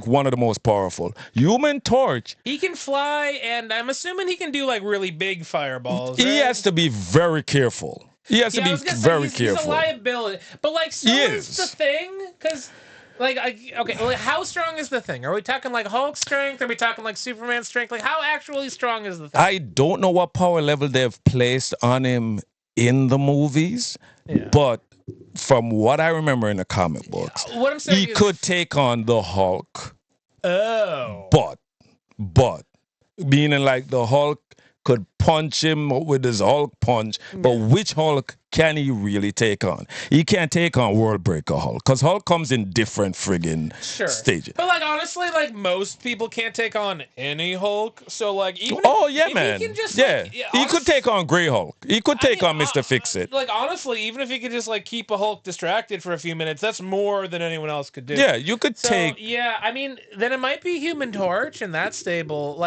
one of the most powerful. Human Torch. He can fly, and I'm assuming he can do really big fireballs. He right? has to be very careful. He has to be very careful. He's a liability. But so is the Thing, because... how strong is the Thing? Are we talking Hulk strength? Are we talking Superman strength? How actually strong is the Thing? I don't know what power level they've placed on him in the movies, but from what I remember in the comic books, what I'm saying he could take on the Hulk. Oh. But meaning the Hulk could punch him with his Hulk punch, but which Hulk can he really take on? He can't take on World Breaker Hulk, because Hulk comes in different friggin' stages. But honestly, most people can't take on any Hulk. So even man. He can just, he could take on Grey Hulk. He could take on Mr. Fix-It. Honestly, even if he could just keep a Hulk distracted for a few minutes, that's more than anyone else could do. Yeah, you could take. Yeah, then it might be Human Torch, and that's stable.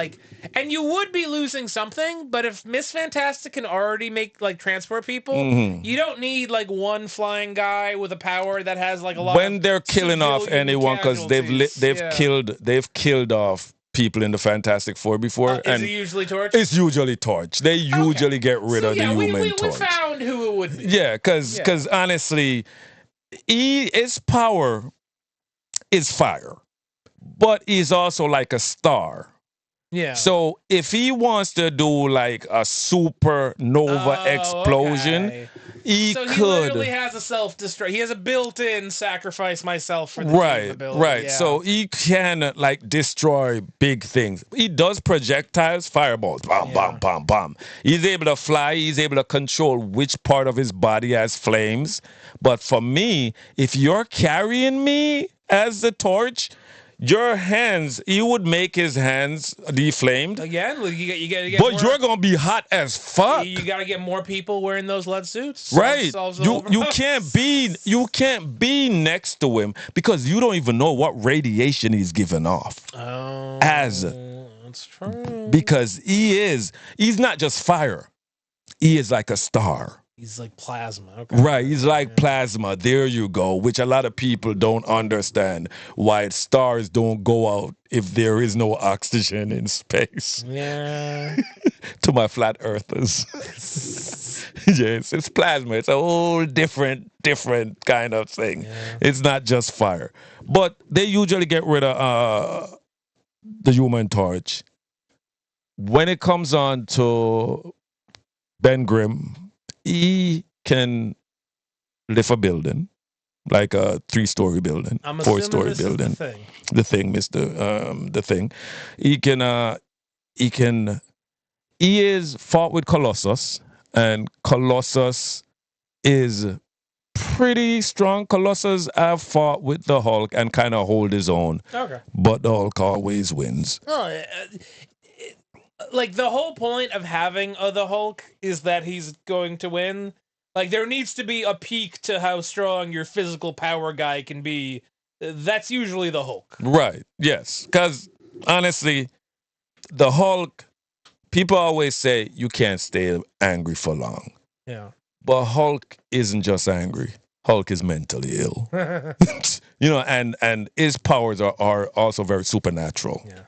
And you would be losing something. But if Miss Fantastic can already make transport people. You don't need one flying guy with a power that has a lot. When they're killing off anyone, because they've killed off people in the Fantastic Four before. Is it usually Torch? It's usually Torch. They usually get rid of the Human Torch. We found who it would be. Yeah, because honestly, his power is fire, but he's also like a star. Yeah. So if he wants to do like a supernova explosion, Okay. he So could. he literally has a self-destruct. He has a built-in sacrifice myself for the team Right, ability. right. Yeah. So he can like destroy big things. He does projectiles, fireballs, bam, bam, bam, bam. He's able to fly. He's able to control which part of his body has flames. But for me, if you're carrying me as the torch, your hands, he would make his hands deflamed. Again, you get But more, you're gonna be hot as fuck. You got to get more people wearing those lead suits. Right. Solves the You whole problem. you can't be next to him because you don't even know what radiation he's giving off. Oh, As that's true. because he's not just fire. He is like a star. He's like plasma. Okay. Right, he's like plasma. There you go, which a lot of people don't understand why stars don't go out if there is no oxygen in space. Yeah. To my flat earthers. Yes, it's plasma. It's a whole different kind of thing. Yeah. It's not just fire. But they usually get rid of the Human Torch. When it comes on to Ben Grimm, he can lift a building, like a 3-story building, I'm 4-story assuming this building. is the thing. The thing, Mr. The thing. He is fought with Colossus, and Colossus is pretty strong. Colossus have fought with the Hulk and kind of hold his own. Okay. But the Hulk always wins. Oh, like the whole point of having the Hulk is that he's going to win. Like there needs to be a peak to how strong your physical power guy can be. That's usually the Hulk. Right. Yes. Because honestly, the Hulk, people always say you can't stay angry for long. Yeah. But Hulk isn't just angry. Hulk is mentally ill. And his powers are also very supernatural. Yeah.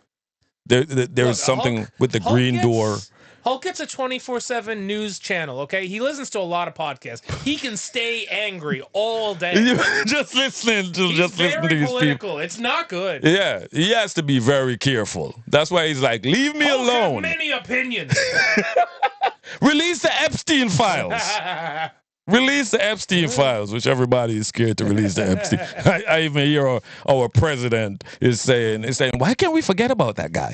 There's something Hulk, with the green door. Hulk gets a 24/7 news channel, okay? He listens to a lot of podcasts. He can stay angry all day. just listening to He's very these political. people. It's not good. Yeah, he has to be very careful. That's why he's like, leave me Hulk alone. has many opinions. Release the Epstein files. Release the Epstein files, which everybody is scared to release the Epstein. I even hear our president is saying, why can't we forget about that guy?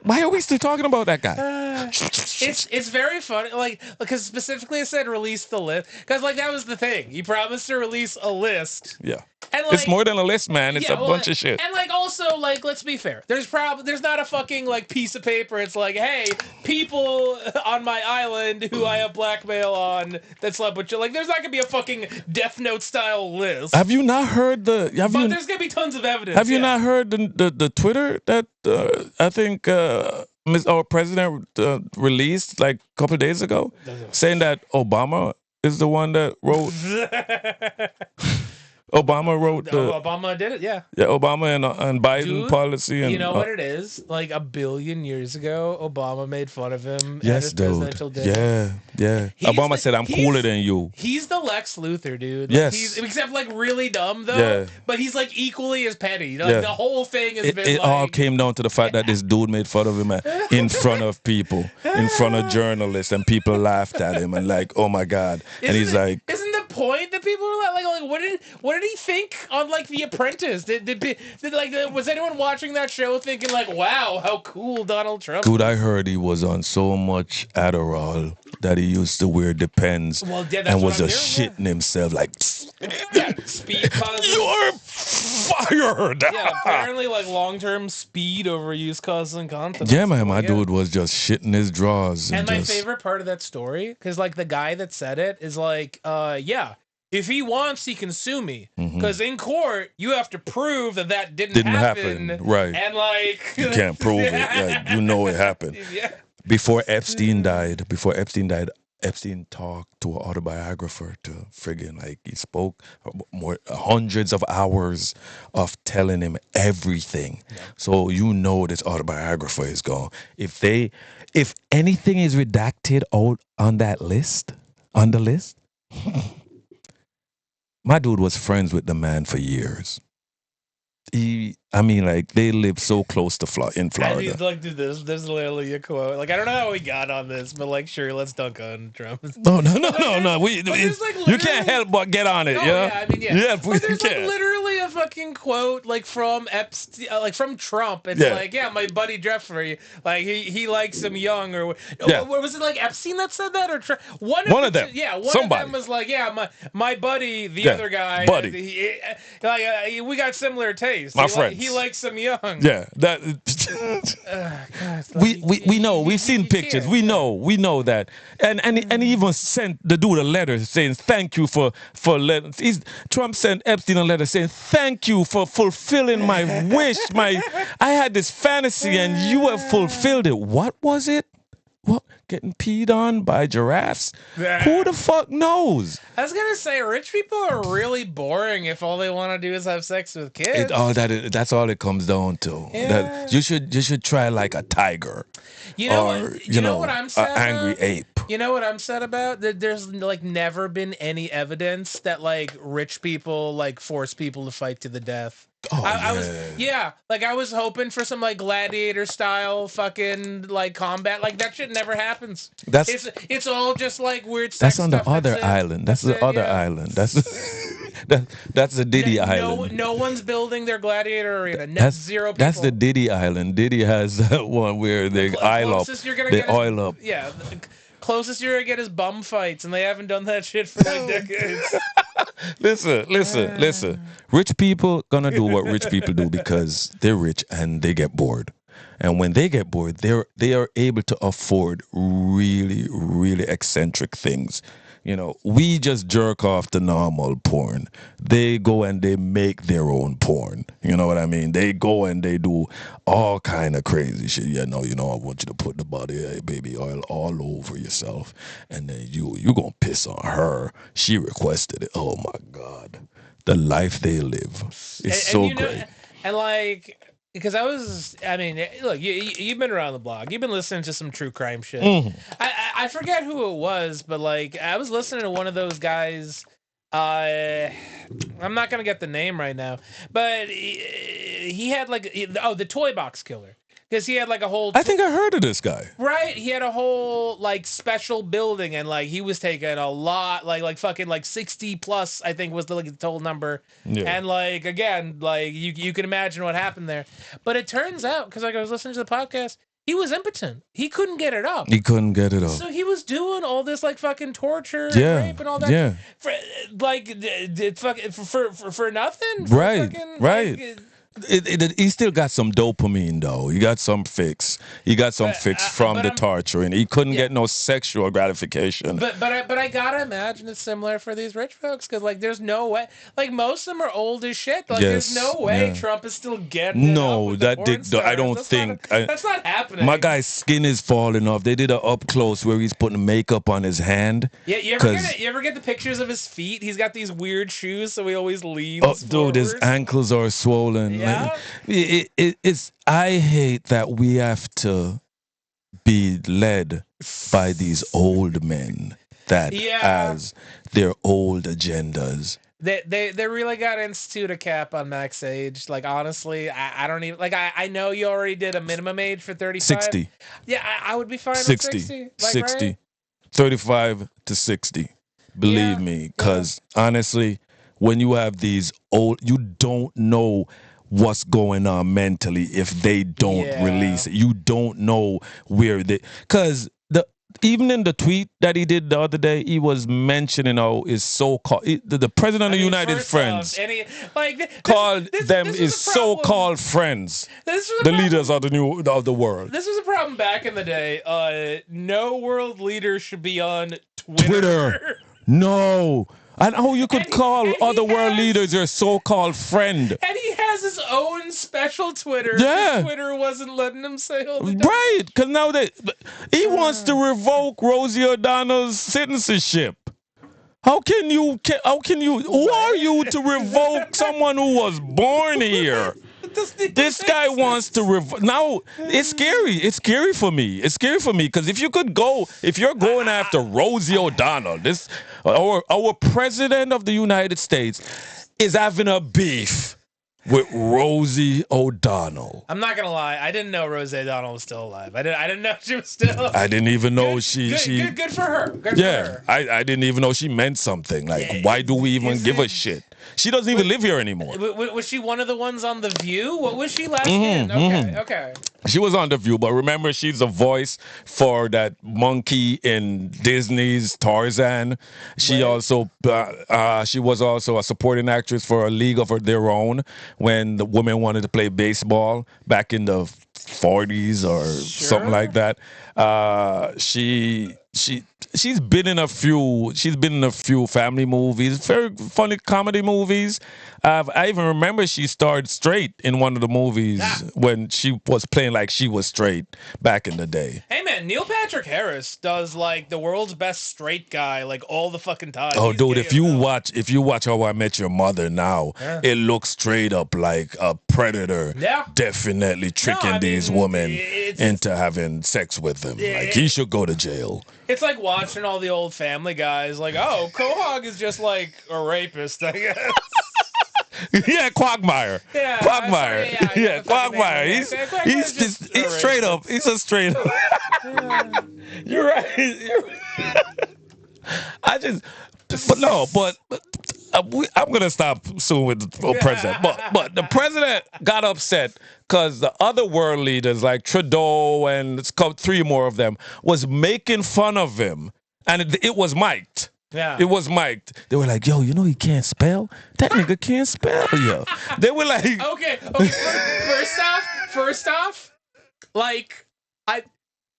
Why are we still talking about that guy? It's very funny, like because specifically I said release the list because like that was the thing. He promised to release a list. Yeah. And like, it's more than a list, man. It's a bunch of shit. And like also like let's be fair. There's not a fucking like piece of paper. It's like, hey, people on my island who I have blackmail on that slept with you. Like there's not gonna be a fucking Death Note style list. Have you not heard there's gonna be tons of evidence. Have you not heard the Twitter that I think our president released like a couple of days ago, saying that Obama is the one that wrote. Obama wrote Obama did it, yeah. Yeah, Obama and Biden Dude, policy. And you know what it is? Like 1 billion years ago, Obama made fun of him yes, at his dude. presidential dinner. Yeah. Obama said, I'm cooler than you. He's the Lex Luthor, dude. Like, yes. Except like really dumb, though. Yeah. But he's like equally as petty. Like the whole thing has been it like... all came down to the fact that this dude made fun of him in front of people, in front of journalists, and people laughed at him and like, oh my God. And he's like... Isn't the point that people were like what did he think on like The Apprentice? Was anyone watching that show thinking like, wow, how cool Donald Trump Dude, is? I heard he was on so much Adderall that he used to wear Depends and was just shitting himself like speed causes you're fired. Yeah, apparently like long-term speed overuse causes incontinence. Yeah, man, my dude was just shitting his drawers. And my favorite part of that story, because like the guy that said it is like, yeah, if he wants, he can sue me. Because in court, you have to prove that didn't happen. Right. And like... You can't prove it. Like, you know it happened. Yeah. Before Epstein died, Epstein talked to an autobiographer to friggin' like he spoke hundreds of hours of telling him everything. Yeah. So you know this autobiographer is gone. If anything is redacted out on the list, My dude was friends with the man for years. I mean, like they live so close to in Florida. I mean, like, dude, there's literally a quote. Like, I don't know how we got on this, but like, sure, let's dunk on Trump. No. You Like, can't help but get on it. Oh, Yeah, yeah, I mean, yeah. Yeah, But there's like can. literally a fucking quote like from Epstein, like from Trump. It's Yeah. like, yeah, my buddy Jeffrey, like he likes him young, or Yeah. what was it, like Epstein that said that, or One of them. Yeah, one Somebody. of them was like, yeah, my buddy, the Yeah, other guy, buddy. we got similar tastes. My friends. He likes him young. Yeah, that. God, we know. We've seen pictures. We know that. And he even sent the dude a letter saying thank you for letting. Trump sent Epstein a letter saying thank you for fulfilling my wish. I had this fantasy and you have fulfilled it. What was it? What, getting peed on by giraffes? Who the fuck knows? I was gonna say, rich people are really boring if all they want to do is have sex with kids. That's all it comes down to. Yeah. That you should try like a tiger. You know, or, you know what I'm sad an angry about? ape. You know what I'm sad about? That there's like never been any evidence that like rich people like force people to fight to the death. Oh, I was hoping for some like gladiator style fucking like combat. Like that shit never happens. It's all just like weird sex That's on the stuff. other island. That's the other island. That's that's the Diddy Island. No one's building their gladiator arena. Net zero people. That's the Diddy Island. Diddy has one where they oil up. Yeah, the closest you're gonna get is bum fights, and they haven't done that shit for like decades. Listen. Rich people gonna do what rich people do because they're rich and they get bored. And when they get bored, they are able to afford really, really eccentric things. You know, we just jerk off the normal porn. They go and they make their own porn. You know what I mean? They go and they do all kind of crazy shit. Yeah, no, I want you to put the baby oil all over yourself. And then you gonna piss on her. She requested it. Oh my God. The life they live is so great. And like, because look, you've been around the block. You've been listening to some true crime shit. Mm. I forget who it was, but like I was listening to one of those guys. I'm not gonna get the name right now, but he had like the toy box killer. Because he had like a whole... I think I heard of this guy. Right? He had a whole like special building, and like he was taking a lot, like fucking like 60 plus, I think was the total number. Yeah. And like, again, like you can imagine what happened there. But it turns out, because like I was listening to the podcast, he was impotent. He couldn't get it up. So he was doing all this like fucking torture and rape and all that. Yeah. For nothing. Right. Right. He still got some dopamine though. He got some fix. He got some fix from the torture, and he couldn't get no sexual gratification. But I gotta imagine it's similar for these rich folks, because like there's no way. Like most of them are old as shit. Like there's no way Trump is still getting. No, I don't think that's not happening. My guy's skin is falling off. They did an up close where he's putting makeup on his hand. Yeah, you ever get the pictures of his feet? He's got these weird shoes, so he always leans. Oh, dude, his ankles are swollen. Yeah. It's. I hate that we have to be led by these old men that has their old agendas. They really got to institute a cap on max age. Like honestly, I don't even like. I know you already did a minimum age for 35. 60. Yeah, I would be fine with 60. Like, 60. Right? 35 to 60. Believe me, because honestly, when you have these old, you don't know what's going on mentally if they don't release it. You don't know where they... Because even in the tweet that he did the other day, he was mentioning how his so-called... The president of the United Friends called them his so-called friends. The leaders of the world. This was a problem back in the day. No world leader should be on Twitter. No. And how you could call other world leaders your so-called friend. And he has his own special Twitter. Yeah. Twitter wasn't letting him say all the time. Right, because now he wants to revoke Rosie O'Donnell's citizenship. How can you, who are you to revoke someone who was born here? This guy wants to now it's scary. It's scary for me. It's scary for me because if you're going after Rosie O'Donnell, Our president of the United States is having a beef with Rosie O'Donnell. I'm not gonna lie, I didn't know Rosie O'Donnell was still alive. I didn't know she was still. I didn't even know good, good for her. Good for her. I didn't even know she meant something. Like, why do we even give a shit? She doesn't even live here anymore. Was she one of the ones on The View? What was she last in? Okay. She was on The View, but remember, she's the voice for that monkey in Disney's Tarzan. She also she was also a supporting actress for A League of Their Own when the women wanted to play baseball back in the 40s or something like that. She's been in a few family movies, very funny comedy movies. I even remember she starred straight in one of the movies when she was playing like she was straight back in the day. Hey man, Neil Patrick Harris does like the world's best straight guy like all the fucking time. Oh, dude, if you watch How I Met Your Mother now, it looks straight up like a predator. Yeah. Definitely tricking these women into having sex with them. Like, he should go to jail. It's like watching all the old Family Guys. Like, oh, Quahog is just like a rapist, I guess. Yeah, Quagmire. Yeah, Quagmire. Quagmire. He's straight up. He's a straight up. You're right. I'm gonna stop soon with the president. But the president got upset because the other world leaders like Trudeau and it's called 3 more of them was making fun of him, and it was mic'd. Yeah. It was mic'd. They were like, yo, you know he can't spell? That nigga can't spell, yo. They were like... Okay. First off, like,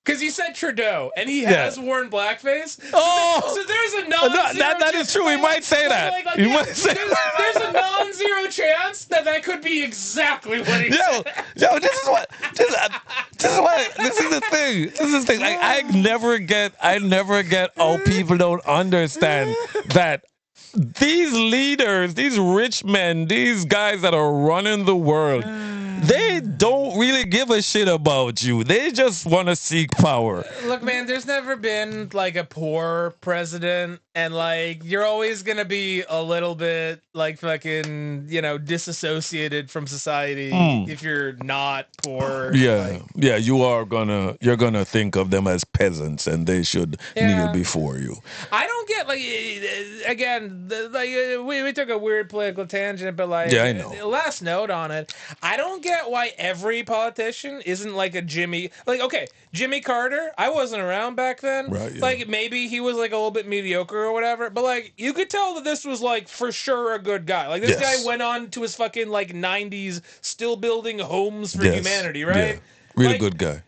because you said Trudeau, and he has worn blackface. So there's a non-zero that is true. He might say that. There's a non-zero chance that could be exactly what he said. Yo, this is the thing. This is the thing. Like, I never get how people don't understand that these leaders, these rich men, these guys that are running the world, they don't really give a shit about you. They just want to seek power. Look, man, there's never been like a poor president, and like you're always gonna be a little bit like fucking, disassociated from society if you're not poor. Yeah, you're gonna think of them as peasants, and they should kneel before you. I don't get we took a weird political tangent, but I know. Last note on it, I don't get why every politician isn't like a Jimmy. Like, okay, Jimmy Carter, I wasn't around back then. Right, yeah. Like, maybe he was like a little bit mediocre or whatever, but like you could tell that this was like for sure a good guy. Like, this guy went on to his fucking like 90s, still building homes for humanity, right? Yeah. Really good guy.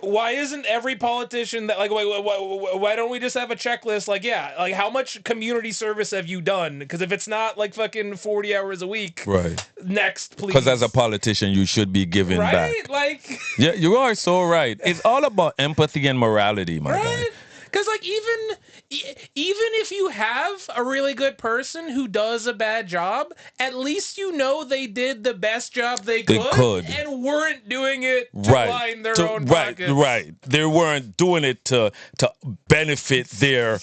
Why isn't every politician that like why don't we just have a checklist like how much community service have you done? Because if it's not like fucking 40 hours a week, right? Next, please. Because as a politician, you should be giving back. Like, yeah, you are so right. It's all about empathy and morality, my guy. Because like even if you have a really good person who does a bad job, at least they did the best job they could and weren't doing it to line their own pockets. Right. They weren't doing it to benefit their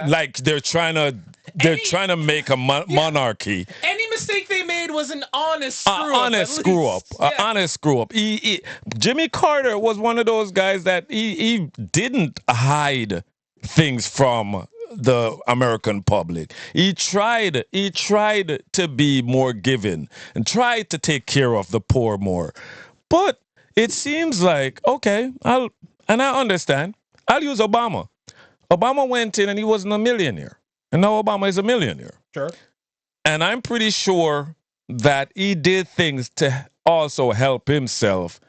like they're trying to make a monarchy. Any mistake they made was an honest screw up. Honest screw up. Jimmy Carter was one of those guys that he didn't hide things from the American public. He tried to be more giving and tried to take care of the poor more. But it seems like, okay, I understand. I'll use Obama. Obama went in and he wasn't a millionaire. And now Obama is a millionaire. Sure. And I'm pretty sure that he did things to also help himself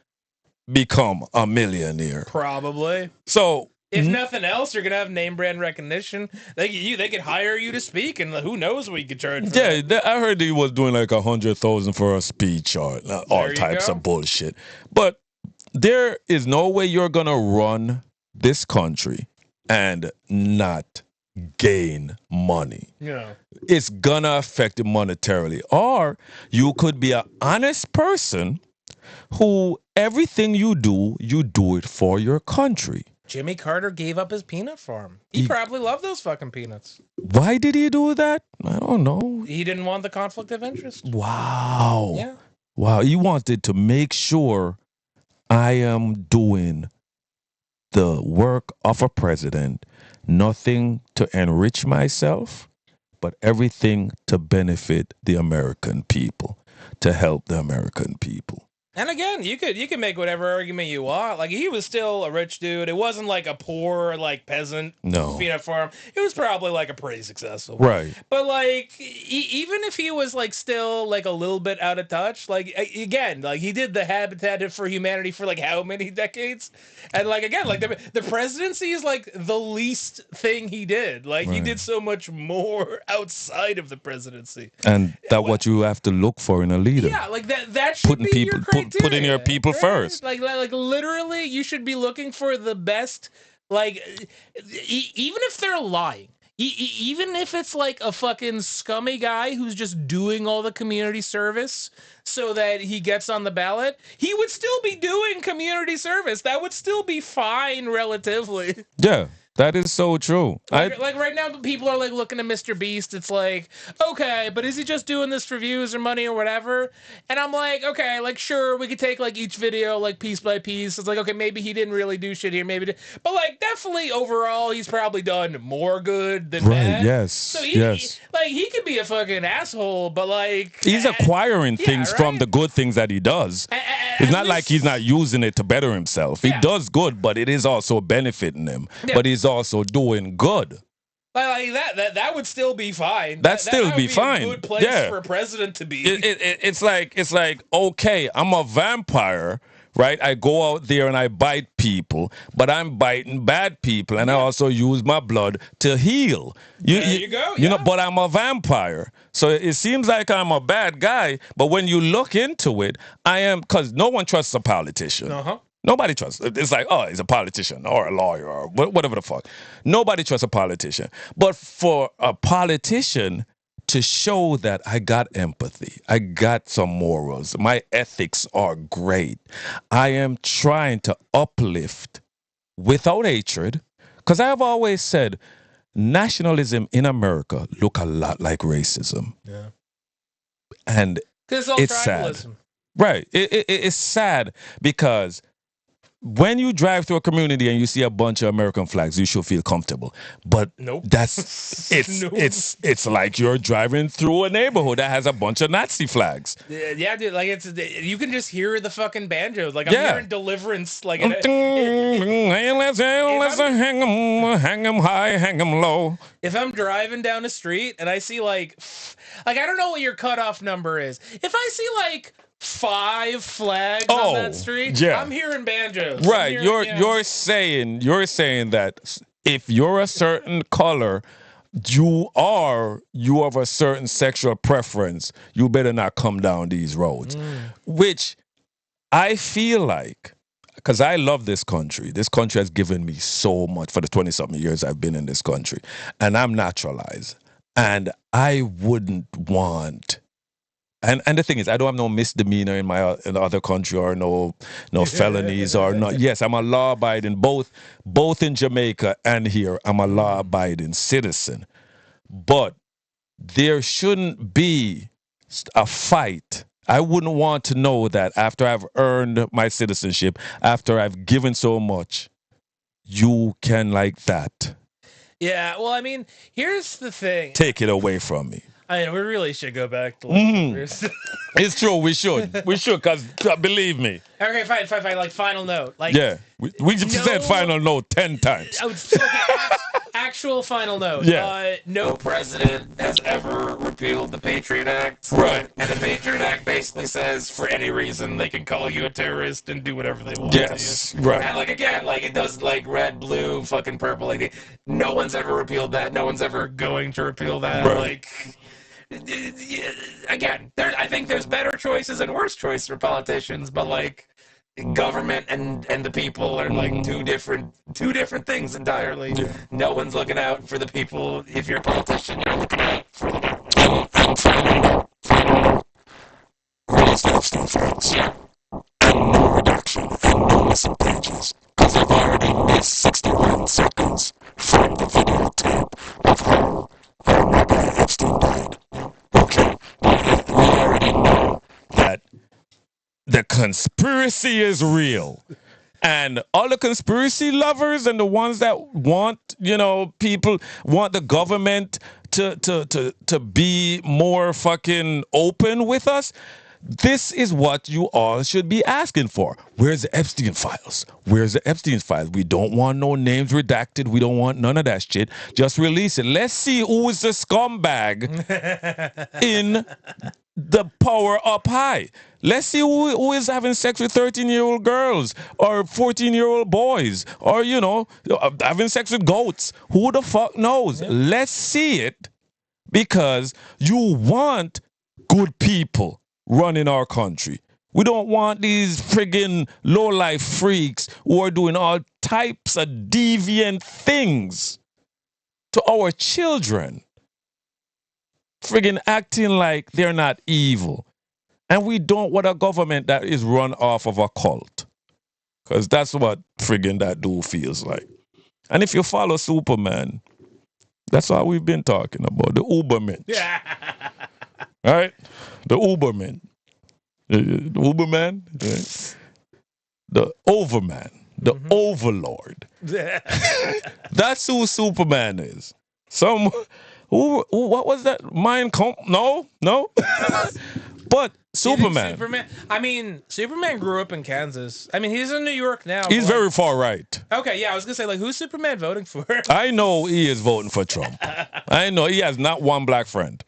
become a millionaire. Probably. So if nothing else, you're gonna have name brand recognition. They could hire you to speak, and who knows what you could charge for that. I heard he was doing like $100,000 for a speech or all types of bullshit. But there is no way you're gonna run this country and not gain money. Yeah. It's gonna affect you monetarily. Or you could be an honest person who everything you do it for your country. Jimmy Carter gave up his peanut farm. He probably loved those fucking peanuts. Why did he do that? I don't know. He didn't want the conflict of interest. Wow. Yeah. Wow. He wanted to make sure I am doing the work of a president, nothing to enrich myself, but everything to benefit the American people, to help the American people. And again, you could make whatever argument you want. Like, he was still a rich dude. It wasn't like a poor, like, peasant peanut farm. It was probably like a pretty successful one. Right. But like, even if he was like still like a little bit out of touch, like, again, like, he did the Habitat for Humanity for like how many decades? And like, again, like the presidency is like the least thing he did. Like, he did so much more outside of the presidency. And that's what you have to look for in a leader. Yeah, like that should be your criteria. Putting your people first. Like literally, you should be looking for the best. Like, even if they're lying, even if it's like a fucking scummy guy who's just doing all the community service so that he gets on the ballot, he would still be doing community service. That would still be fine, relatively. Yeah. That is so true. Like right now, people are like looking at Mr. Beast. It's like, okay, but is he just doing this for views or money or whatever? And I'm like, okay, like, sure, we could take like each video like piece by piece. It's like, okay, maybe he didn't really do shit here, but like definitely overall, he's probably done more good than bad. Yes. So he could be a fucking asshole, but like he's acquiring things from the good things that he does. It's not like he's not using it to better himself. He does good, but it is also benefiting him. Yeah. But he's also doing good. Like that would still be fine. That still be fine. A good place for a president to be. It's like okay, I'm a vampire, right? I go out there and I bite people, but I'm biting bad people, and I also use my blood to heal. There you go. You know, but I'm a vampire, so it seems like I'm a bad guy. But when you look into it, I am, because no one trusts a politician. Nobody trusts. It's like, oh, he's a politician or a lawyer or whatever the fuck. Nobody trusts a politician. But for a politician to show that I got empathy, I got some morals, my ethics are great, I am trying to uplift without hatred, because I have always said nationalism in America look a lot like racism. Yeah. And it's sad. Right. It's sad because when you drive through a community and you see a bunch of American flags, you should feel comfortable. But it's like you're driving through a neighborhood that has a bunch of Nazi flags. Yeah, dude. Like, you can just hear the fucking banjos. Like, I'm hearing Deliverance. Like, let's hang 'em high, hang 'em low. If I'm driving down the street and I see like I don't know what your cutoff number is. If I see like 5 flags on that street, I'm hearing banjos. Right. You're saying that if you're a certain color, you have a certain sexual preference, you better not come down these roads. Which I feel like, because I love this country. This country has given me so much for the 20-something years I've been in this country. And I'm naturalized. And I wouldn't want... And the thing is, I don't have no misdemeanor in the other country, or no felonies or no. Yes, I'm a law-abiding, both in Jamaica and here. I'm a law-abiding citizen. But there shouldn't be a fight. I wouldn't want to know that after I've earned my citizenship, after I've given so much, you can like that. Yeah, well, I mean, here's the thing. Take it away from me. I mean, we really should go back to It's true, we should, because believe me. Okay, fine. Like, final note. Like, yeah, we said final note 10 times. Actual final note. Yeah. No president has ever repealed the Patriot Act. Right. And the Patriot Act basically says, for any reason, they can call you a terrorist and do whatever they want. Yes, right. And, like, again, like, it does, like, red, blue, fucking purple. Like, no one's ever repealed that. No one's ever going to repeal that. Right. Like... Again, I think there's better choices and worse choices for politicians, but like government and the people are like two different things entirely. Yeah. No one's looking out for the people. If you're a politician, you're looking out for the Release those facts. And no redaction and no missing pages. because I've already missed 61 seconds from the videotape of how my guy Epstein died. Okay, we already know that the conspiracy is real. And all the conspiracy lovers and the ones that want, people want the government to be more fucking open with us. This is what you all should be asking for. Where's the Epstein files? Where's the Epstein files? We don't want no names redacted. We don't want none of that shit. Just release it. Let's see who is the scumbag in the power up high. Let's see who is having sex with 13-year-old girls or 14-year-old boys or, having sex with goats. Who the fuck knows? Yeah. Let's see it because you want good people running our country. We don't want these friggin' low-life freaks who are doing all types of deviant things to our children. Friggin' acting like they're not evil. And we don't want a government that is run off of a cult. Because that's what friggin' that dude feels like. And if you follow Superman, that's all we've been talking about. The Ubermensch. Yeah. Right? The Uberman. The Uberman. Right? The Overman. The Overlord. That's who Superman is. What was that? No. But Superman. I mean, Superman grew up in Kansas. I mean, he's in New York now. He's very far right. Okay, yeah, I was going to say, who's Superman voting for? I know he is voting for Trump. I know he has not one black friend.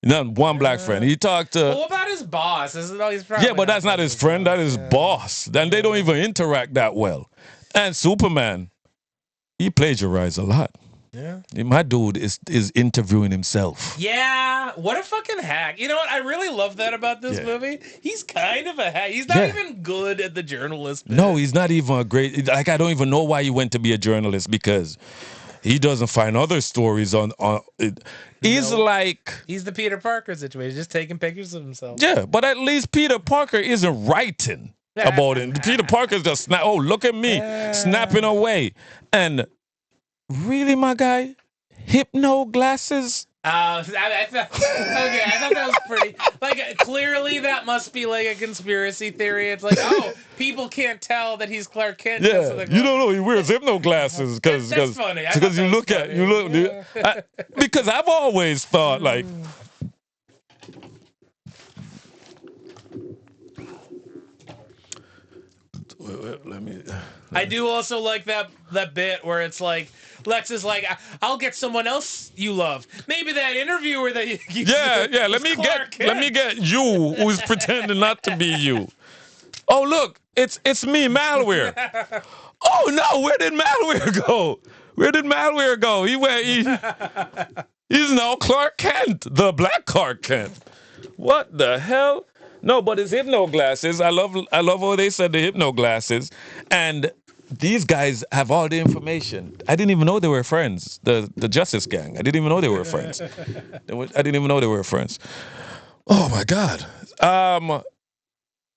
Not one black friend. He talked to... Well, what about his boss? He's probably but that's not his friend. That is his boss. And they don't even interact that well. And Superman, he plagiarized a lot. Yeah. My dude is interviewing himself. Yeah. What a fucking hack. You know what? I really love that about this movie. He's kind of a hack. He's not even good at the journalist bit. No, he's not even a great... I don't even know why he went to be a journalist because he doesn't find other stories on it. He's he's the Peter Parker situation, just taking pictures of himself. Yeah, but at least Peter Parker isn't writing about it. Peter Parker's just look at me, snapping away. And really, my guy, hypno glasses. I thought that was pretty. Clearly, that must be a conspiracy theory. It's people can't tell that he's Clark Kent. Yeah, you don't know he wears hypno glasses because funny. Because you look. Because I've always thought let me. I do also like that bit where it's Lex is I'll get someone else you love. Maybe that interviewer that you let me get you who's pretending not to be you. Oh look, it's me, Malware. Oh no, where did Malware go? He's now Clark Kent, the black Clark Kent. What the hell? No, but his hypno glasses. I love how they said the hypno glasses. And these guys have all the information. I didn't even know they were friends. The Justice Gang. I didn't even know they were friends. Oh my God.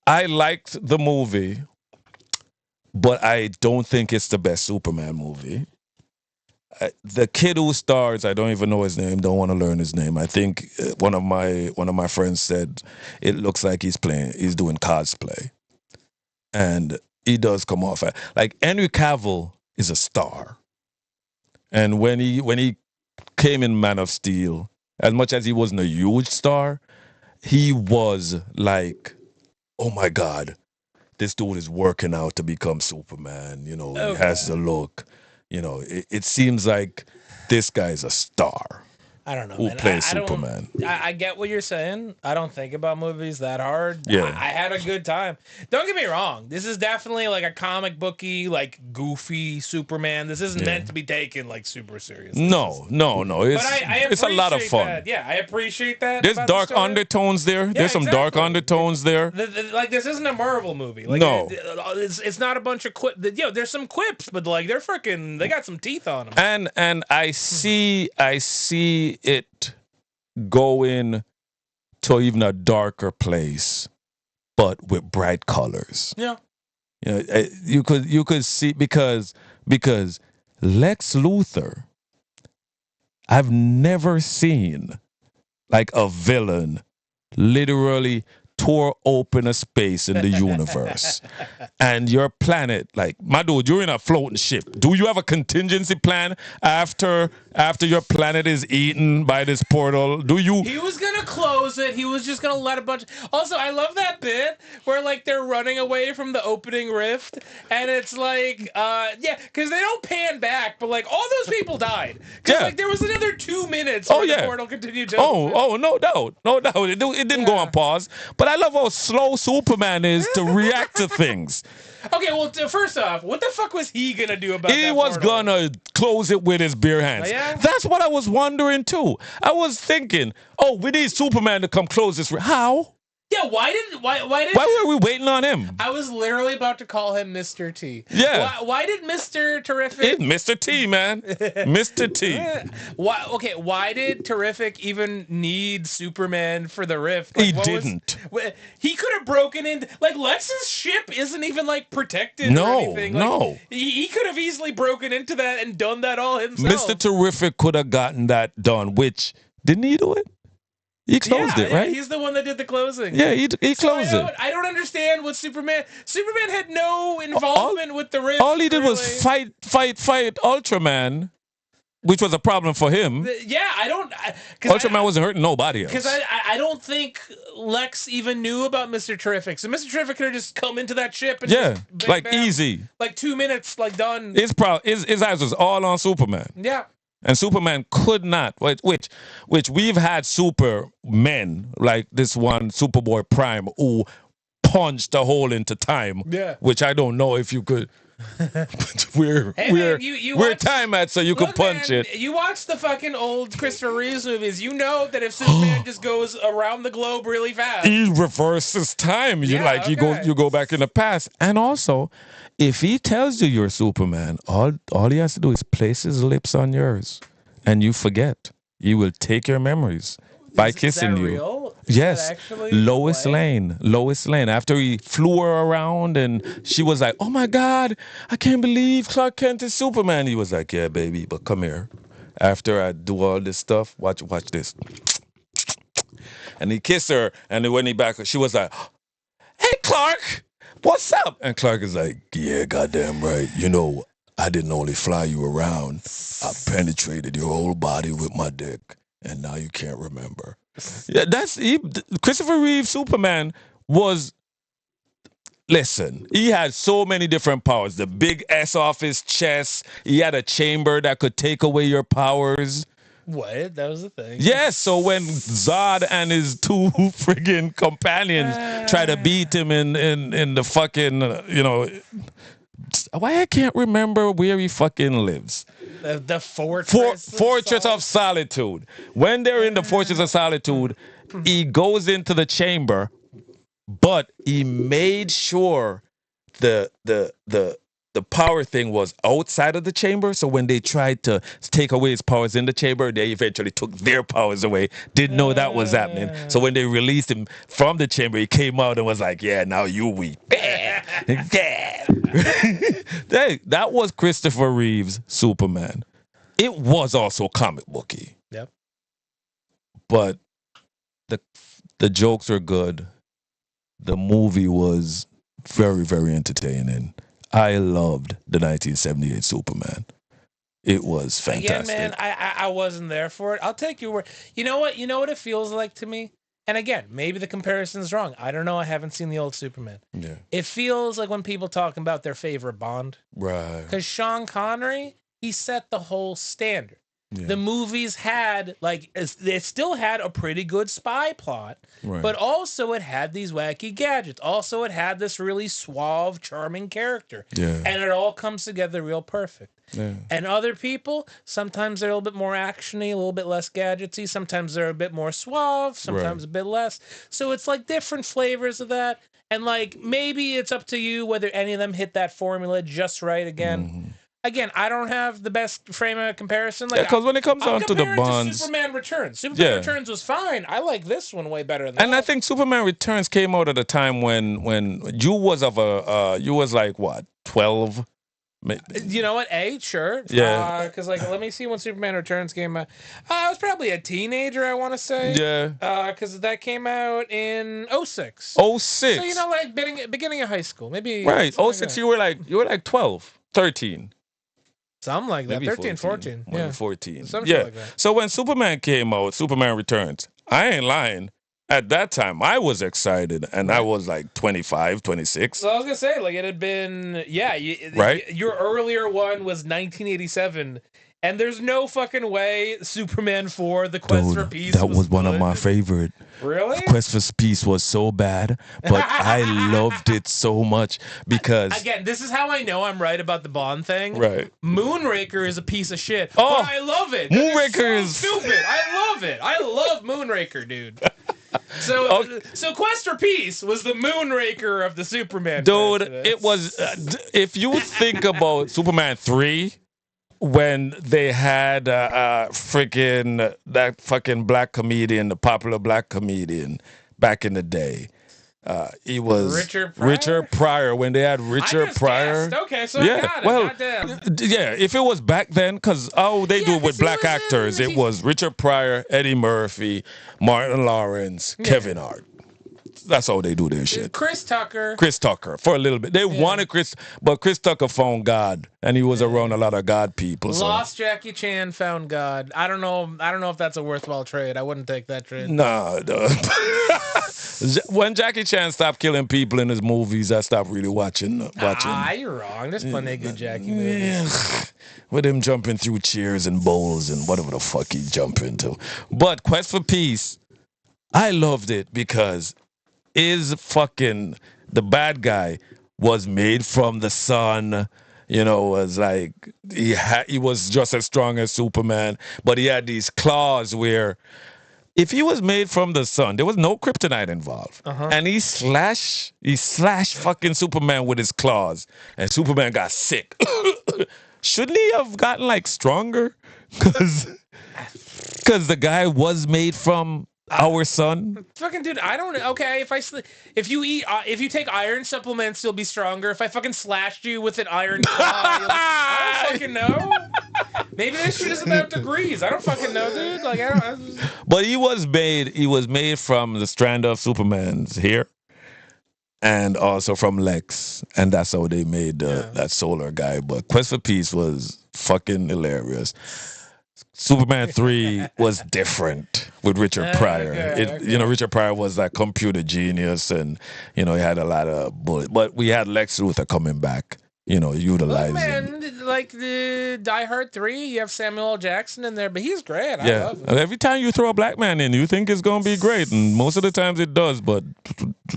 I liked the movie, but I don't think it's the best Superman movie. The kid who stars, I don't even know his name. Don't want to learn his name. I think one of my friends said it looks like he's doing cosplay, and he does come off Henry Cavill is a star, and when he came in Man of Steel, as much as he wasn't a huge star, he was oh my God, this dude is working out to become Superman. He has the look. It seems like this guy's a star. I don't know. Who plays Superman? I get what you're saying. I don't think about movies that hard. Yeah. I had a good time. Don't get me wrong. This is definitely a comic booky, goofy Superman. This isn't meant to be taken super seriously. No. It's a lot of fun. That. Yeah, I appreciate that. There's dark undertones there. Yeah, there's some dark undertones there. This isn't a Marvel movie. No. It's not a bunch of quips. There's some quips, but they're freaking. They got some teeth on them. And I see it going to even a darker place, but with bright colors. Yeah. You know, you could see because Lex Luthor, I've never seen like a villain literally tore open a space in the universe. And your planet, like, my dude, you're in a floating ship. Do you have a contingency plan after your planet is eaten by this portal? Do you? He was gonna close it. He was just gonna let a bunch. Also, I love that bit where like they're running away from the opening rift, and it's like, yeah, because they don't pan back, but like all those people died. Because like there was another 2 minutes where the portal continued to open. Oh, no doubt, no doubt. It didn't go on pause. But I love how slow Superman is to react to things. Okay, well, first off, what the fuck was he gonna do about that? He was gonna close it with his bare hands. Oh, yeah? That's what I was wondering too. I was thinking, oh, we need Superman to come close this. How? Yeah, why were we waiting on him? I was literally about to call him Mr. T. Yeah. Why did Mr. Terrific? Mr. T, man. Mr. T. Why did Terrific even need Superman for the rift? Like, he didn't. He could have broken in. Like, Lex's ship isn't even, like, protected or anything. Like, no. He could have easily broken into that and done that all himself. Mr. Terrific could have gotten that done, which, didn't he do it? He closed it, right? Yeah, he's the one that did the closing. Yeah, he closed it. I don't understand what Superman had no involvement with the rift. All he did was fight Ultraman, which was a problem for him. Ultraman wasn't hurting nobody else. Because I don't think Lex even knew about Mr. Terrific. So Mr. Terrific could have just come into that ship and just bam, bam, easy. Like 2 minutes, like done. His eyes was all on Superman. Yeah. And Superman could not, which we've had supermen, like this one Superboy Prime, who punched a hole into time. Yeah. Which I don't know if you could. we're time at, so you could punch it. You watch the fucking old Christopher Reeves movies. You know that if Superman just goes around the globe really fast, he reverses time. You go back in the past. And also, if he tells you you're Superman, all he has to do is place his lips on yours, and you forget. He will take your memories by kissing you. Real? Yes, Lois Lane. After he flew her around, and she was like, "Oh my God, I can't believe Clark Kent is Superman." He was like, "Yeah, baby, but come here. After I do all this stuff, watch this." And he kissed her, and then when he back, she was like, "Hey, Clark, what's up?" And Clark is like, "Yeah, goddamn right. You know, I didn't only fly you around. I penetrated your whole body with my dick, and now you can't remember." Yeah, Christopher Reeve Superman was. Listen, he had so many different powers. The big S off his chest. He had a chamber that could take away your powers. What? That was the thing? Yes, so when Zod and his two friggin' companions try to beat him in the fucking, why I can't remember where he fucking lives. The Fortress of Solitude. When they're in the Fortress of Solitude, he goes into the chamber, but he made sure the power thing was outside of the chamber. So when they tried to take away his powers in the chamber, they eventually took their powers away. Didn't know that was happening. So when they released him from the chamber, he came out and was like, "Yeah, now you weak." That was Christopher Reeve's Superman. It was also comic booky. Yep. But the jokes are good. The movie was very, very entertaining. I loved the 1978 Superman. It was fantastic. Again, man, I wasn't there for it. I'll take your word. You know what? You know what it feels like to me? And again, maybe the comparison's wrong. I don't know. I haven't seen the old Superman. Yeah. It feels like when people talk about their favorite Bond. Right. Because Sean Connery, he set the whole standard. Yeah. The movies had, it still had a pretty good spy plot, right. But also it had these wacky gadgets. Also, it had this really suave, charming character. Yeah. And it all comes together real perfect. Yeah. And other people, sometimes they're a little bit more actiony, a little bit less gadgety. Sometimes they're a bit more suave, sometimes a bit less. So it's like different flavors of that. And maybe it's up to you whether any of them hit that formula just right again. Mm-hmm. Again, I don't have the best frame of comparison. Like, because when it comes I'm down to the comparing bonds, Superman Returns. Superman Yeah. Returns was fine. I like this one way better than that. and I think Superman Returns came out at a time when you was you was like what 12. You know what? Sure. Yeah. Because let me see when Superman Returns came out. I was probably a teenager, I want to say. Yeah. Because that came out in 06. 06. So, like beginning of high school. Maybe. Right. something 06, like you were like 12, 13. Something like that. Maybe 13, 14. Maybe Yeah. 14. Something like that. So when Superman came out, Superman Returns, I ain't lying. At that time, I was excited, and I was like 25, 26. So I was going to say, it had been, Right? Your earlier one was 1987, and there's no fucking way Superman 4, The Quest for Peace that was one good. of my favorite. Really? Quest for Peace was so bad, but I loved it so much because... Again, this is how I know I'm right about the Bond thing. Right. Moonraker is a piece of shit, Oh, but I love it. Moonraker is so stupid. I love it. I love Moonraker, dude. So Quest for Peace was the Moonraker of the Superman. Dude, it was... if you think about Superman 3... when they had freaking that fucking black comedian, the popular black comedian back in the day. He was Richard Pryor. When they had Richard Pryor. Guessed. Okay, so I got it. Well, goddamn. yeah, if it was back then, because they do it with black actors. It was Richard Pryor, Eddie Murphy, Martin Lawrence, Kevin Hart. That's how they do their shit. Chris Tucker for a little bit. They wanted Chris, but Chris Tucker found God, and he was around a lot of God people. Lost Jackie Chan, found God. I don't know if that's a worthwhile trade. I wouldn't take that trade. Nah. When Jackie Chan stopped killing people in his movies, I stopped really watching. You're wrong. There's plenty of good Jackie movies. With him jumping through chairs and bowls and whatever the fuck he jumped into. But Quest for Peace, I loved it because the bad guy was made from the sun, was like he was just as strong as Superman, but he had these claws where if he was made from the sun, there was no kryptonite involved. And he slashed fucking Superman with his claws, and Superman got sick. Shouldn't he have gotten stronger? Because the guy was made from our son. Fucking dude, I don't. Okay, if you take iron supplements, you'll be stronger. If I fucking slashed you with an iron claw, I don't fucking know. Maybe this shit is about degrees. I don't fucking know, dude. But he was made from the strand of Superman's hair, and also from Lex, and that's how they made that solar guy. But Quest for Peace was fucking hilarious. Superman 3 was different with Richard Pryor. Richard Pryor was that computer genius, and he had a lot of bullets. But we had Lex Luthor coming back, utilizing. Like the Die Hard 3, you have Samuel L. Jackson in there, but he's great. I love him. Every time you throw a black man in, you think it's gonna be great, and most of the times it does. But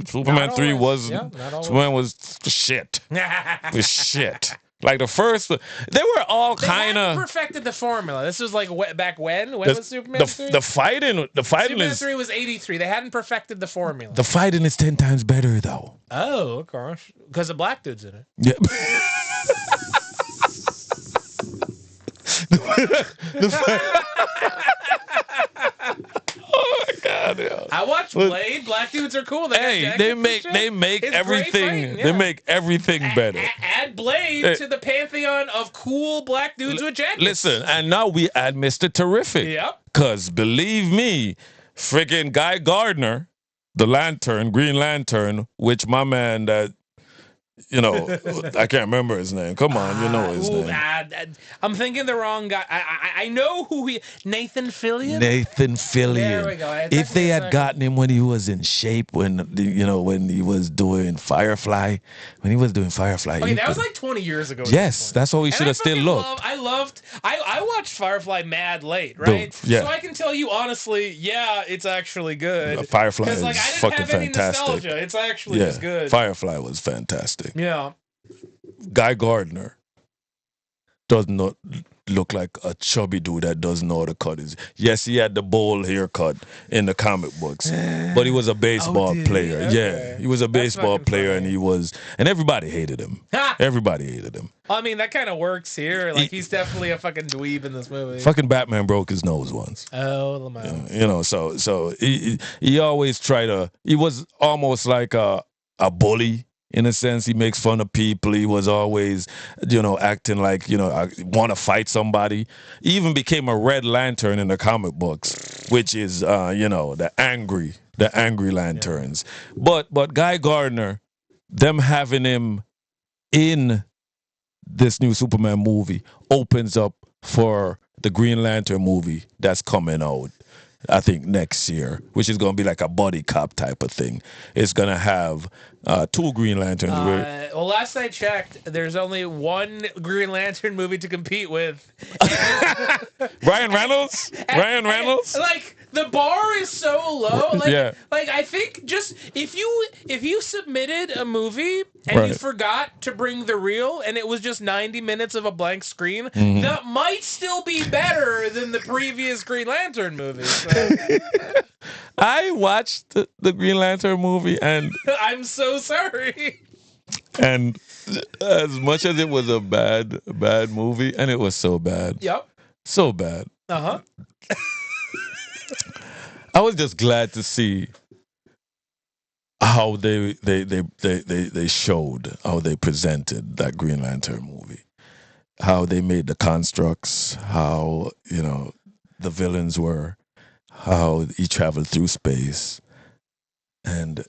Superman 3 Superman was shit. Was shit. Like the first, they were all kind of perfected the formula. This was back when? When was Superman 3? The fighting Superman is 3 was 83. They hadn't perfected the formula. The fighting is 10 times better though. Oh gosh, because the black dude's in it. Yeah. Oh my God! Yeah. I watched Blade. Black dudes are cool. They make everything. They make everything better. Add Blade to the pantheon of cool black dudes with jackets. Listen, and now we add Mr. Terrific. Yep. Cause believe me, freaking Guy Gardner, the Green Lantern, which my man that. I can't remember his name. Come on, you know his name. I'm thinking the wrong guy. I know who Nathan Fillion? Nathan Fillion. There we go. If they had gotten him when he was in shape, when he was doing Firefly, Okay, that was 20 years ago. Yes, that's how he should have still looked. I watched Firefly mad late, right? Dude, yeah. So I can tell you honestly, it's actually good. Firefly is I didn't fucking have any fantastic. nostalgia. It's actually just good. Firefly was fantastic. Yeah. Guy Gardner does not. look like a chubby dude that doesn't know how to cut his. Yes, he had the bowl haircut in the comic books, but he was a baseball player. Okay. Yeah, he was a That's baseball fucking player, funny. and everybody hated him. Ha! Everybody hated him. I mean, that kind of works here. Like, he's definitely a fucking dweeb in this movie. Fucking Batman broke his nose once. Oh, Lamau. You know, so he always tried to. He was almost like a bully in a sense. He makes fun of people. He was always, acting like I want to fight somebody. He even became a Red Lantern in the comic books, which is the angry lanterns. But Guy Gardner, them having him in this new Superman movie opens up for the Green Lantern movie that's coming out, I think, next year, which is going to be like a buddy cop type of thing. It's going to have 2 Green Lanterns. Well, last I checked, there's only one Green Lantern movie to compete with. Ryan Reynolds? Like, the bar is so low. Like, Yeah. like I think just if you submitted a movie and you forgot to bring the reel and it was just 90 minutes of a blank screen, that might still be better than the previous Green Lantern movie. So. I watched the Green Lantern movie, and I'm so sorry. And as much as it was a bad movie, and it was so bad. Yep. So bad. Uh-huh. I was just glad to see how they showed, how they presented that Green Lantern movie. How they made the constructs, how, the villains were, how he traveled through space. And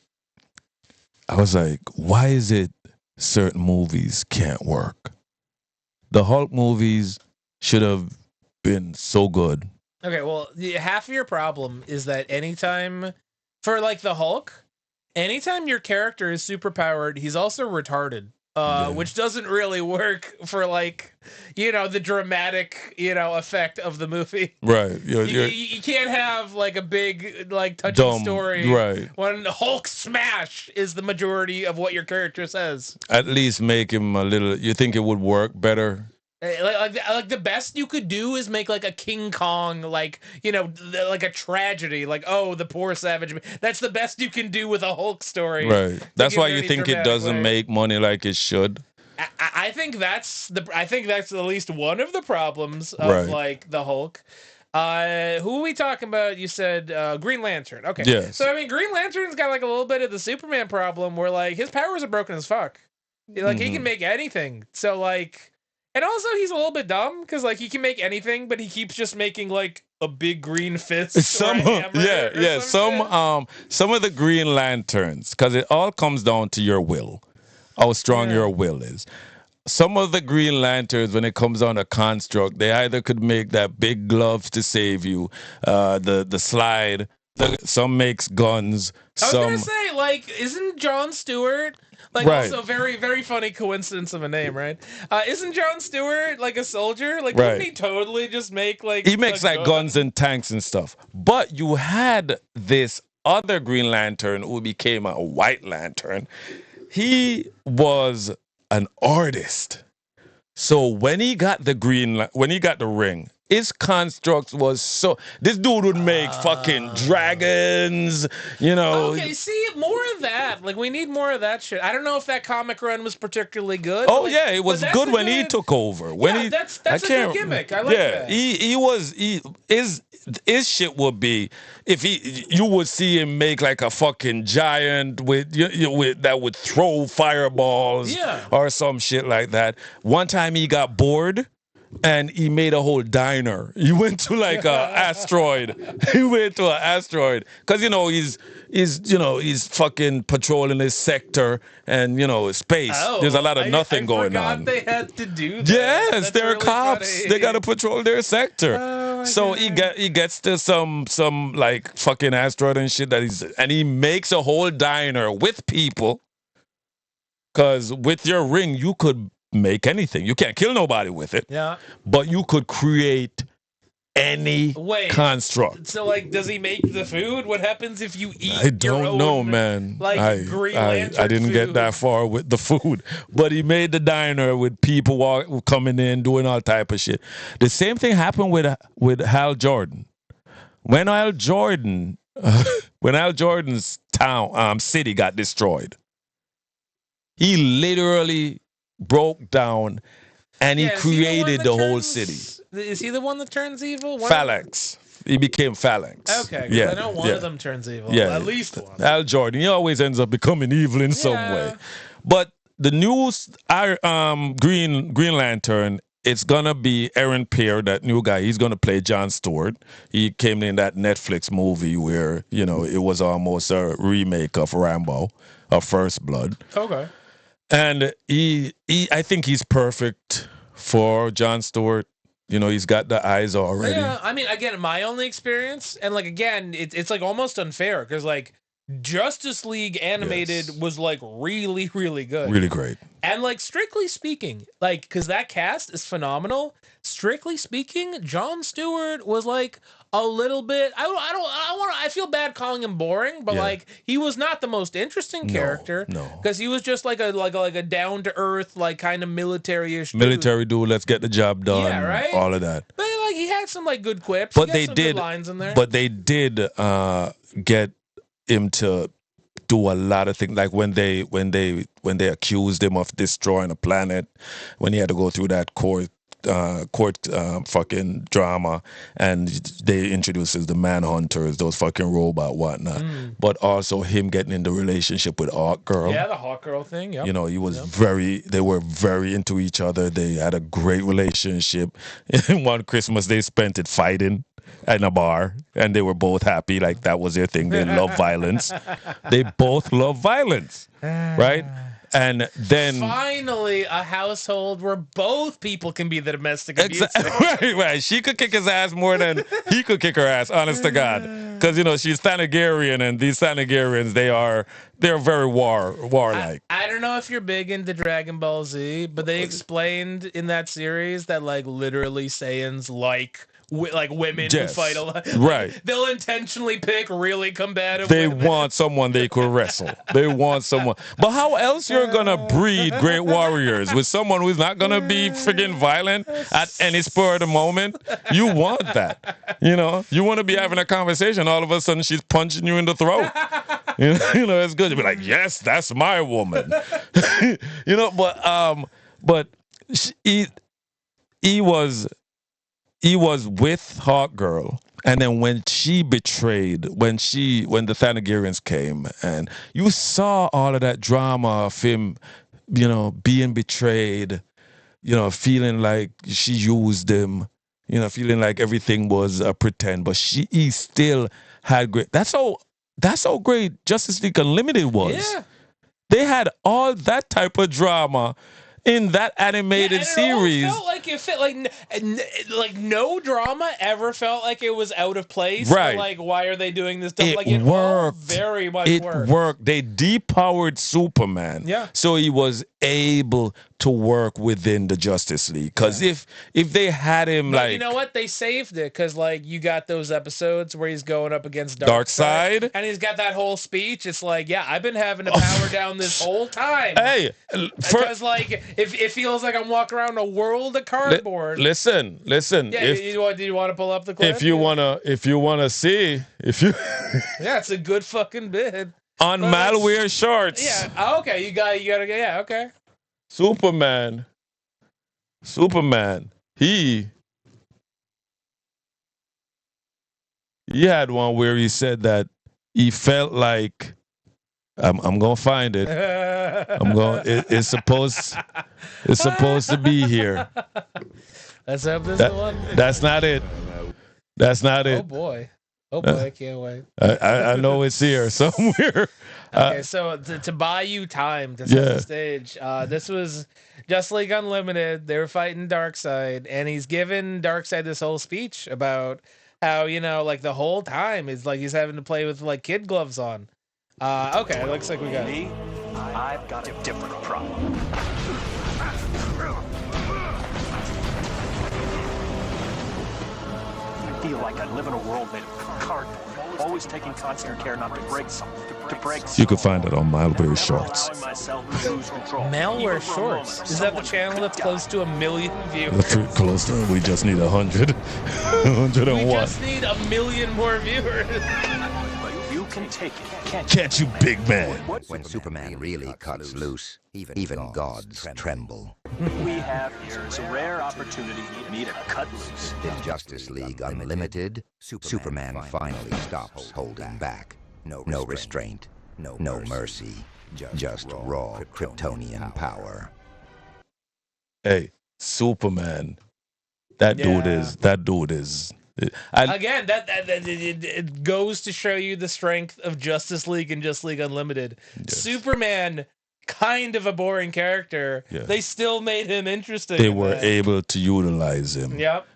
I was like, why is it certain movies can't work? The Hulk movies should have been so good. Okay, well, half of your problem is that anytime, for like the Hulk, anytime your character is superpowered, he's also retarded. Which doesn't really work for like, the dramatic, effect of the movie. Right. You can't have like a big, like touching story. Right. When Hulk smash is the majority of what your character says. At least make him a little. You think it would work better? Like the best you could do is make like a King Kong, like like a tragedy, like the poor savage. That's the best you can do with a Hulk story. Right. That's why you think it doesn't make money like it should. I think that's at least one of the problems of like the Hulk. Who are we talking about? You said Green Lantern. Okay. Yes. So I mean, Green Lantern's got like a little bit of the Superman problem, where like his powers are broken as fuck. Like he can make anything. So like. And also, he's a little bit dumb because, like, he can make anything, but he keeps just making like a big green fist. Some of the Green Lanterns, because it all comes down to your will, how strong your will is. Some of the Green Lanterns, when it comes on a construct, they either could make that big gloves to save you, the slide. Some makes guns. I was gonna say, like, isn't Jon Stewart? Like, also very, very funny coincidence of a name, right? Isn't Jon Stewart like a soldier? Like, wouldn't he totally just make like... He makes like guns and tanks and stuff. But you had this other Green Lantern who became a White Lantern. He was an artist. So when he got the ring, his constructs was so... This dude would make fucking dragons, Okay, see, more of that. Like, we need more of that shit. I don't know if that comic run was particularly good. Oh, yeah, it was good when he took over. That's a good gimmick. I like that. His shit would be, if you would see him make like a fucking giant with that would throw fireballs or some shit like that. One time he got bored and he made a whole diner. He went to like a asteroid. He went to an asteroid because he's fucking patrolling his sector and space. There's a lot of nothing going on. They had to do that. Yes, they're really cops. Funny. They got to patrol their sector. So he gets to some like fucking asteroid and shit and he makes a whole diner with people. Because with your ring, you could make anything. You can't kill nobody with it. Yeah. But you could create any construct. So, like, does he make the food? What happens if you eat I don't your own, know, man. like, Green Lantern I didn't get food? that far with the food, but he made the diner with people coming in doing all type of shit. The same thing happened with Hal Jordan. When Hal Jordan's city got destroyed, he literally broke down and he created the whole city. Is he the one that turns evil? Phalanx. He became Phalanx. Okay, because I know one of them turns evil. Yeah, At least one. Hal Jordan. He always ends up becoming evil in some way. But the new Green Lantern, it's gonna be Aaron Pierre, that new guy. He's gonna play Jon Stewart. He came in that Netflix movie where it was almost a remake of Rambo, of First Blood. Okay. And I think he's perfect for Jon Stewart. He's got the eyes already. Yeah, I mean, again, my only experience, and like again, it's like almost unfair because like Justice League animated was like really, really good, really great. And like strictly speaking, like because that cast is phenomenal. Strictly speaking, Jon Stewart was like a little bit. I feel bad calling him boring, but like he was not the most interesting character. No, because he was just like a down to earth, like kind of military-ish dude. Let's get the job done. Yeah, right. All of that. But like he had some like good quips. But they did good lines in there. But they did get him to do a lot of things, like when they accused him of destroying a planet, when he had to go through that court fucking drama, and they introduces the Manhunters, those fucking robot whatnot, but also him getting in the relationship with Hawk Girl. Yeah, the Hawk Girl thing. Yep. He was they were very into each other. They had a great relationship. One Christmas they spent it fighting in a bar, and they were both happy. Like that was their thing. They love violence. They both love violence, right? And then finally a household where both people can be the domestic abuser. Right. She could kick his ass more than he could kick her ass, honest to God. Because she's Thanagarian, and these Thanagarians, they're very warlike. I don't know if you're big into Dragon Ball Z, but they explained in that series that like literally Saiyans like women who fight a lot. Right. They'll intentionally pick really combative women. They want someone they could wrestle. They want someone. But how else you're going to breed great warriors? With someone who's not going to be friggin' violent at any spur of the moment? You want that. You want to be having a conversation. All of a sudden, she's punching you in the throat. It's good to be like, yes, that's my woman. But he was with Hawk Girl, and then when she betrayed, when the Thanagarians came, and you saw all of that drama of him, being betrayed, feeling like she used him, feeling like everything was a pretend, but he still had great. That's how great Justice League Unlimited was. Yeah. They had all that type of drama in that animated series. It felt like it fit like no drama ever felt like it was out of place. Right. Or like, why are they doing this stuff? It worked. All very much worked. It worked. They depowered Superman. Yeah. So he was able to work within the Justice League. Because if they had him you know what? They saved it because you got those episodes where he's going up against Darkseid. And he's got that whole speech. It's like, yeah, I've been having to power down this whole time. Hey. Because it feels like I'm walking around a world of cardboard. Listen. Yeah, do you want to pull up the clip? If you wanna see, yeah, it's a good fucking bit. On Malware Shorts. Yeah. Okay. You gotta go. Yeah. Okay. Superman. He had one where he said that he felt like I'm gonna find it. It's supposed to be here. Let's hope this is the one. That's not it. Oh boy, I can't wait. I know it's here somewhere. Okay, so to buy you time to set the stage, this was Just League Unlimited. They were fighting Darkseid, and he's giving Darkseid this whole speech about how the whole time is like he's having to play with kid gloves on. Okay, it looks like we got me. I've got a different problem. feel like I live in a world made of cardboard, always taking constant care not to break something. You can find it on Malware Shorts. Malware Shorts? Is that the channel that's close to 1 million viewers? Pretty close to it. We just need 100. 101. We just need 1 million more viewers. You can take it, Can't you, big man? When Superman really cuts loose, even gods tremble. we have here is a rare opportunity for me to cut loose. In Justice League Unlimited, Superman finally stops holding back. No restraint, no mercy, just raw Kryptonian power. Hey, Superman. That dude is. Again, it goes to show you the strength of Justice League and Justice League Unlimited. Yes. Superman, kind of a boring character. Yes. They still made him interesting. They were able to utilize him. Yep.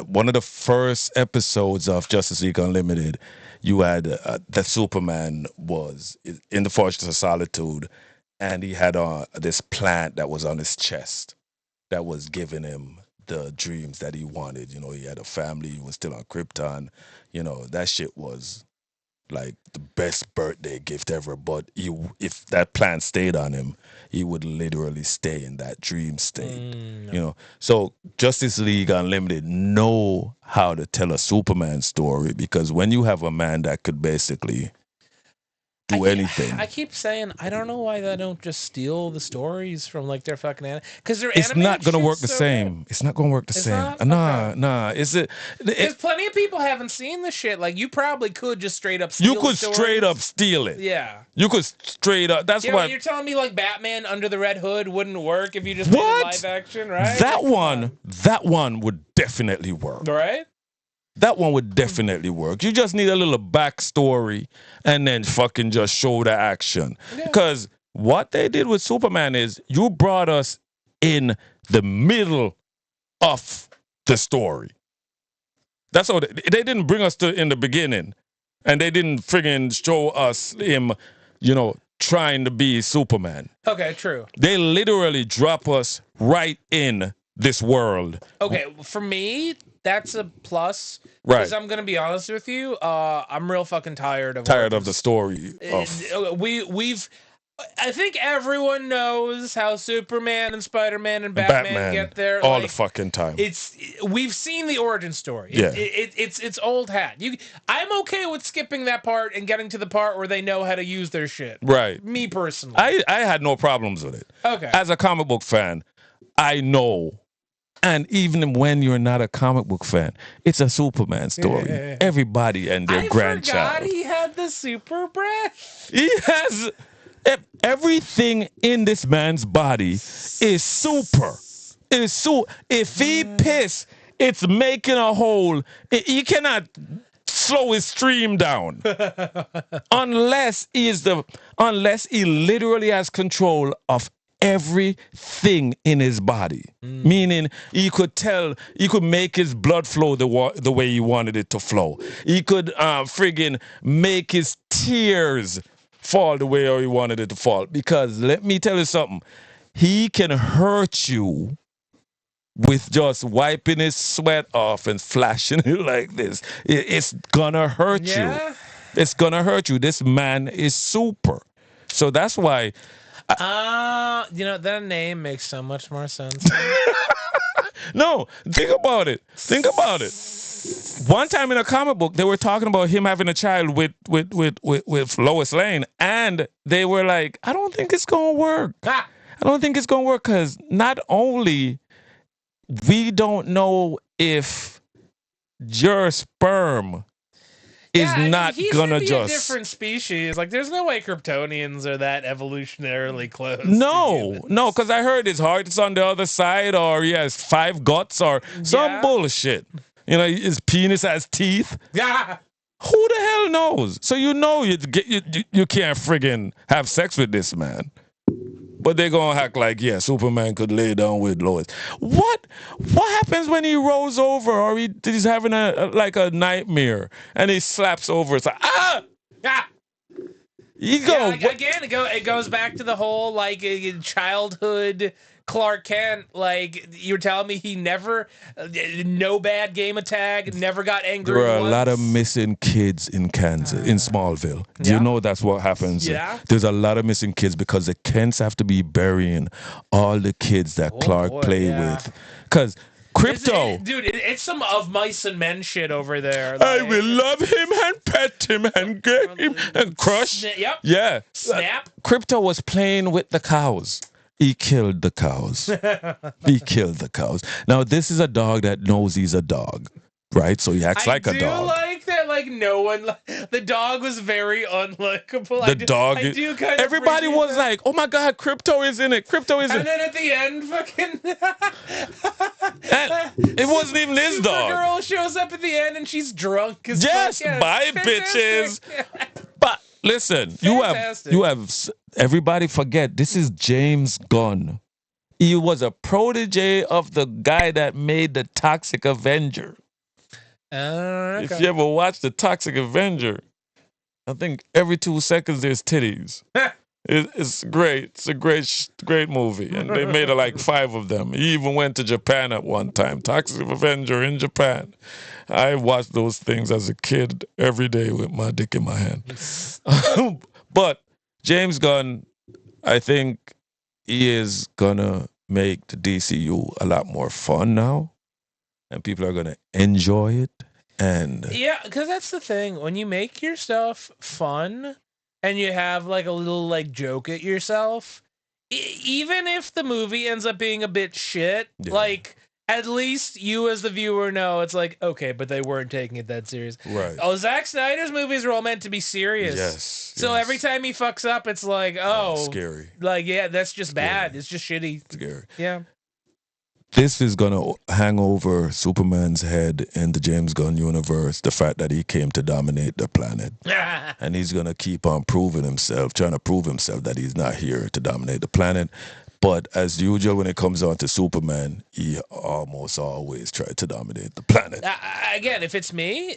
One of the first episodes of Justice League Unlimited, you had that Superman was in the Fortress of Solitude, and he had this plant that was on his chest that was giving him the dreams that he wanted. You know, he had a family, he was still on Krypton. You know, that shit was like the best birthday gift ever. But if that plant stayed on him, he would literally stay in that dream state. You know, so Justice League Unlimited know how to tell a Superman story, because when you have a man that could basically do anything. I keep saying, I don't know why they don't just steal the stories from like their fucking anime, because it's not going to work the same. It's not going to work the same. Nah. Because plenty of people haven't seen the shit. Like, you probably could just straight up steal. You could straight up steal it. Yeah. You could straight up. That's why you're telling me like Batman Under the Red Hood wouldn't work if you just did live action, right? That one would definitely work. Right? That one would definitely work. You just need a little backstory and then fucking just show the action. Because what they did with Superman is you brought us in the middle of the story. That's all. They didn't bring us in the beginning, and they didn't friggin' show us him, you know, trying to be Superman. Okay, true. They literally drop us right in this world. Okay, for me, that's a plus. Right. Because I'm gonna be honest with you, I'm real fucking tired of the story. I think everyone knows how Superman and Spider-Man and Batman get there all the fucking time. We've seen the origin story. Yeah. It's old hat. I'm okay with skipping that part and getting to the part where they know how to use their shit. Right. Me personally, I had no problems with it. Okay. As a comic book fan, I know. And even when you're not a comic book fan, it's a Superman story. Everybody and their grandchild. I forgot he had the super breath. He has everything in this man's body is super. If he piss, it's making a hole. You cannot slow his stream down unless he literally has control of everything in his body. Meaning he could make his blood flow the way he wanted it to flow. He could friggin' make his tears fall the way he wanted it to fall. Because let me tell you something, he can hurt you with just wiping his sweat off and flashing it like this. It's gonna hurt you. It's gonna hurt you. This man is super. So that's why that name makes so much more sense. No, think about it. One time in a comic book, they were talking about him having a child with Lois Lane, and they were like, I don't think it's gonna work. I don't think it's gonna work, because not only we don't know if your sperm is not gonna be just a different species. Like, there's no way Kryptonians are that evolutionarily close. No, because I heard his heart is on the other side, or he has 5 guts, or some bullshit. You know, his penis has teeth. Yeah. Who the hell knows? So you can't friggin' have sex with this man. But they're gonna act like, Superman could lay down with Lois. What happens when he rolls over, or he's having a nightmare and he slaps over? It's like, You go again. It goes back to the whole like childhood Clark Kent. Like you're telling me he never, no bad game of tag, never got angry. There are once. a lot of missing kids in Kansas, in Smallville. Do you know that's what happens? Yeah. There's a lot of missing kids because the Kents have to be burying all the kids that Clark play with. Because Crypto. It's some of mice and men shit over there. I will love him and pet him and get him and crush. Yep. Yeah. Snap. Crypto was playing with the cows. He killed the cows. He killed the cows. Now, this is a dog that knows he's a dog, right? So he acts like a dog. I do like that, like, no one... The dog was very unlikable. The dog... I do kind of everybody was that. like, oh my God, Crypto is in it. Crypto is in it. And then at the end, fucking... it wasn't even his dog. Supergirl shows up at the end and she's drunk as yes, fuck. bye, bitches. But listen, you have... Everybody forget, this is James Gunn. He was a protege of the guy that made the Toxic Avenger. Okay. If you ever watch the Toxic Avenger, I think every 2 seconds there's titties. It's great. It's a great movie. And they made like 5 of them. He even went to Japan at one time. Toxic Avenger in Japan. I watched those things as a kid every day with my dick in my hand. But James Gunn, I think he is going to make the DCU a lot more fun now. And people are going to enjoy it. And yeah, because that's the thing. When you make your stuff fun and you have like a little like joke at yourself, even if the movie ends up being a bit shit, like at least you as the viewer know it's like, okay, but they weren't taking it that serious. Right. Oh, Zack Snyder's movies are all meant to be serious. Yes. So every time he fucks up, it's like, oh, scary. Like, yeah, that's just bad. It's just shitty. Scary. Yeah. This is going to hang over Superman's head in the James Gunn universe, the fact that he came to dominate the planet. And he's going to keep on proving himself, trying to prove himself that he's not here to dominate the planet. But as usual, when it comes on to Superman, he almost always tried to dominate the planet. Again, if it's me,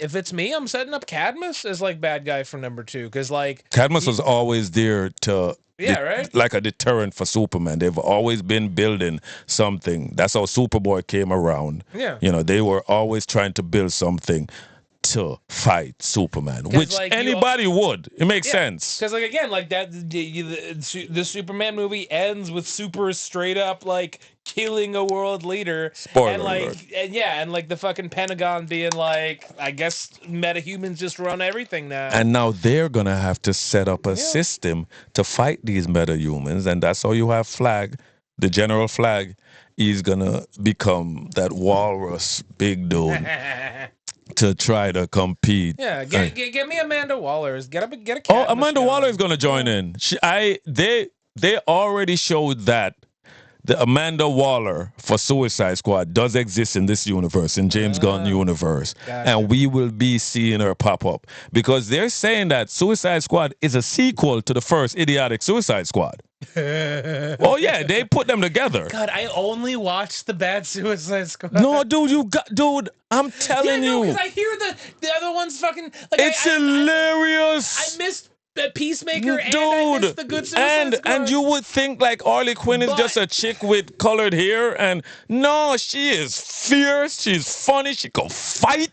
I'm setting up Cadmus as like bad guy for number 2. Because like Cadmus was always there to... right? Like a deterrent for Superman. They've always been building something. That's how Superboy came around. Yeah. You know, they were always trying to build something to fight Superman, which like, anybody would. It makes sense. Because like again, like that, the Superman movie ends with Super straight up like killing a world leader. Spoiler and like alert. and like the fucking Pentagon being like, I guess metahumans just run everything now. And now they're gonna have to set up a system to fight these metahumans, and that's how you have Flag, the General Flag. He's gonna become that walrus big dude. To try to compete. Yeah, get me Amanda Waller. Get a Cadmus. Oh, Amanda Waller is going to join in. They already showed that the Amanda Waller for Suicide Squad does exist in this universe, in James Gunn universe. Gotcha. And we will be seeing her pop up. Because they're saying that Suicide Squad is a sequel to the first idiotic Suicide Squad. Oh, yeah, they put them together. God, I only watched the bad Suicide Squad. No, dude, I'm telling you. because I hear the other ones fucking... Like, it's hilarious. I missed Peacemaker and I missed the good Suicide Squad. And you would think like Harley Quinn is just a chick with colored hair, and no, she is fierce, she's funny, she can fight.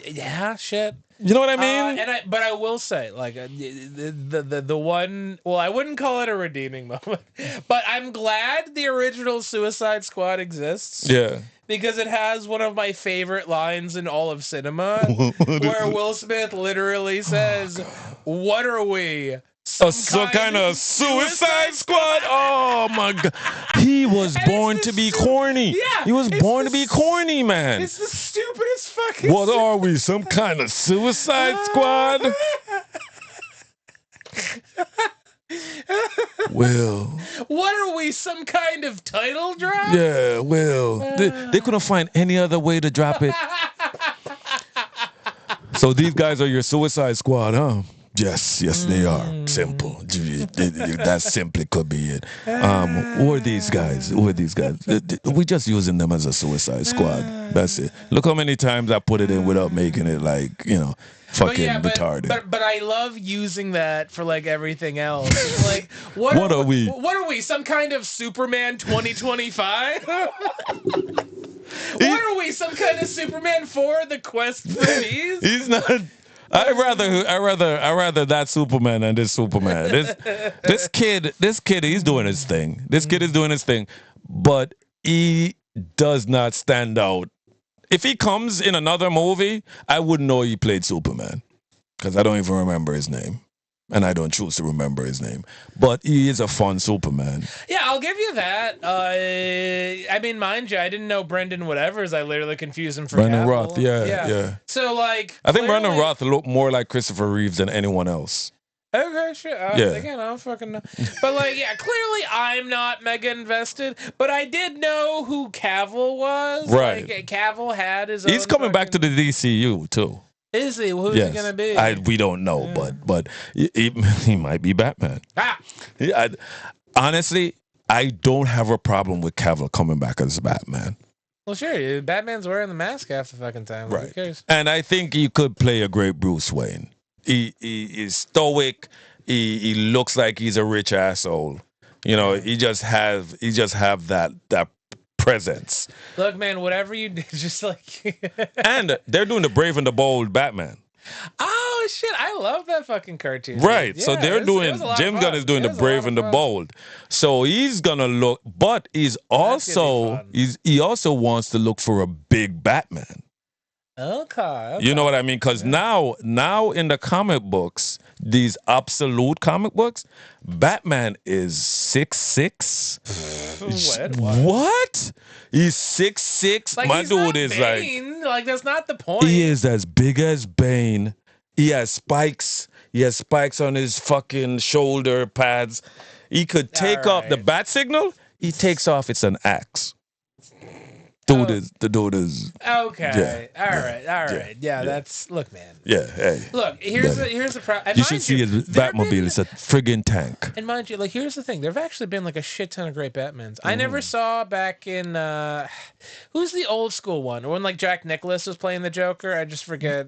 Yeah, shit. You know what I mean? But I will say, like the one. Well, I wouldn't call it a redeeming moment, but I'm glad the original Suicide Squad exists. Yeah. Because it has one of my favorite lines in all of cinema, where Will Smith literally says, "What are we? Some kind of Suicide Squad?" Oh my God. He was born to be corny. Yeah, he was born to be corny, man. It's the stupidest fucking... What are we, some kind of Suicide Squad? Well, what are we, some kind of title drop? Yeah, well, they couldn't find any other way to drop it. So these guys are your Suicide Squad, huh? Yes, they are. Simple. That simply could be it. Who are these guys? We're just using them as a Suicide Squad. That's it. Look how many times I put it in without making it like, fucking yeah, retarded. but I love using that for like everything else. It's like what are we? What are we? Some kind of Superman 2025? What are we? Some kind of Superman 4? The Quest for Peace? He's not. I rather that Superman than this Superman. This kid, he's doing his thing. This kid is doing his thing, but he does not stand out. If he comes in another movie, I wouldn't know he played Superman because I don't even remember his name. And I don't choose to remember his name. But he is a fun Superman. Yeah, I'll give you that. I mean, mind you, I didn't know Brendan whatevers. I literally confused him for Brendan Cavill. Roth, yeah. So, like... I think Brendan Roth looked more like Christopher Reeves than anyone else. Okay, sure. Again, I don't fucking know. But, like, yeah, clearly I'm not mega invested. But I did know who Cavill was. Right. Like, Cavill had his own... He's coming back to the DCU, too. Is he? Who's he gonna be? We don't know, but he might be Batman. Honestly, I don't have a problem with Cavill coming back as Batman. Well, sure. Batman's wearing the mask half the fucking time. Right. Who cares? And I think he could play a great Bruce Wayne. He is stoic. He looks like he's a rich asshole. You know, he just have that presence. Look, man, whatever you do, just like... And they're doing the Brave and the Bold Batman. Oh, shit. I love that fucking cartoon. Right. Yeah, so they're doing... Jim Gunn is doing the Brave and the Bold. So he's going to look... But he also wants to look for a big Batman. Okay. You know what I mean? Because now in the comic books, these absolute comic books, Batman is 6'6". What? He's 6'6". Like, my he's dude not is Bane. Like, that's not the point. He is as big as Bane. He has spikes. He has spikes on his fucking shoulder pads. He could take off the bat signal. He takes off. It's an axe. The dude is okay. All right. Yeah, that's look, man. Yeah, hey. Look, here's the problem. You should see his Batmobile. It's a friggin' tank. And mind you, like here's the thing. There've actually been like a shit ton of great Batmans. I never saw back in who's the old school one? When like Jack Nicklaus was playing the Joker. I just forget.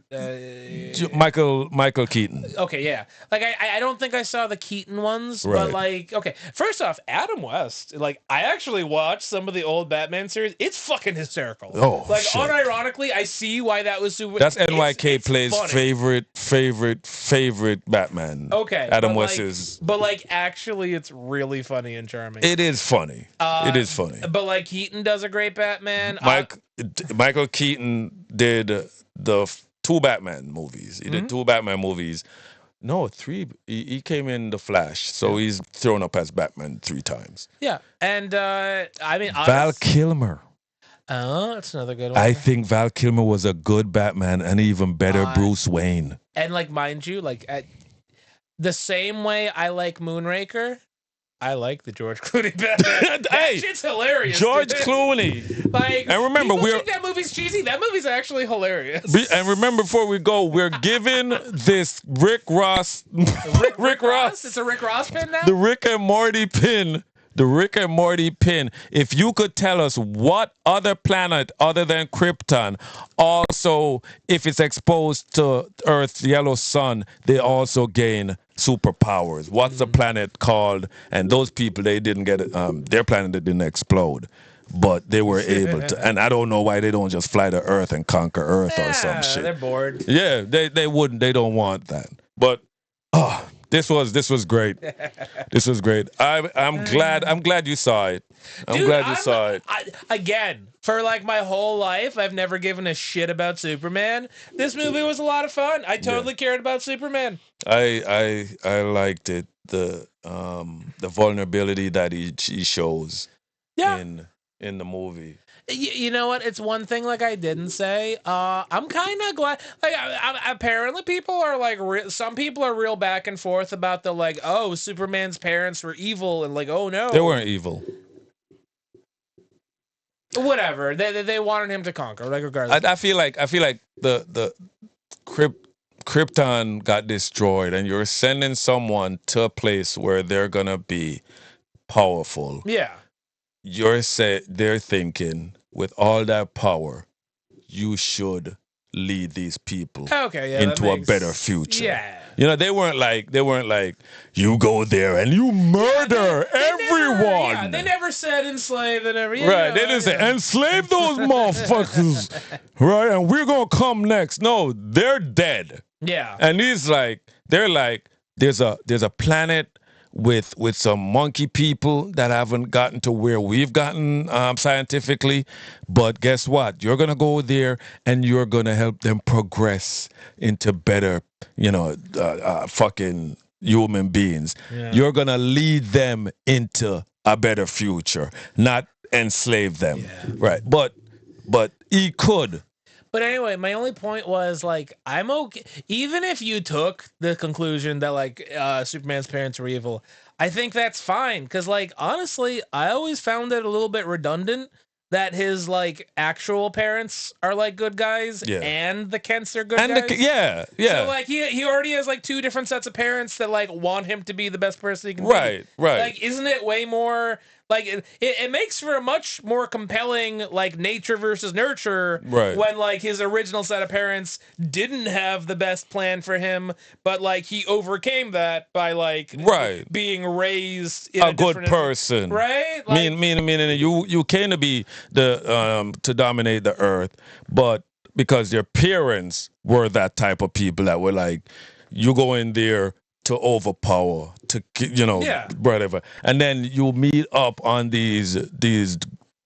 Michael Keaton. Okay, yeah. Like I don't think I saw the Keaton ones, right. But like okay. First off, Adam West. Like I actually watched some of the old Batman series. It's fucking hysterical. Oh, like shit. Unironically, I see why that was super. That's NYK plays funny. favorite Batman. Okay, Adam West is. But like, actually, it's really funny and charming. It is funny. It is funny. But like, Keaton does a great Batman. Michael Keaton did the 2 Batman movies. He did 2 Batman movies. No, 3. He came in The Flash, so he's thrown up as Batman 3 times. Yeah, and I mean, Val Kilmer. Oh, that's another good one. I think Val Kilmer was a good Batman and even better Bruce Wayne. And like, mind you, like the same way I like Moonraker, I like the George Clooney Batman. That shit's hilarious. George Clooney. Like, and remember, think that movie's cheesy. That movie's actually hilarious. And remember, before we go, we're giving this Rick Ross. Rick Ross. It's a Rick Ross pin now. The Rick and Morty pin. The Rick and Morty pin. If you could tell us what other planet other than Krypton, also if it's exposed to Earth's yellow sun, they also gain superpowers. What's the planet called? And those people, they didn't get it. Their planet didn't explode, but they were able to. And I don't know why they don't just fly to Earth and conquer Earth or some shit. They're bored. Yeah, they wouldn't. They don't want that. But This was great. This was great. I'm glad you saw it. I'm glad you saw it. Again, for like my whole life, I've never given a shit about Superman. This movie was a lot of fun. I totally cared about Superman. I liked it. The vulnerability that he shows in the movie. You know what? It's one thing like I didn't say. I'm kind of glad. Like, apparently people are like, some people are real back and forth about the like, oh, Superman's parents were evil, and like, oh no, they weren't evil. Whatever. They wanted him to conquer. Like, regardless. I feel like the Krypton got destroyed, and you're sending someone to a place where they're gonna be powerful. Yeah. They're thinking with all that power, you should lead these people Okay, yeah, into that a makes, better future. Yeah. You know, they weren't like you go there and you murder everyone. They never said enslave. They never. Right, they didn't say enslave those motherfuckers, right? And we're gonna come next. No, they're dead. Yeah. And they're like, there's a planet with some monkey people that haven't gotten to where we've gotten scientifically, but guess what? You're gonna go there and you're gonna help them progress into better, fucking human beings. Yeah. You're gonna lead them into a better future, not enslave them. Yeah. Right? But he could. But anyway, my only point was like, I'm okay. Even if you took the conclusion that like Superman's parents were evil, I think that's fine. Because like honestly, I always found it a little bit redundant that his like actual parents are like good guys, and the Kents are good guys. Yeah. So like he already has like two different sets of parents that like want him to be the best person he can be. Right. Like, isn't it way more? Like it makes for a much more compelling like nature versus nurture when like his original set of parents didn't have the best plan for him, but like he overcame that by like being raised in a good person, right? Like, meaning you came to be the to dominate the earth, but because your parents were that type of people that were like, you go in there to overpower, to whatever, and then you meet up on these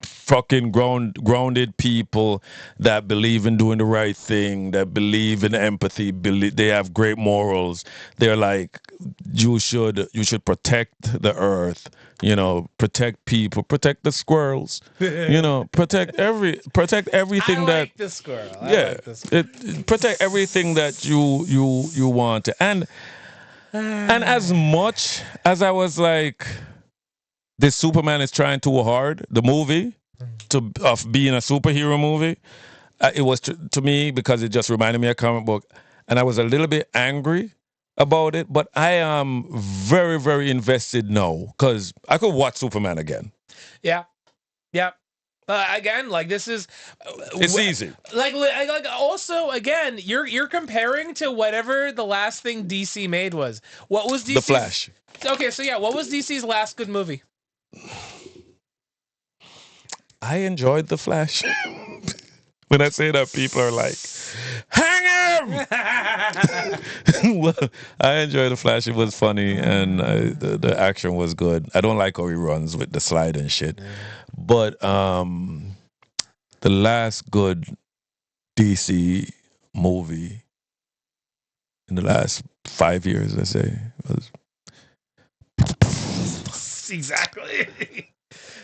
fucking grounded people that believe in doing the right thing, that believe in empathy, they have great morals. They're like, you should protect the earth, protect people, protect the squirrels, protect everything I that like the squirrel. Like the squirrel. Protect everything that you want to. And as much as I was like, this Superman is trying too hard, the movie, of being a superhero movie, it was to me because it just reminded me of a comic book. And I was a little bit angry about it, but I am very, very invested now because I could watch Superman again. Yeah. Again, like this is, it's easy. Like also again, you're comparing to whatever the last thing DC made was. What was DC's? The Flash. Okay, so yeah, what was DC's last good movie? I enjoyed The Flash. When I say that, people are like, hang him! Well, I enjoyed The Flash. It was funny, and the action was good. I don't like how he runs with the slide and shit. But the last good DC movie in the last 5 years, let's say, was... Exactly.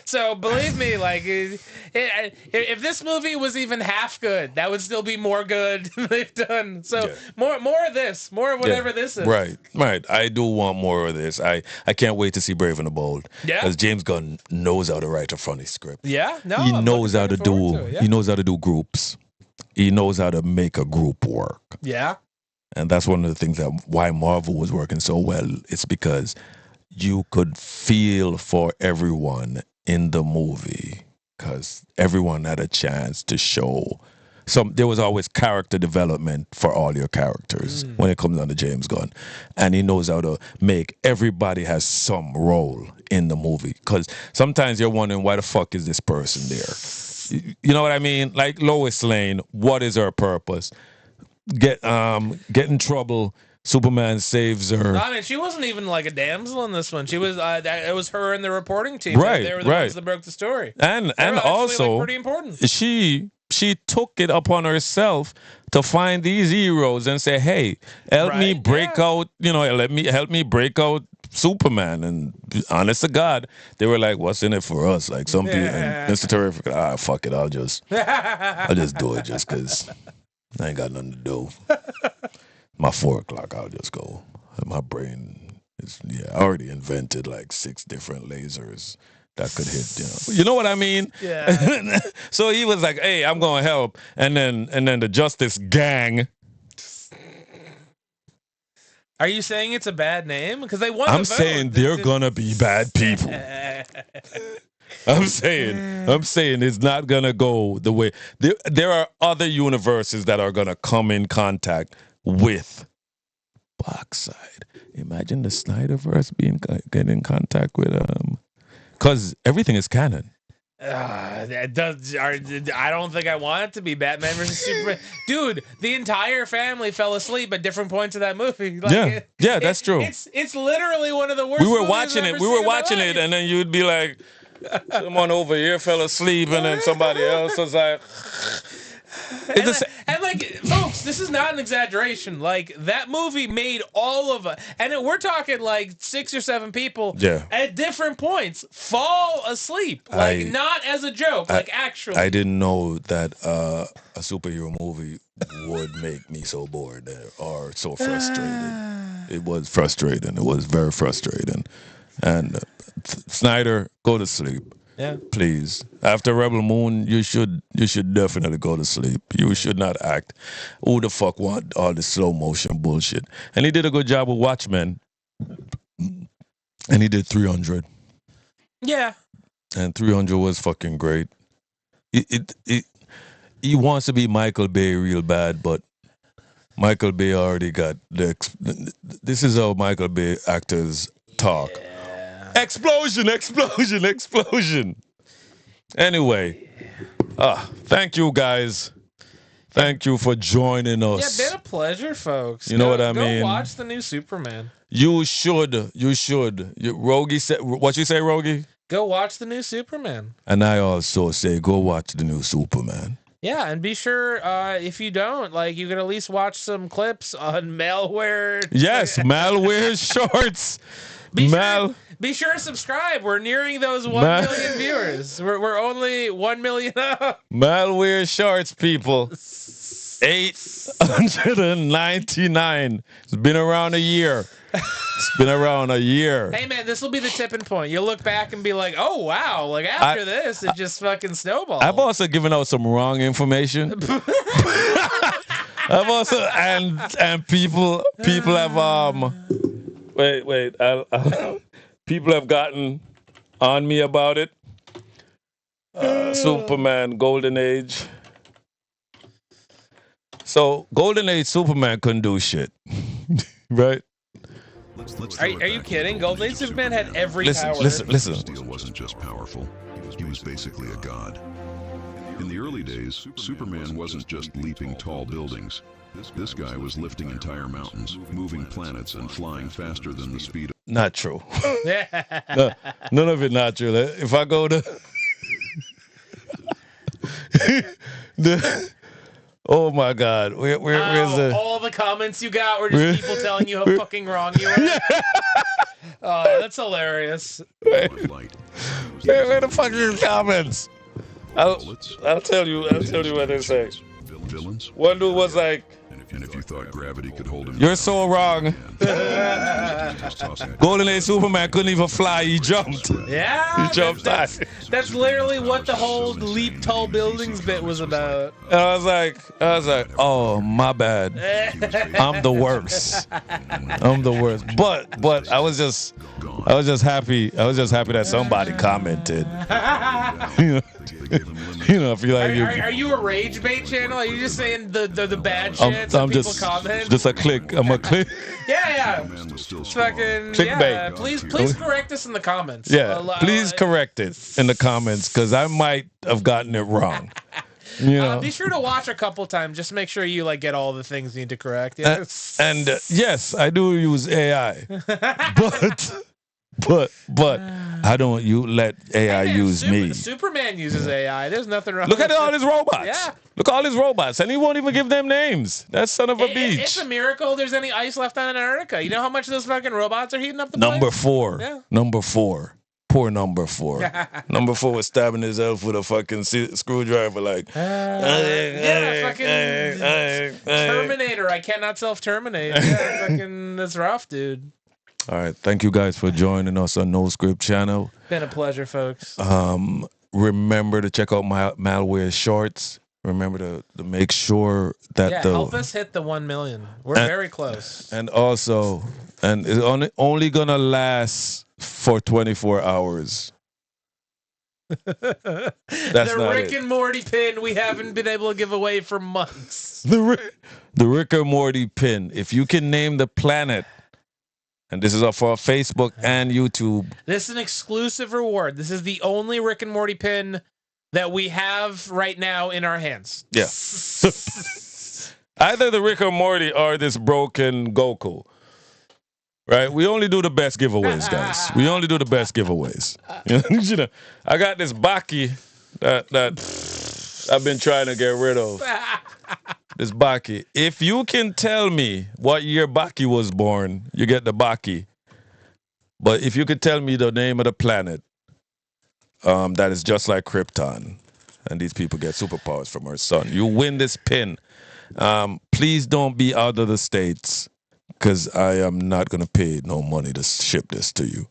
So believe me, like if this movie was even half good, that would still be more good than they've done. So more of this, more of whatever this is. Right. I do want more of this. I can't wait to see Brave and the Bold. Yeah. Because James Gunn knows how to write a funny script. Yeah. No. He knows how to do. He knows how to do groups. He knows how to make a group work. Yeah. And that's one of the things that why Marvel was working so well. It's because you could feel for everyone in the movie because everyone had a chance to show there was always character development for all your characters when it comes down to James Gunn, and he knows how to make everybody has some role in the movie because sometimes you're wondering why the fuck is this person there, you know what I mean? Like Lois Lane, what is her purpose? Get in trouble, Superman saves her. I mean, she wasn't even like a damsel in this one. She was. It was her and the reporting team. Right, they were the ones that broke the story. And also, like, pretty important. She took it upon herself to find these heroes and say, "Hey, help me break out. Help me break out Superman." And honest to God, they were like, "What's in it for us?" Like some people, and Mr. Terrific. Fuck it, I'll just do it just because I ain't got nothing to do. My 4 o'clock, I'll just go. My brain is, I already invented like 6 different lasers that could hit, You know what I mean? Yeah. So he was like, hey, I'm going to help. And then the Justice Gang. Are you saying it's a bad name? Because they won I'm saying they're going to be bad people. I'm saying it's not gonna go the way there are other universes that are gonna come in contact with Darkseid. Imagine the Snyderverse getting in contact with because everything is canon. That does. I don't think I want it to be Batman versus Superman, dude. The entire family fell asleep at different points of that movie. Like, yeah, that's true. It's literally one of the worst. We were watching it, and then you'd be like, someone over here fell asleep, and then somebody else was like. And like, folks, this is not an exaggeration. Like, that movie made all of us, and we're talking like 6 or 7 people at different points fall asleep. Like, not as a joke, like actually. I didn't know that a superhero movie would make me so bored or so frustrated. It was frustrating. It was very frustrating. And Snyder, go to sleep. Yeah. Please. After Rebel Moon, you should definitely go to sleep. You should not act. Who the fuck want all this slow motion bullshit? And he did a good job with Watchmen. And he did 300. Yeah. And 300 was fucking great. He wants to be Michael Bay real bad, but Michael Bay already got this is how Michael Bay actors talk. Yeah. Explosion. Anyway, thank you guys. Thank you for joining us. Yeah, been a pleasure, folks. You know what I mean? Go watch the new Superman. You should. Rogie said, what you say, Rogie? Go watch the new Superman. And I also say, go watch the new Superman. Yeah, and be sure, if you don't, like, you can at least watch some clips on Malware. Yes, Malware Shorts. Be sure to subscribe. We're nearing those 1 million viewers. We're only 1 million up. Malware Shorts, people. 899. It's been around a year. Hey, man, this will be the tipping point. You'll look back and be like, oh, wow. Like, after this, it just fucking snowballed. I've also given out some wrong information. I've also, and people have, wait, people have gotten on me about it. Superman, Golden Age. So, Golden Age Superman couldn't do shit. Right? Are you kidding? Golden Age Superman had every power. Listen. Steel wasn't just powerful. He was basically a god. In the early days, Superman wasn't just leaping tall buildings. This guy was lifting entire mountains, moving planets, and flying faster than the speed of... Not true. No, none of it not true. If I go to... Oh my God! Where's the... All the comments you got were just people telling you how fucking wrong you were. Oh, that's hilarious. Where the fuck are your comments? I'll tell you what they say. Villains? One dude was like, and if you thought gravity could hold him... You're so wrong. Golden Age Superman couldn't even fly. He jumped. Yeah. He jumped high. That's literally what the whole leap tall buildings bit was about. And I was like, oh, my bad. I'm the worst. But I was just happy. I was just happy that somebody commented. You know, if you like, are you a rage bait channel? Are you just saying the bad shit? I'm just comment? Just a click. I'm a click. Yeah. Fucking clickbait. Yeah. Please correct us in the comments. Yeah. Please correct it in the comments because I might have gotten it wrong. You know. Be sure to watch a couple times. Just make sure you get all the things you need to correct. Yes. And yes, I do use AI, but I don't let AI use me. Superman uses AI. There's nothing wrong. Look at all his robots. Yeah. Look at all his robots, and he won't even give them names. That son of a bitch. It's a miracle there's any ice left on Antarctica. You know how much those fucking robots are heating up the Number place? 4. Yeah. Number 4. Poor number 4. Number 4 was stabbing himself with a fucking screwdriver, like. Fucking Terminator. I cannot self-terminate. Yeah, fucking, that's rough, dude. All right, thank you guys for joining us on NoScript Channel. Been a pleasure, folks. Remember to check out my Malware Shorts. Remember to make sure that help us hit the 1 million. We're very close. And also, it's only gonna last for 24 hours. The Rick and Morty pin we haven't been able to give away for months. The Rick and Morty pin. If you can name the planet, and this is for Facebook and YouTube. This is an exclusive reward. This is the only Rick and Morty pin that we have right now in our hands. Yeah. Either the Rick and Morty or this broken Goku. Right? We only do the best giveaways, guys. We only do the best giveaways. You know, I got this Baki that I've been trying to get rid of. This Baki. If you can tell me what year Baki was born, you get the Baki. But if you could tell me the name of the planet that is just like Krypton, and these people get superpowers from our sun, you win this pin. Please don't be out of the States, because I am not going to pay no money to ship this to you.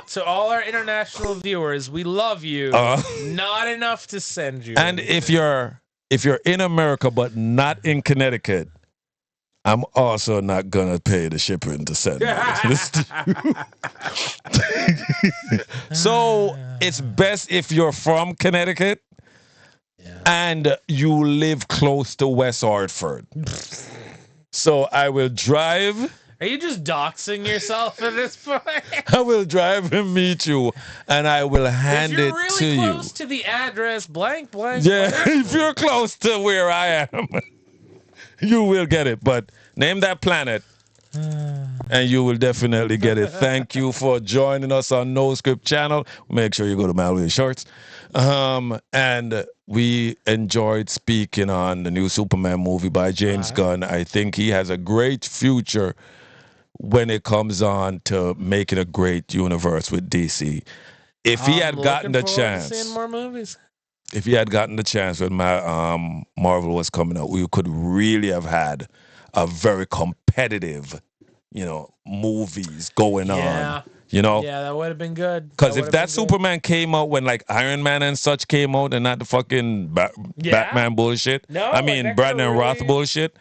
To all our international viewers, we love you. Not enough to send you. And if you're in America but not in Connecticut, I'm also not gonna pay the shipping to send this to you. So it's best if you're from Connecticut and you live close to West Hartford. So I will drive. Are you just doxing yourself at this point? I will drive and meet you, and I will hand it to you. If you're really close to the address, blank. Yeah, if you're close to where I am, you will get it. But name that planet, and you will definitely get it. Thank you for joining us on NoScript Channel. Make sure you go to Malware Shorts. And we enjoyed speaking on the new Superman movie by James Gunn. I think he has a great future when it comes on to making a great universe with DC. If he had gotten the chance, seeing more movies. If he had gotten the chance when Marvel was coming out, we could really have had a very competitive, movies going on. Yeah, that would have been good. Because if that Superman came out when like Iron Man and such came out, and not the fucking Batman bullshit. Brandon Roth bullshit.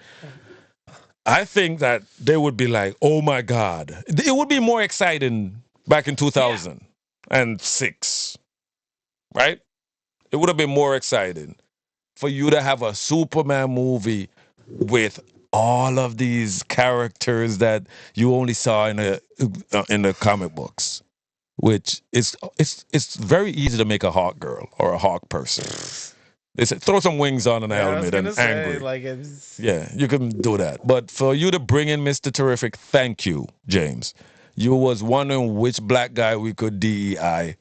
I think that they would be like, oh my God. It would be more exciting back in 2006. Right? It would have been more exciting for you to have a Superman movie with all of these characters that you only saw in the comic books, which it's very easy to make a Hawk girl or a Hawk person. They said throw some wings on an helmet and angry. Yeah, you can do that. But for you to bring in Mr. Terrific, thank you, James. You was wondering which black guy we could DEI.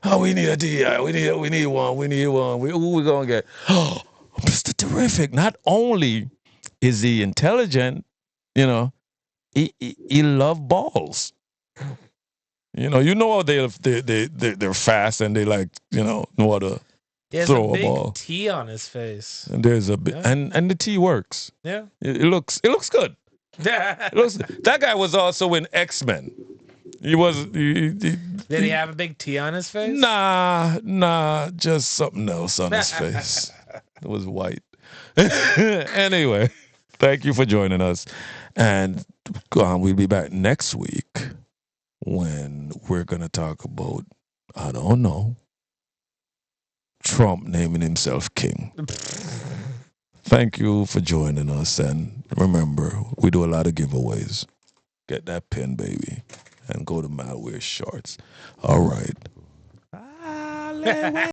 Oh, we need a DEI. We need one. Who we gonna get? Oh, Mr. Terrific. Not only is he intelligent, he love balls. They're fast and they like, know how to throw a ball. T on his face. And there's a bit, and the T works. Yeah, it looks good. That guy was also in X-Men. Did he have a big T on his face? Nah, just something else on his face. It was white. Anyway, thank you for joining us. And we'll be back next week when we're going to talk about, I don't know, Trump naming himself king. Thank you for joining us. And remember, we do a lot of giveaways. Get that pin, baby. And go to Malware Shorts. All right.